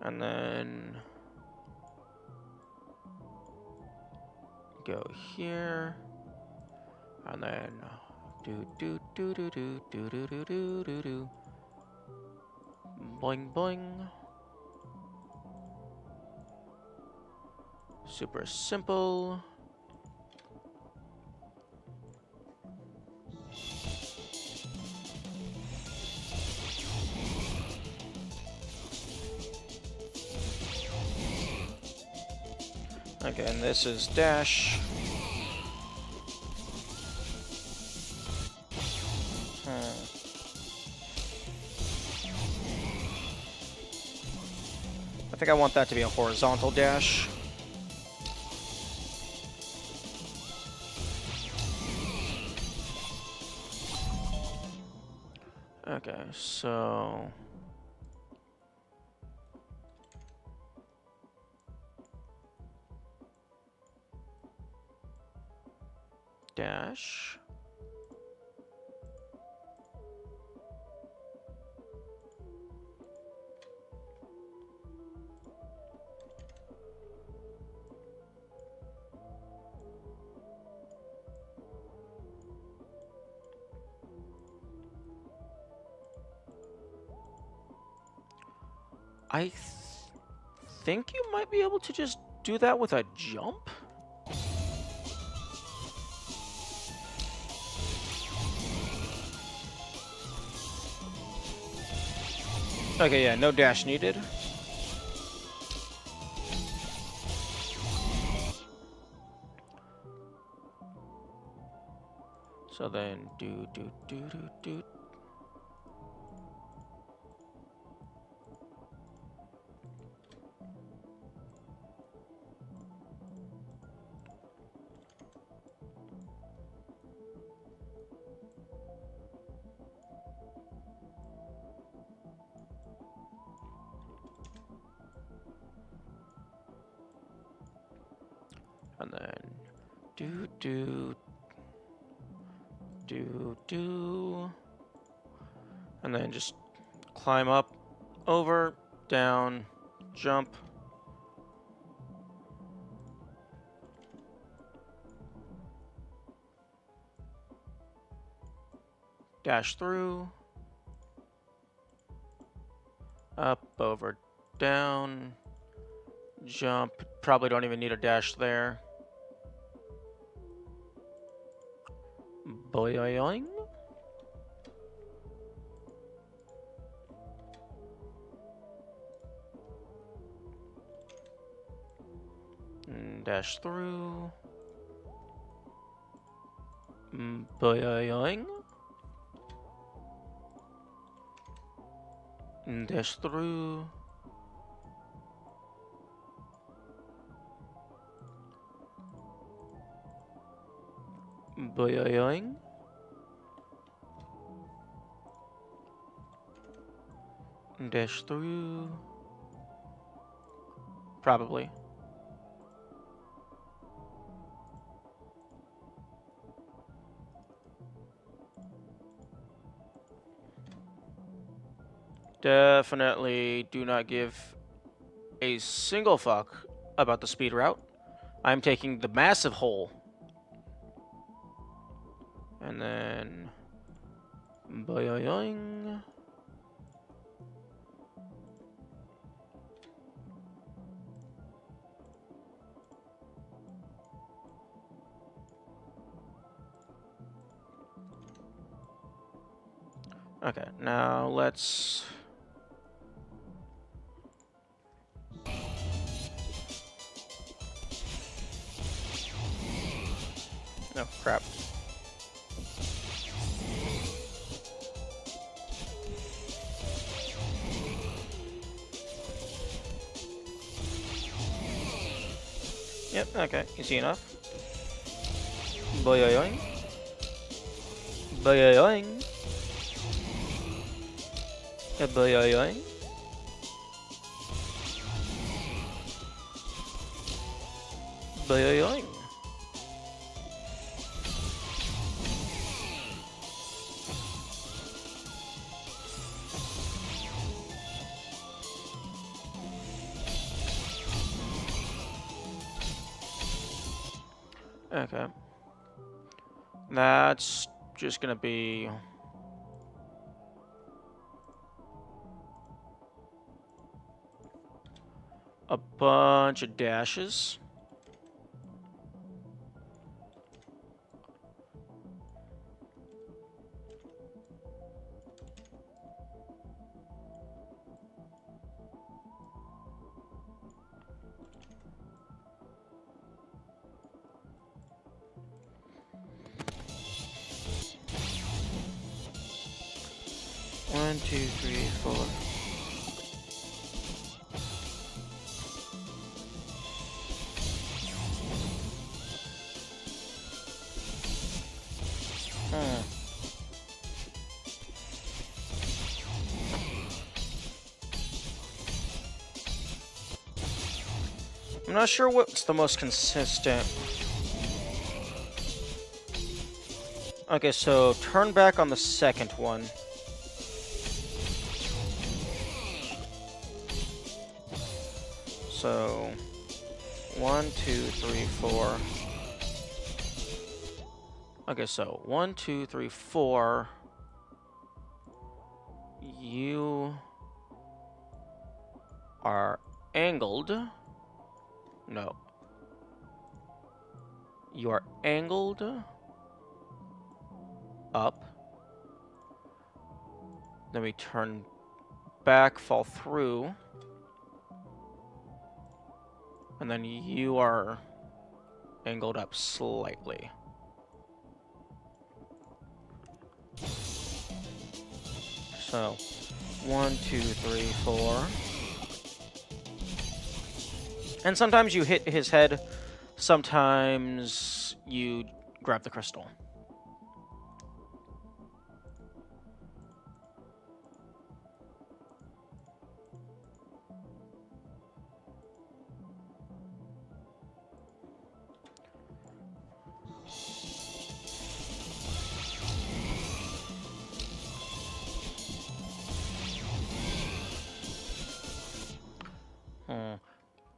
And then go here. And then do do do do do do do do do. Boing boing. Super simple. Okay, and this is dash. I think I want that to be a horizontal dash. Okay, so... dash. I think you might be able to just do that with a jump? Okay, yeah, no dash needed. So then do. And then do. And then just climb up, over, down, jump. Dash through. Up, over, down, jump. Probably don't even need a dash there. Boing. Dash through. Boing. Dash through. Boing. Dash through. Probably. Definitely do not give a single fuck about the speed route. I'm taking the massive hole. And then... boing. Okay, now let's... oh, crap. Yep, okay, easy enough. Boing. Boing. Boing. Boing. Okay. That's just gonna be a bunch of dashes. One, two, three, four. I'm not sure what's the most consistent. Okay, so turn back on the second one. So 1, 2, 3, 4. Okay, so 1, 2, 3, 4. You are angled. No. You are angled up. Then we turn back, fall through. And then you are angled up slightly. So 1, 2, 3, 4. And sometimes you hit his head, sometimes you grab the crystal.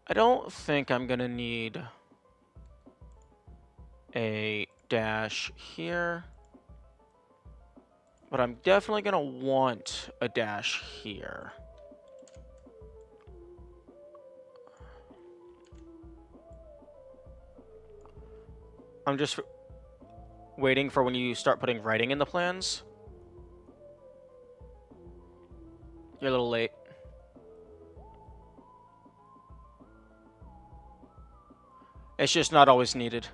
I don't think I'm gonna need a dash here, but I'm definitely gonna want a dash here. I'm just waiting for when you start putting writing in the plans. You're a little late. It's just not always needed.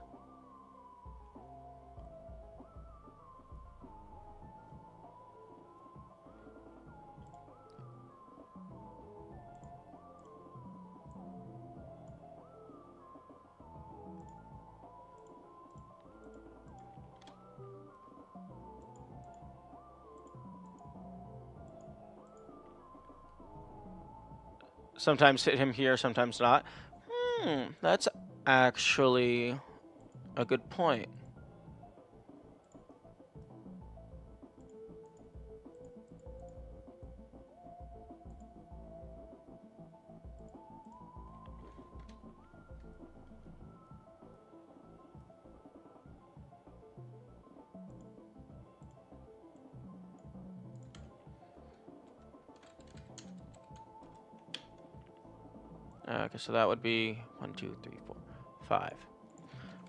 Sometimes hit him here, sometimes not. That's actually a good point. Okay, so that would be 1, 2, 3, 4, 5.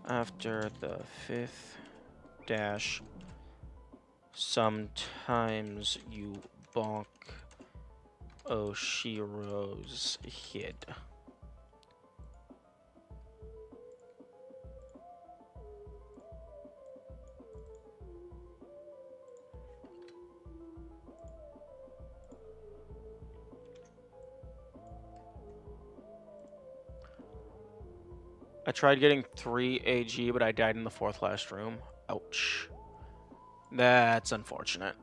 After the 5th dash, sometimes you bonk Oshiro's head. I tried getting 3 AG, but I died in the 4th last room. Ouch. That's unfortunate.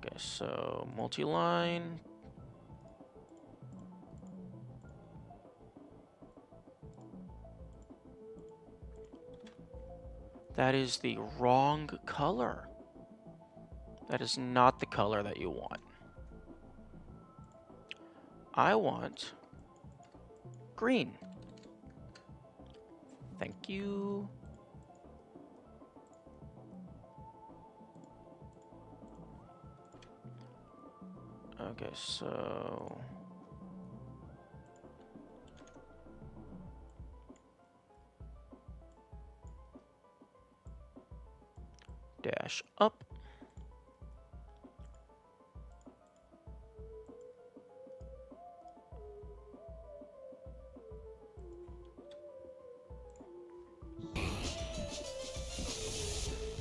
Okay, so multi-line. That is the wrong color. That is not the color that you want. I want green. Thank you. Okay, so... dash up.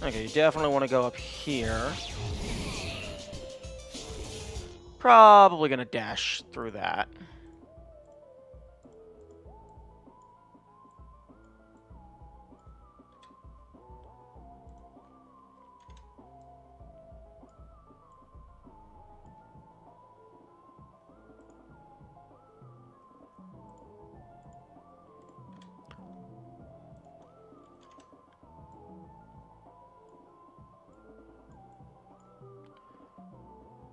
Okay, you definitely want to go up here. Probably gonna dash through that.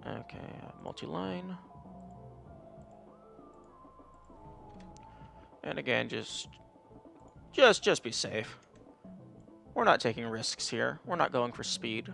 Okay, multi-line. And again, just be safe. We're not taking risks here. We're not going for speed.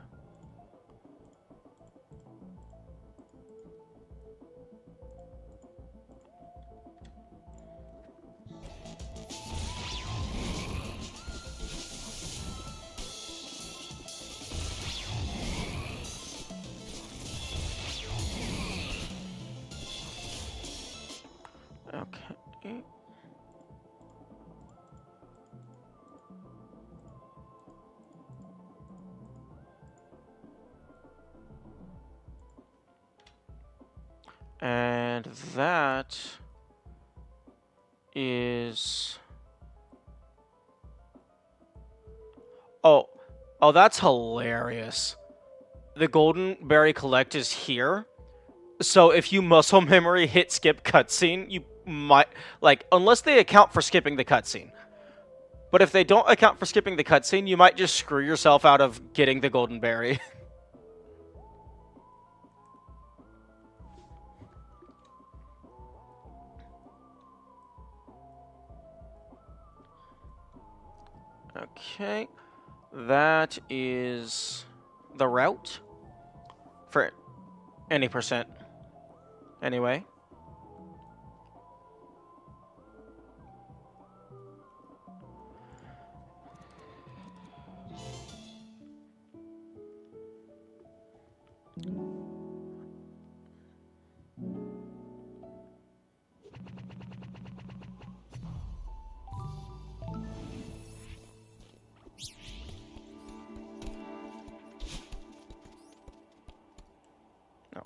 Okay. And that is... Oh, that's hilarious. The Golden Berry Collect is here. So if you muscle memory hit skip cutscene, you might... Like, unless they account for skipping the cutscene. But if they don't account for skipping the cutscene, you might just screw yourself out of getting the Golden Berry. Okay. That is the route for any percent. Anyway. No.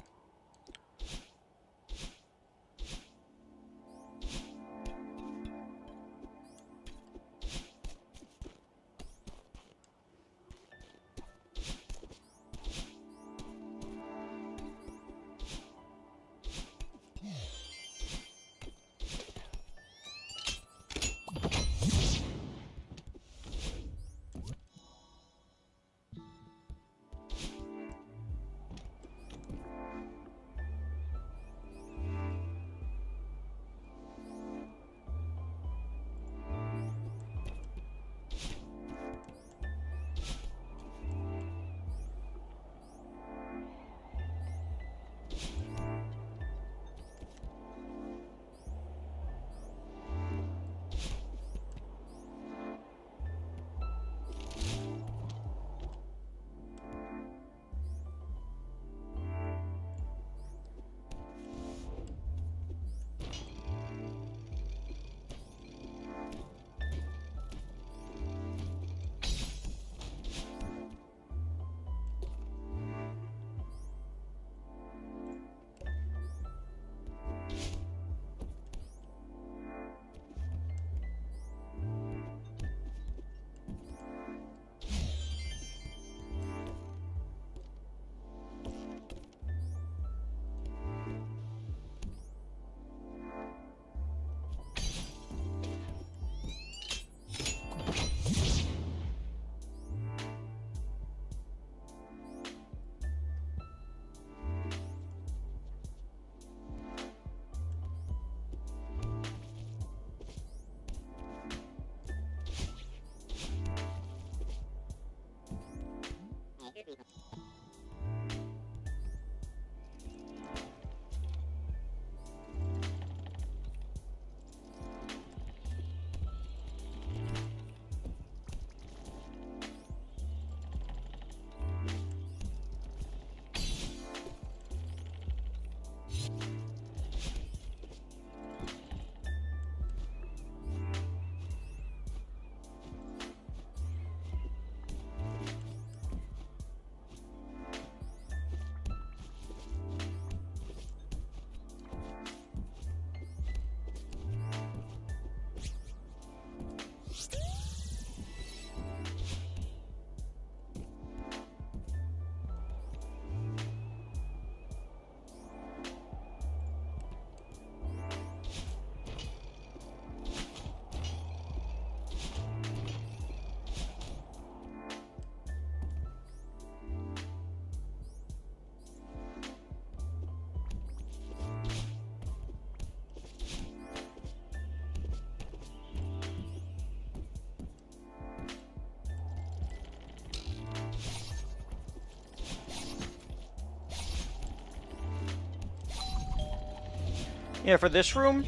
Yeah, for this room,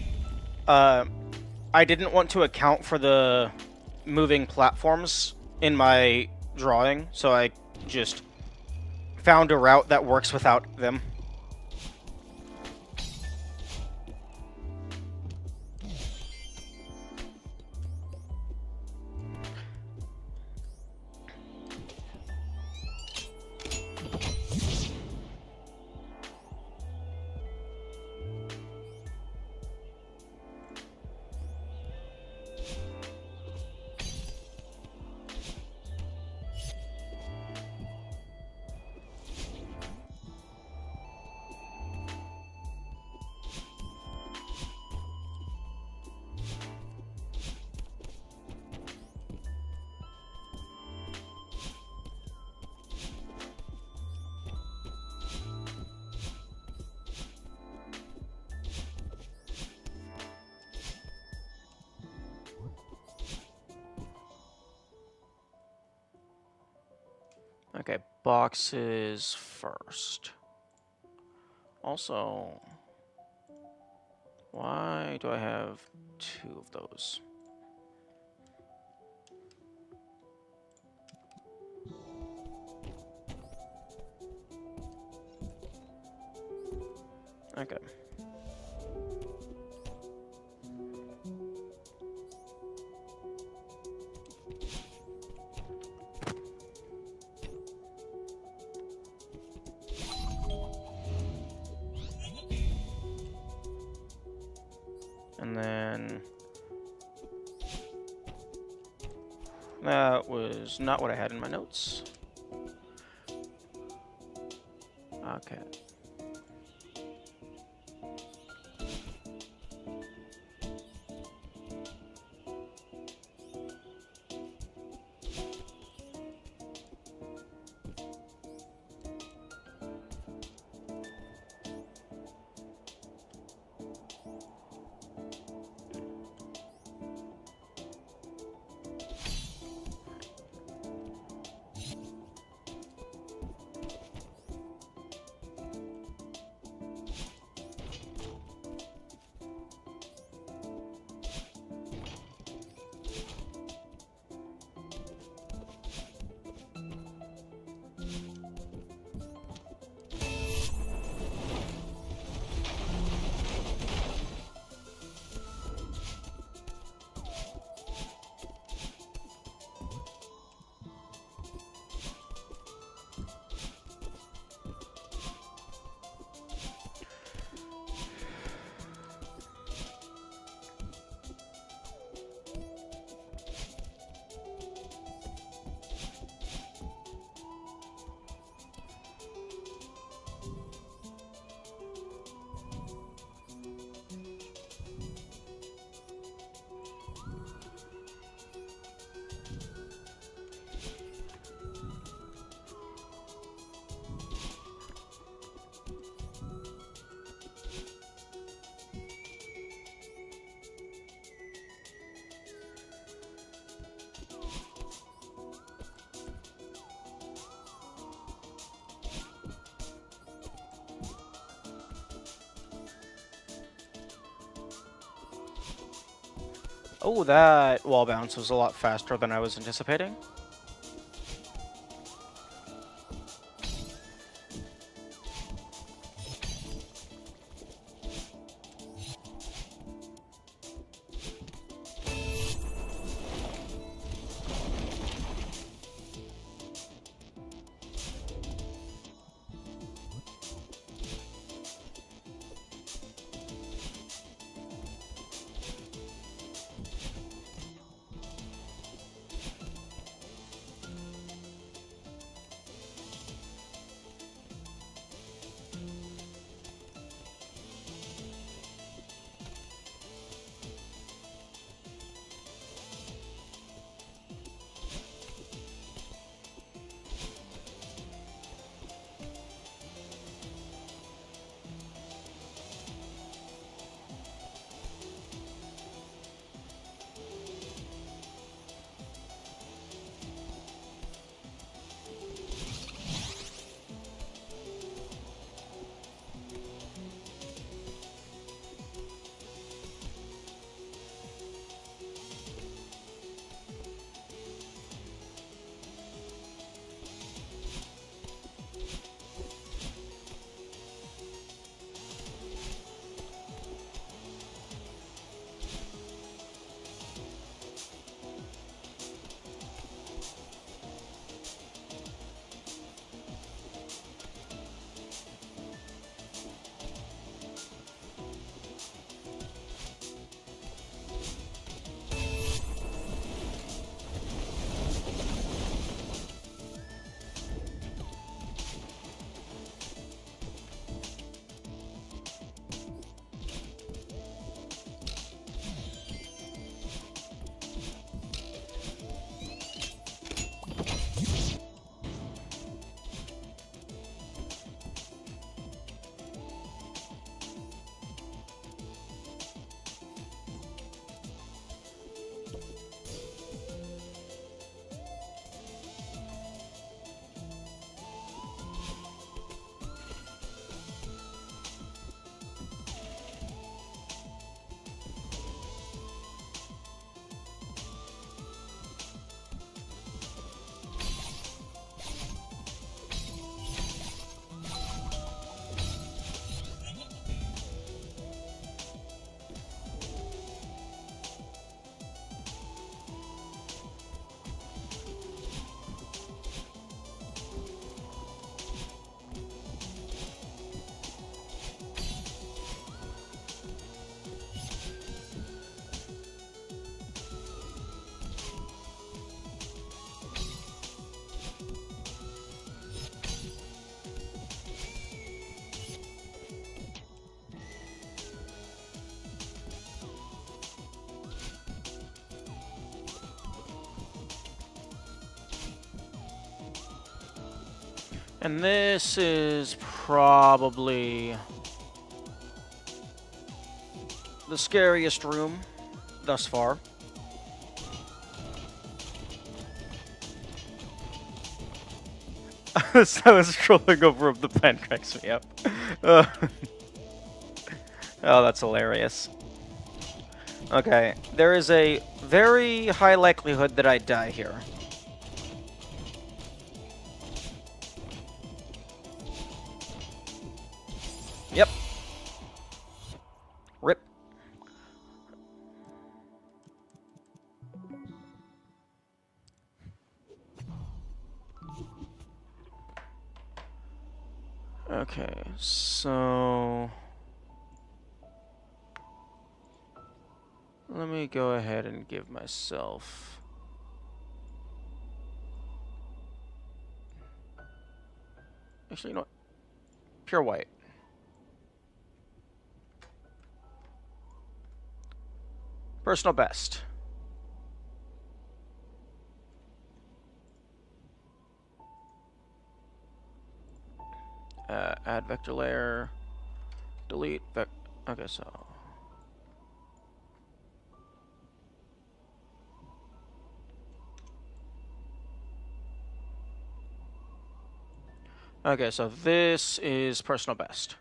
I didn't want to account for the moving platforms in my drawing, so I just found a route that works without them. Okay, boxes first. Also, why do I have 2 of those? Okay. And then that was not what I had in my notes. Okay. Oh, that wall bounce was a lot faster than I was anticipating. And this is probably the scariest room thus far. So I was scrolling over the pen cracks me up. Uh, oh, that's hilarious. Okay, there is a very high likelihood that I die here. Yep. Rip. Okay, so let me go ahead and give myself... Actually, you know what? Pure white. Personal best. Add vector layer. Delete okay, so... Okay, so this is personal best.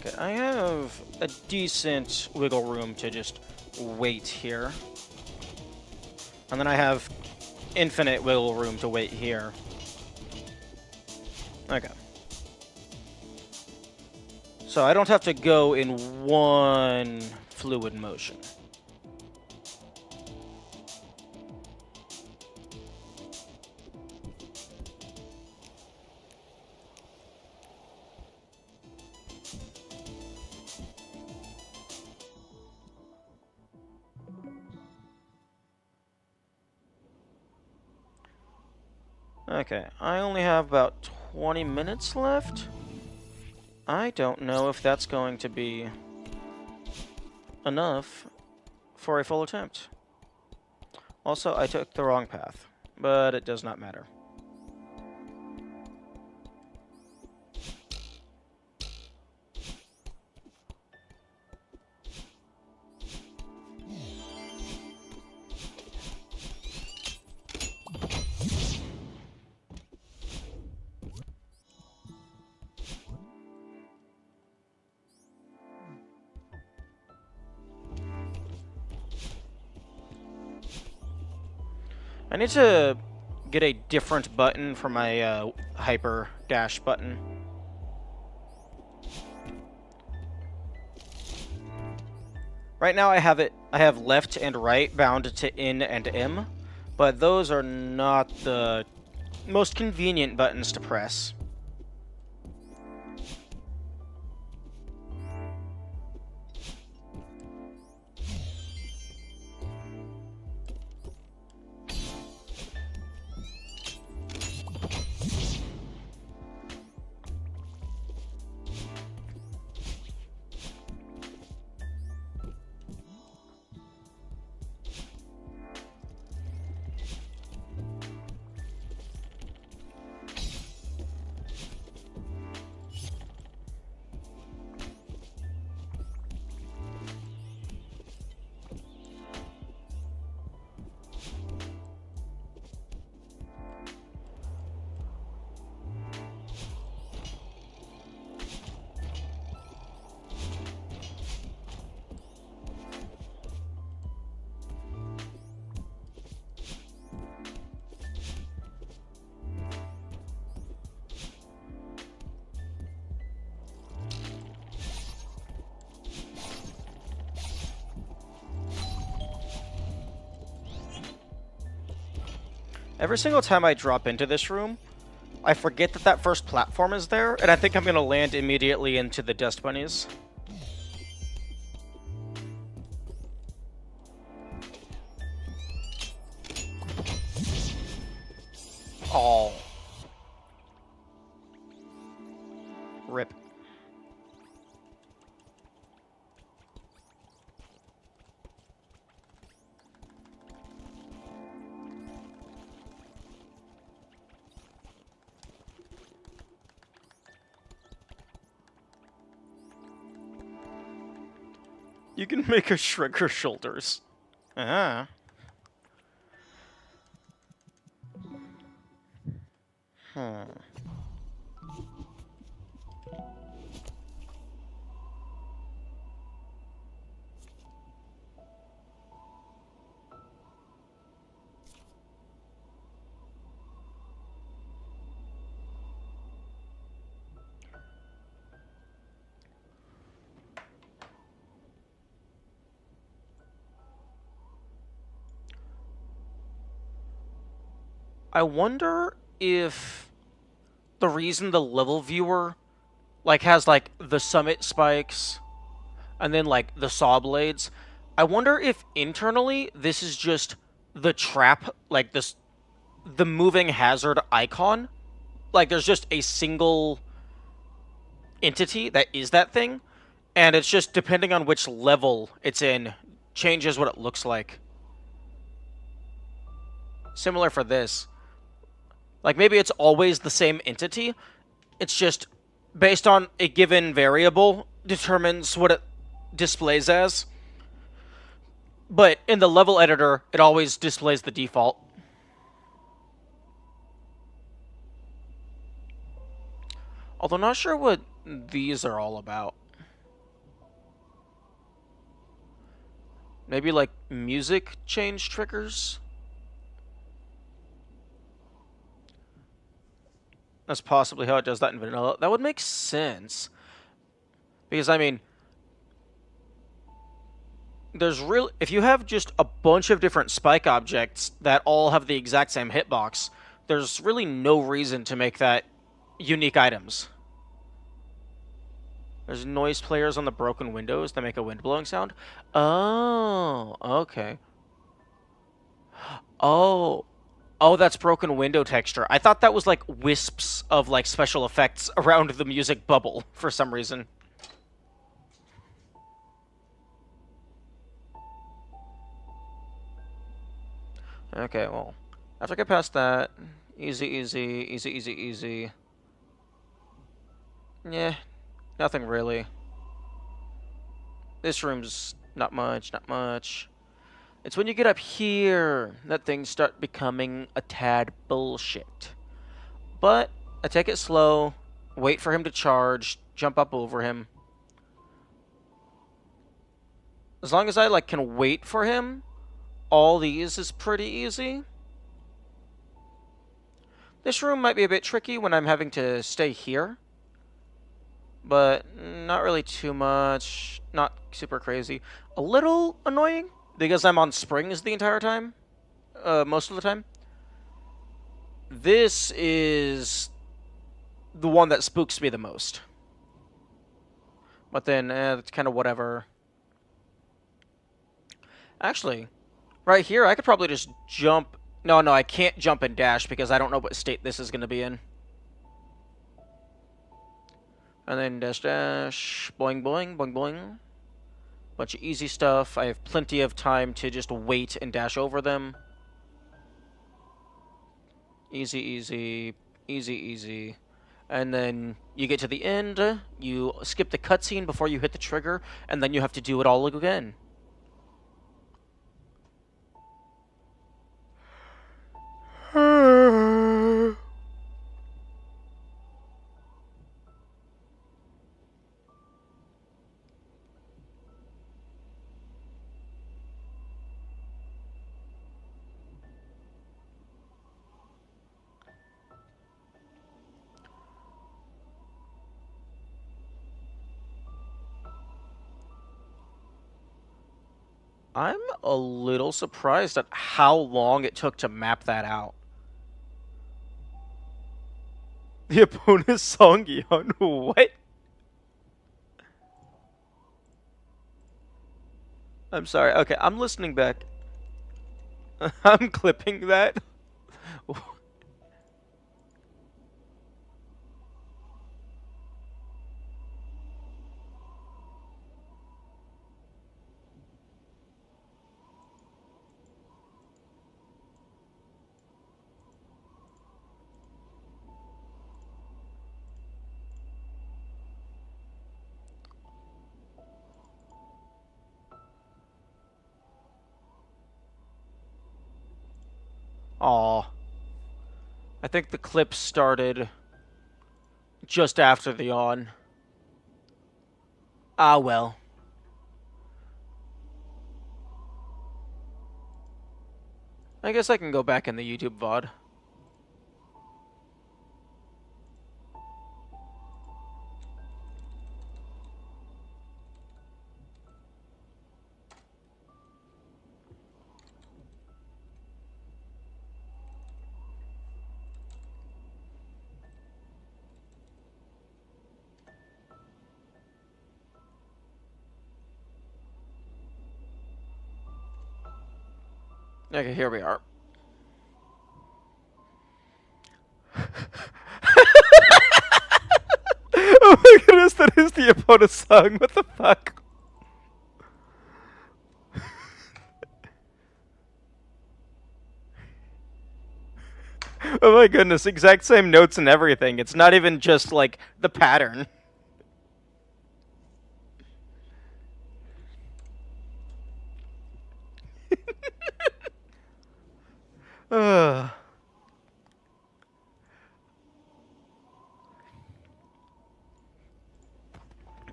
Okay, I have a decent wiggle room to just wait here. And then I have infinite wiggle room to wait here. Okay. So I don't have to go in one fluid motion. Okay, I only have about 20 minutes left. I don't know if that's going to be enough for a full attempt. Also, I took the wrong path, but it does not matter. I need to get a different button for my hyper dash button. Right now I have left and right bound to N and M, but those are not the most convenient buttons to press. Every single time I drop into this room, I forget that that first platform is there, and I think I'm gonna land immediately into the dust bunnies. Oh. Rip. You can make a Shredder shoulders. Ah. Hmm. I wonder if the reason the level viewer like has like the summit spikes and then like the saw blades, I wonder if internally this is just the trap, like this the moving hazard icon. Like there's just a single entity that is that thing, and it's just depending on which level it's in, changes what it looks like. Similar for this. Like maybe it's always the same entity. It's just based on a given variable determines what it displays as. But in the level editor, it always displays the default. Although not sure what these are all about. Maybe like music change triggers? That's possibly how it does that in vanilla. That would make sense. Because, I mean, there's real. If you have just a bunch of different spike objects that all have the exact same hitbox, there's really no reason to make that unique items. There's noise players on the broken windows that make a wind blowing sound. Oh, okay. Oh, oh, that's broken window texture. I thought that was like wisps of like special effects around the music bubble for some reason. Okay, well, after I get past that, easy, easy, easy, easy, easy. Yeah, nothing really. This room's not much, not much. It's when you get up here that things start becoming a tad bullshit. But I take it slow, wait for him to charge, jump up over him. As long as I like can wait for him, all these is pretty easy. This room might be a bit tricky when I'm having to stay here. But not really too much. Not super crazy. A little annoying because I'm on springs the entire time. Most of the time. This is the one that spooks me the most. But then, it's kind of whatever. Actually, right here, I could probably just jump. No, I can't jump and dash because I don't know what state this is going to be in. And then dash, dash, boing, boing, boing, boing. Bunch of easy stuff. I have plenty of time to just wait and dash over them. Easy, easy, easy, easy. And then you get to the end, you skip the cutscene before you hit the trigger, and then you have to do it all again. I'm a little surprised at how long it took to map that out. The opponent's song, Yon. What? I'm sorry. Okay, I'm listening back. I'm clipping that. Aw. I think the clip started just after the yawn. Ah, well. I guess I can go back in the YouTube VOD. Okay, here we are. Oh my goodness, that is the opponent's song. What the fuck? Oh my goodness, exact same notes and everything. It's not even just like the pattern. Ugh.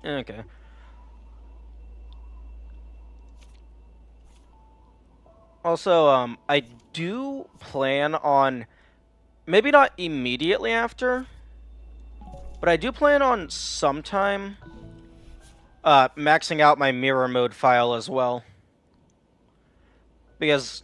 Okay. Also, I do plan on, maybe not immediately after, but I do plan on sometime maxing out my mirror mode file as well. Because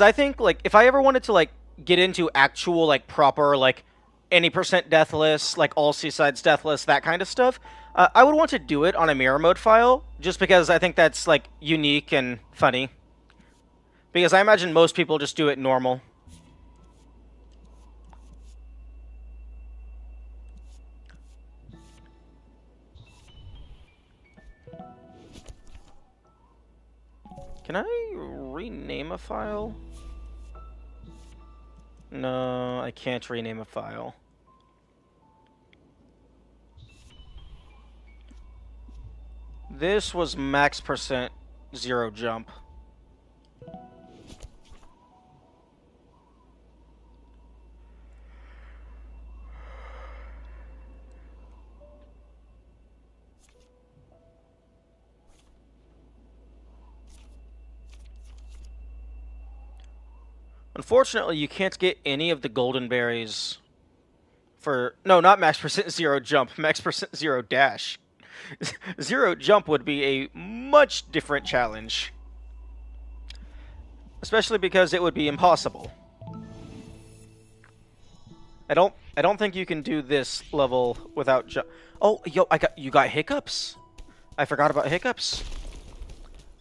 I think, like, if I ever wanted to, like, get into actual, like, proper, like, any percent deathless, like, all seasides deathless, that kind of stuff, I would want to do it on a mirror mode file, just because I think that's, like, unique and funny. Because I imagine most people just do it normal. Can I rename a file? No, I can't rename a file. This was max percent zero jump. Unfortunately, you can't get any of the golden berries for... No, not max percent zero jump, max percent zero dash. Zero jump would be a much different challenge. Especially because it would be impossible. I don't think you can do this level without jump. Oh, yo, you got hiccups. I forgot about hiccups.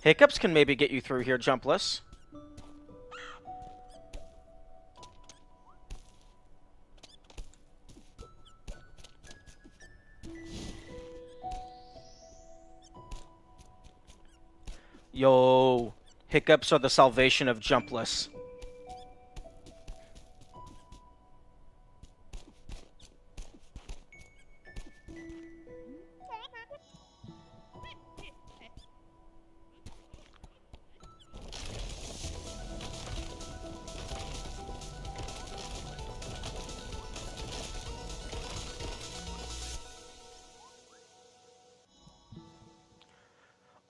Hiccups can maybe get you through here jumpless. Yo, hiccups are the salvation of jumpless.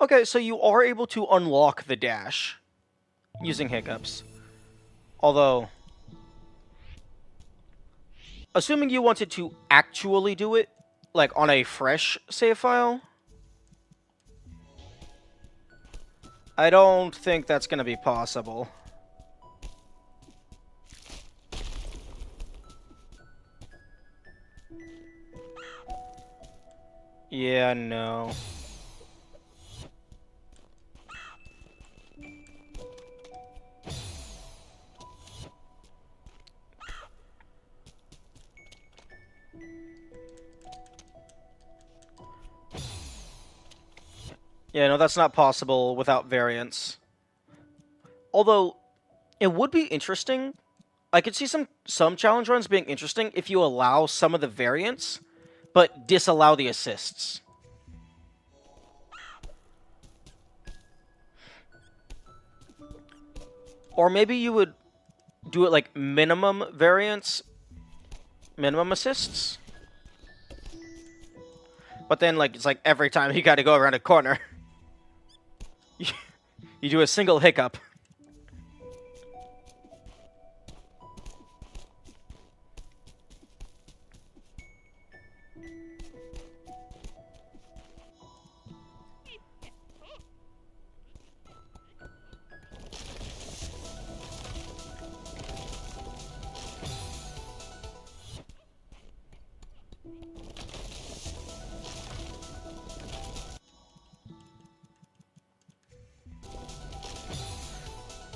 Okay, so you are able to unlock the dash using hiccups. Although, assuming you wanted to actually do it, like on a fresh save file, I don't think that's going to be possible. Yeah, no. Yeah, no, that's not possible without variance. Although, it would be interesting. I could see some challenge runs being interesting if you allow some of the variance, but disallow the assists. Or maybe you would do it like minimum variance, minimum assists. But then, like, it's like every time you got to go around a corner, you do a single hiccup.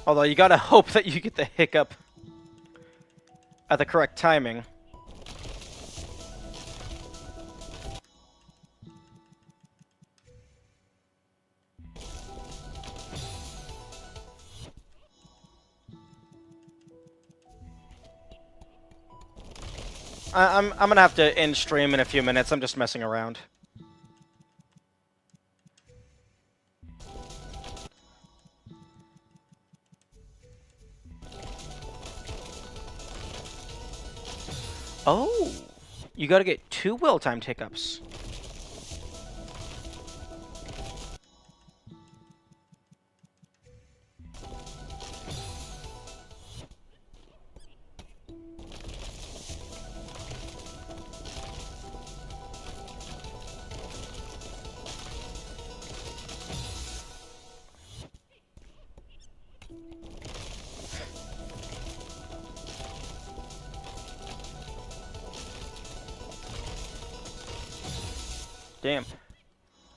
Although you gotta hope that you get the hiccup at the correct timing. I'm gonna have to end stream in a few minutes. I'm just messing around. Oh, you gotta get 2 well-timed hiccups. Damn.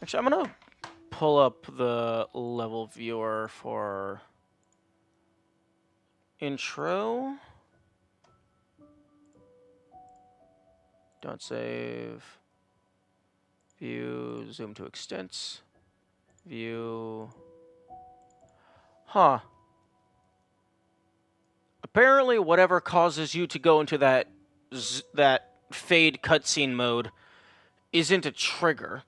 Actually, I'm gonna pull up the level viewer for intro. Don't save. View, zoom to extents. View. Huh. Apparently, whatever causes you to go into that fade cutscene mode isn't a trigger.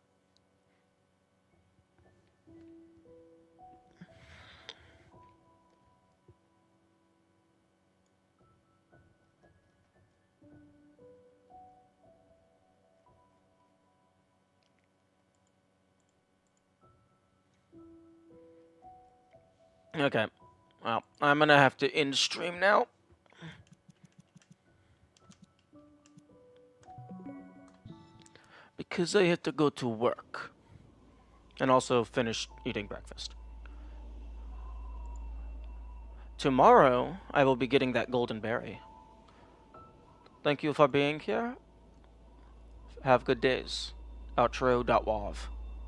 Okay. Well, I'm gonna have to end stream now. Because I have to go to work. And also finish eating breakfast. Tomorrow, I will be getting that golden berry. Thank you for being here. Have good days. Outro.wav.